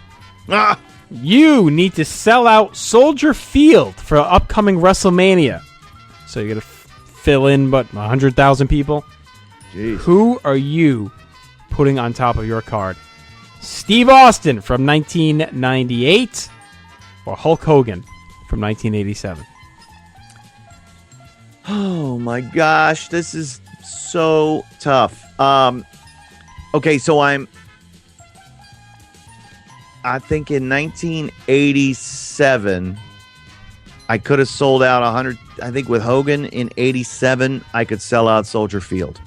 You need to sell out Soldier Field for upcoming WrestleMania. So you're going to fill in, 100,000 people? Jeez. Who are you putting on top of your card? Steve Austin from 1998 or Hulk Hogan from 1987? Oh, my gosh. This is so tough. Okay, so I think in 1987, I could have sold out 100. I think with Hogan in 87, I could sell out Soldier Field.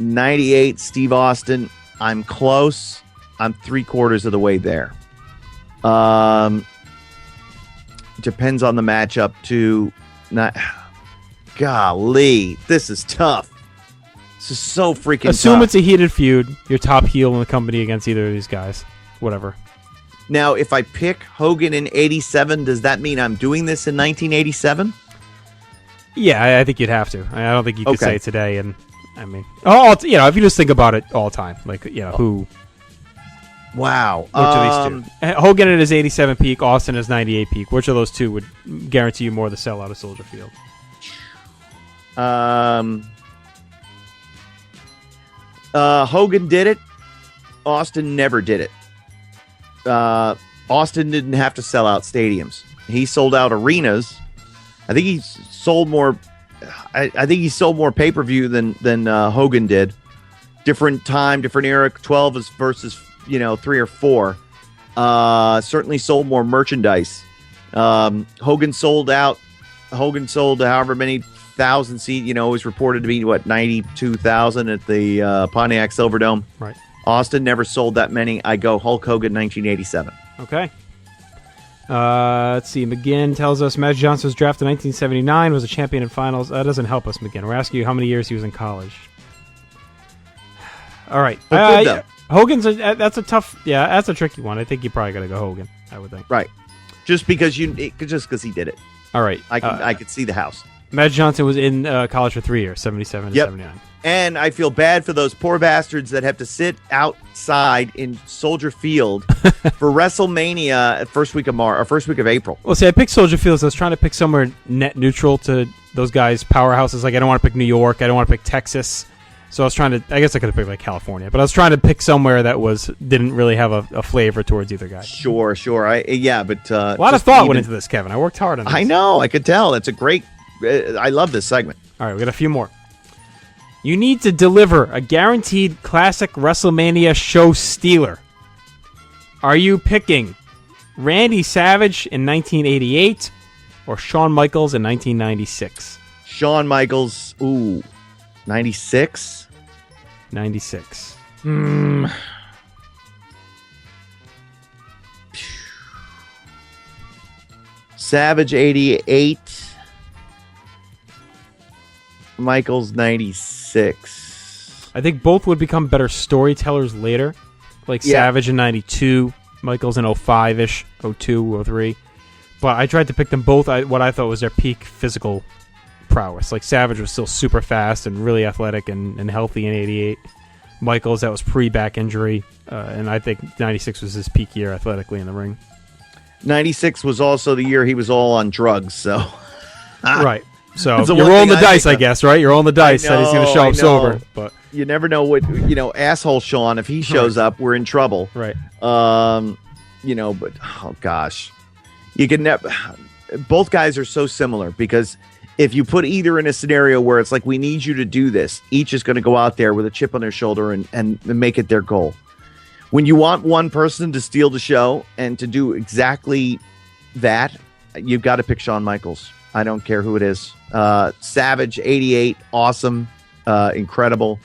98, Steve Austin, I'm close. I'm 3/4 of the way there. Depends on the matchup, too. Golly, this is tough. This is so freaking Assume tough. it's a heated feud. Your top heel in the company against either of these guys. Whatever. Now, if I pick Hogan in 87, does that mean I'm doing this in 1987? Yeah, I think you'd have to. I don't think you could say it today. And I mean, if you just think about it all the time, who? Wow. Which of these two? Hogan at his 87 peak, Austin at his 98 peak. Which of those two would guarantee you more of the sellout of Soldier Field? Hogan did it. Austin never did it. Austin didn't have to sell out stadiums. He sold out arenas. I think he sold more. I think he sold more pay-per-view than Hogan did. Different time, different era. 12 versus 3 or 4. Certainly sold more merchandise. Hogan sold however many thousand seat. It was reported to be 92,000 at the Pontiac Silverdome. Right. Austin never sold that many. I go Hulk Hogan 1987. Okay. Let's see. McGinn tells us Magic Johnson was drafted in 1979, was a champion in finals. That doesn't help us, McGinn. We're asking you how many years he was in college. All right. Hogan's that's a tough. Yeah, that's a tricky one. I think you probably got to go Hogan. I would think. Right. Just because he did it. All right. I could see the house. Magic Johnson was in college for 3 years, 77 to 79. And I feel bad for those poor bastards that have to sit outside in Soldier Field for WrestleMania first week of April. Well, see, I picked Soldier Field, so I was trying to pick somewhere net neutral to those guys' powerhouses. Like, I don't want to pick New York. I don't want to pick Texas. So I was trying to, I guess I could have picked California, but I was trying to pick somewhere that didn't really have a flavor towards either guy. Sure. But a lot of thought went into this, Kevin. I worked hard on this. I know. I could tell. It's a great. I love this segment. All right, we got a few more. You need to deliver a guaranteed classic WrestleMania show stealer. Are you picking Randy Savage in 1988 or Shawn Michaels in 1996? Shawn Michaels, 96? 96. Savage 88. Michaels 96. I think both would become better storytellers later. Savage in 92, Michaels in 05-ish, 02, 03. But I tried to pick them both what I thought was their peak physical prowess. Savage was still super fast and really athletic and healthy in 88. Michaels, that was pre-back injury. And I think 96 was his peak year athletically in the ring. 96 was also the year he was all on drugs, so... Right. So That's the you're one rolling thing the I dice, think I of. guess, right? You're rolling the dice that he's going to show I up know. sober. But You never know what, asshole Sean, if he shows up, we're in trouble. Right. But, oh, gosh. You can never, both guys are so similar because if you put either in a scenario where it's like, we need you to do this, each is going to go out there with a chip on their shoulder and make it their goal. When you want one person to steal the show and to do exactly that, you've got to pick Shawn Michaels. I don't care who it is. Savage, 88, awesome, incredible.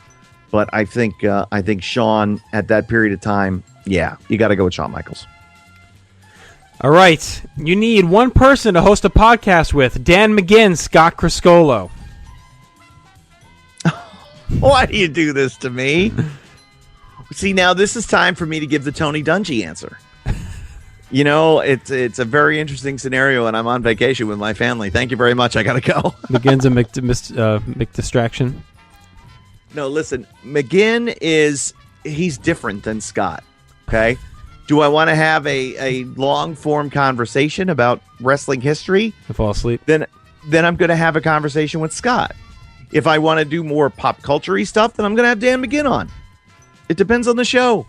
But I think Shawn at that period of time, yeah, you got to go with Shawn Michaels. all right, you need one person to host a podcast with: Dan McGinn, Scott Criscolo. Why do you do this to me? See, now this is time for me to give the Tony Dungy answer. It's a very interesting scenario, and I'm on vacation with my family. Thank you very much. I got to go. McGinn's a McDistraction. No, listen, McGinn he's different than Scott, okay? Do I want to have a long-form conversation about wrestling history? I fall asleep. Then I'm going to have a conversation with Scott. If I want to do more pop culture-y stuff, then I'm going to have Dan McGinn on. It depends on the show.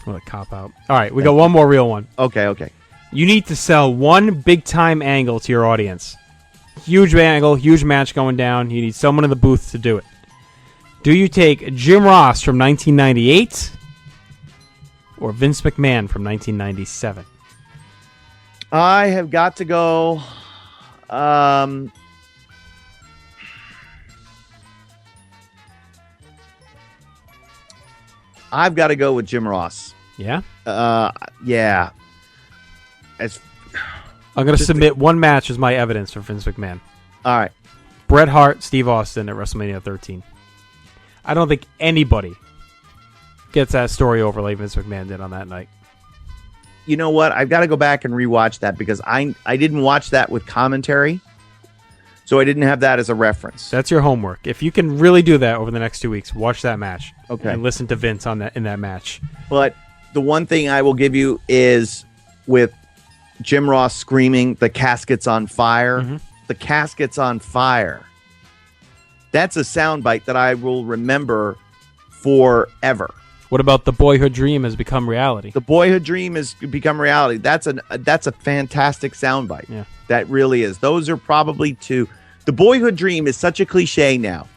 What a cop-out. All right, we got one more real one. Okay. You need to sell one big-time angle to your audience. Huge angle, huge match going down. You need someone in the booth to do it. Do you take Jim Ross from 1998 or Vince McMahon from 1997? I have got to go. I've got to go with Jim Ross. Yeah? Yeah. I'm going to submit one match as my evidence for Vince McMahon. All right. Bret Hart, Steve Austin at WrestleMania 13. I don't think anybody gets that story over like Vince McMahon did on that night. You know what? I've got to go back and rewatch that because I didn't watch that with commentary, so I didn't have that as a reference. That's your homework. If you can really do that over the next 2 weeks, watch that match. Okay. And listen to Vince in that match. But the one thing I will give you is with Jim Ross screaming, "The casket's on fire." Mm-hmm. The casket's on fire. That's a soundbite that I will remember forever. What about the boyhood dream has become reality? The boyhood dream has become reality. That's a fantastic soundbite. Yeah. That really is. Those are probably two. The boyhood dream is such a cliche now,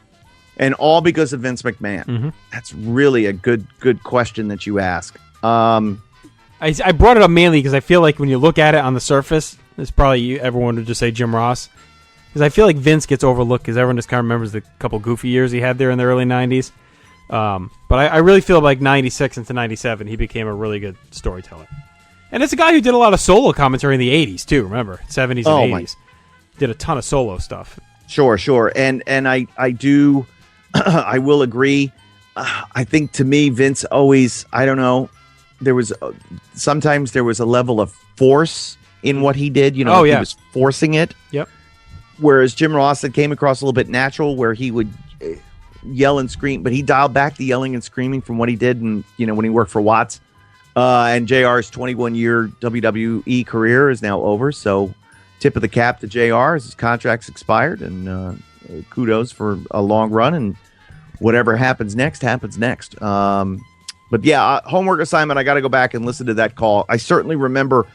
and all because of Vince McMahon. Mm-hmm. That's really a good question that you ask. I brought it up mainly because I feel like when you look at it on the surface, it's probably everyone would just say Jim Ross. Because I feel like Vince gets overlooked because everyone just kind of remembers the couple goofy years he had there in the early 90s. But I really feel like 96 into 97, he became a really good storyteller. And it's a guy who did a lot of solo commentary in the 80s, too, remember? 70s and 80s. Did a ton of solo stuff. Sure. And I do, I will agree. I think to me, Vince always, I don't know, sometimes there was a level of force in what he did. He was forcing it. Yep. Whereas Jim Ross, it came across a little bit natural where he would yell and scream, but he dialed back the yelling and screaming from what he did and when he worked for Watts. And JR's 21-year WWE career is now over, so tip of the cap to JR as his contract's expired, and kudos for a long run, and whatever happens next. But yeah, homework assignment, I got to go back and listen to that call. I certainly remember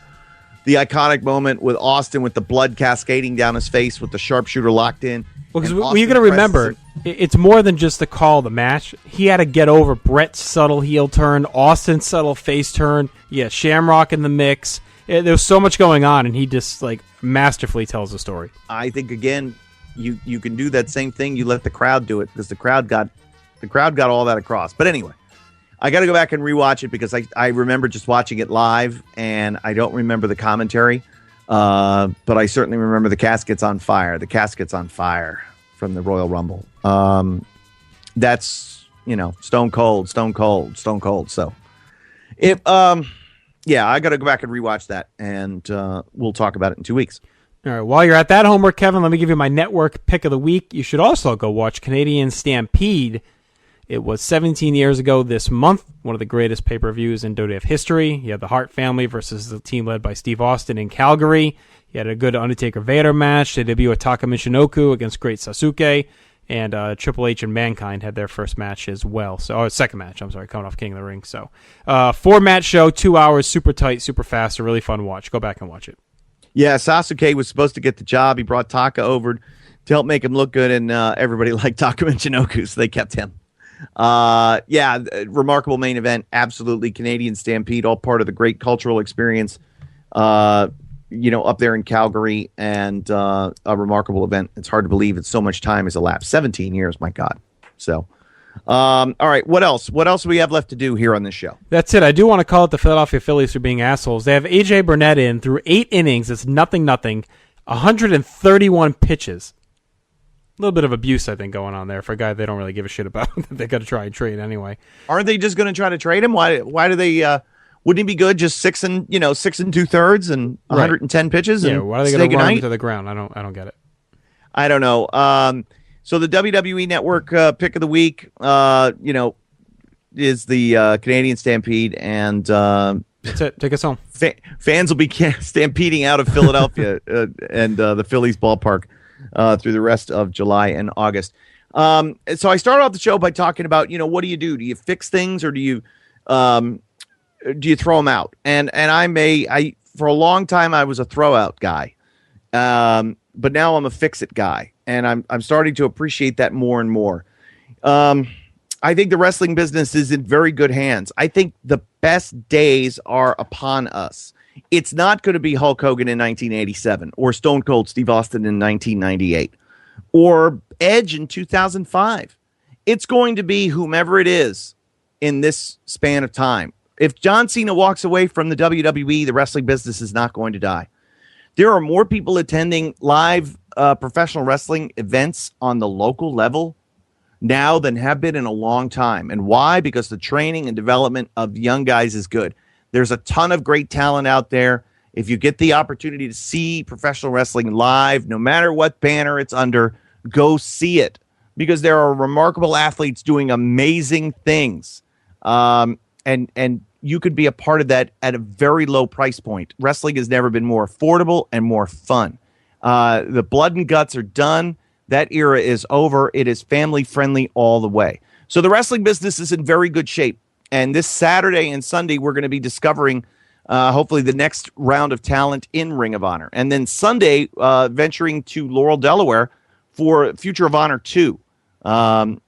the iconic moment with Austin with the blood cascading down his face with the sharpshooter locked in. Well, because you got to remember, it's more than just the call of the match. He had to get over Bret's subtle heel turn, Austin's subtle face turn. Yeah, Shamrock in the mix. There's so much going on, and he just masterfully tells the story. I think again, you can do that same thing. You let the crowd do it because the crowd got all that across. But anyway, I got to go back and rewatch it because I remember just watching it live, and I don't remember the commentary. But I certainly remember the casket's on fire. The casket's on fire from the Royal Rumble. That's stone cold. So if I got to go back and rewatch that, and we'll talk about it in 2 weeks. All right. While you're at that homework, Kevin, let me give you my network pick of the week. You should also go watch Canadian Stampede It was 17 years ago this month, one of the greatest pay-per-views in WWF history. You had the Hart family versus the team led by Steve Austin in Calgary. You had a good Undertaker-Vader match. They debuted Taka Michinoku against Great Sasuke. And Triple H and Mankind had their first match as well. Second match, coming off King of the Ring. So, 4-match show, 2 hours, super tight, super fast, a really fun watch. Go back and watch it. Yeah, Sasuke was supposed to get the job. He brought Taka over to help make him look good, and everybody liked Taka Michinoku, so they kept him. Remarkable main event. Absolutely. Canadian Stampede, all part of the great cultural experience, up there in Calgary, and a remarkable event. It's hard to believe it's so much time has elapsed. 17 years, my God. So, all right, what else? What else do we have left to do here on this show? That's it. I do want to call it the Philadelphia Phillies for being assholes. They have A.J. Burnett in through 8 innings. It's 0-0, 131 pitches. A little bit of abuse, I think, going on there for a guy they don't really give a shit about. They got to try and trade anyway. Aren't they just going to try to trade him? Why do they? Wouldn't he be good just 6 2/3 and 110 pitches? Yeah, and why are they going to run him to the ground? I don't get it. I don't know. So the WWE Network pick of the week, is the Canadian Stampede, and that's it. Take us home. Fans will be stampeding out of Philadelphia and the Phillies ballpark through the rest of July and August. So I started off the show by talking about, what do you do? Do you fix things, or do you throw them out? And I for a long time I was a throw out guy, but now I'm a fix it guy, and I'm starting to appreciate that more and more. I think the wrestling business is in very good hands. I think the best days are upon us. It's not going to be Hulk Hogan in 1987 or Stone Cold Steve Austin in 1998 or Edge in 2005. It's going to be whomever it is in this span of time. If John Cena walks away from the WWE, the wrestling business is not going to die. There are more people attending live professional wrestling events on the local level now than have been in a long time. And why? Because the training and development of young guys is good. There's a ton of great talent out there. If you get the opportunity to see professional wrestling live, no matter what banner it's under, go see it, because there are remarkable athletes doing amazing things. And you could be a part of that at a very low price point. Wrestling has never been more affordable and more fun. The blood and guts are done. That era is over. It is family friendly all the way. So the wrestling business is in very good shape. And this Saturday and Sunday, we're going to be discovering hopefully the next round of talent in Ring of Honor. And then Sunday, venturing to Laurel, Delaware for Future of Honor 2,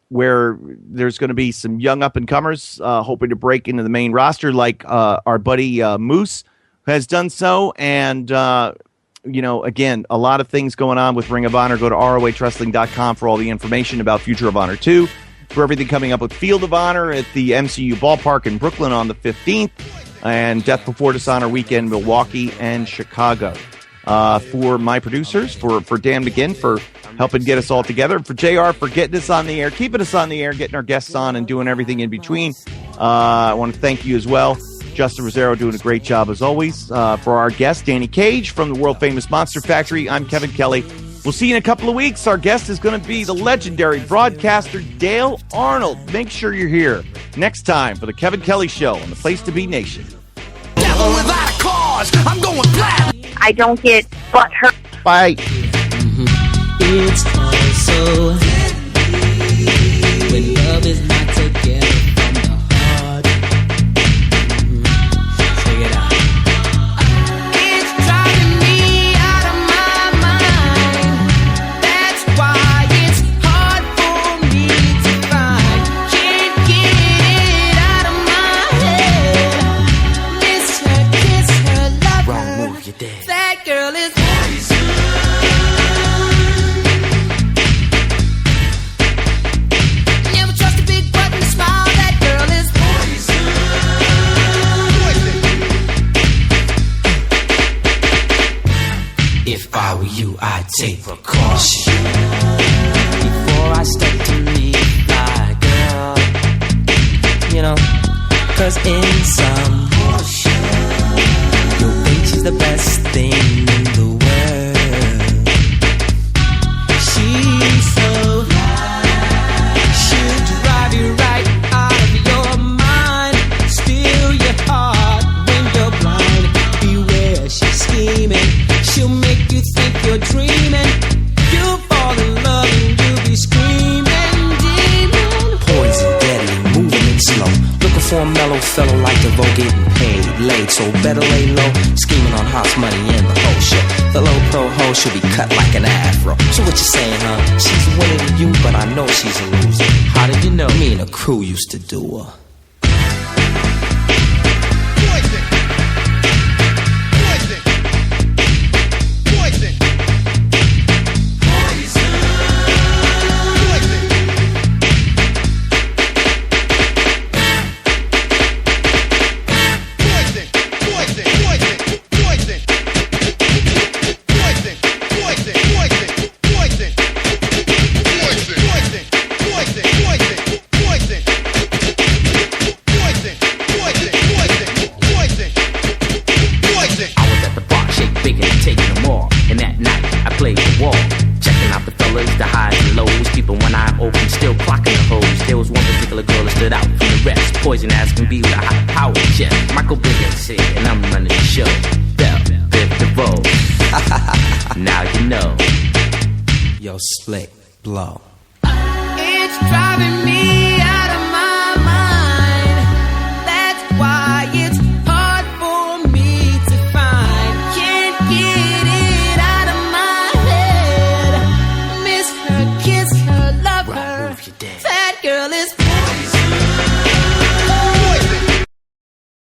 where there's going to be some young up-and-comers hoping to break into the main roster, like our buddy Moose has done so. And, again, a lot of things going on with Ring of Honor. Go to ROHWrestling.com for all the information about Future of Honor 2. For everything coming up with Field of Honor at the MCU Ballpark in Brooklyn on the 15th, and Death Before Dishonor weekend, Milwaukee and Chicago. For my producers, for Dan McGinn for helping get us all together, for JR for getting us on the air, keeping us on the air, getting our guests on, and doing everything in between. I want to thank you as well. Justin Rosero doing a great job as always. For our guest, Danny Cage from the world-famous Monster Factory, I'm Kevin Kelly. We'll see you in a couple of weeks. Our guest is going to be the legendary broadcaster Dale Arnold. Make sure you're here next time for the Kevin Kelly Show on the Place to Be Nation. Devil without a cause, I'm going black. I don't get butt hurt. Bye. It's also when love is not together from the heart. Check it out. It's driving me out of my mind. That's why it's hard for me to find. Can't get it out of my head. Miss her, kiss her, love her. Wrong move, you're dead. That girl is poison. Never trust a big button smile. That girl is poison. If I were you, I'd take precaution before I step to meet my girl. You know, 'cause in some portion, your bitch is the best thing in the world. She's so high, she'll drive you right you're dreaming. You fall in love and you be screaming, demon. Poison, deadly, moving it slow. Looking for a mellow fellow like DeVoe, getting paid late, so better lay low. Scheming on house money and the whole shit. The low pro hoe should be cut like an afro. So what you saying, huh? She's winning to you, but I know she's a loser. How did you know? Me and the crew used to do her. Poison ass can be with a high power jet. Michael Biggins here, and I'm running the show. Bell, Biv DeVoe. Now you know. Yo, slick, blow. It's driving me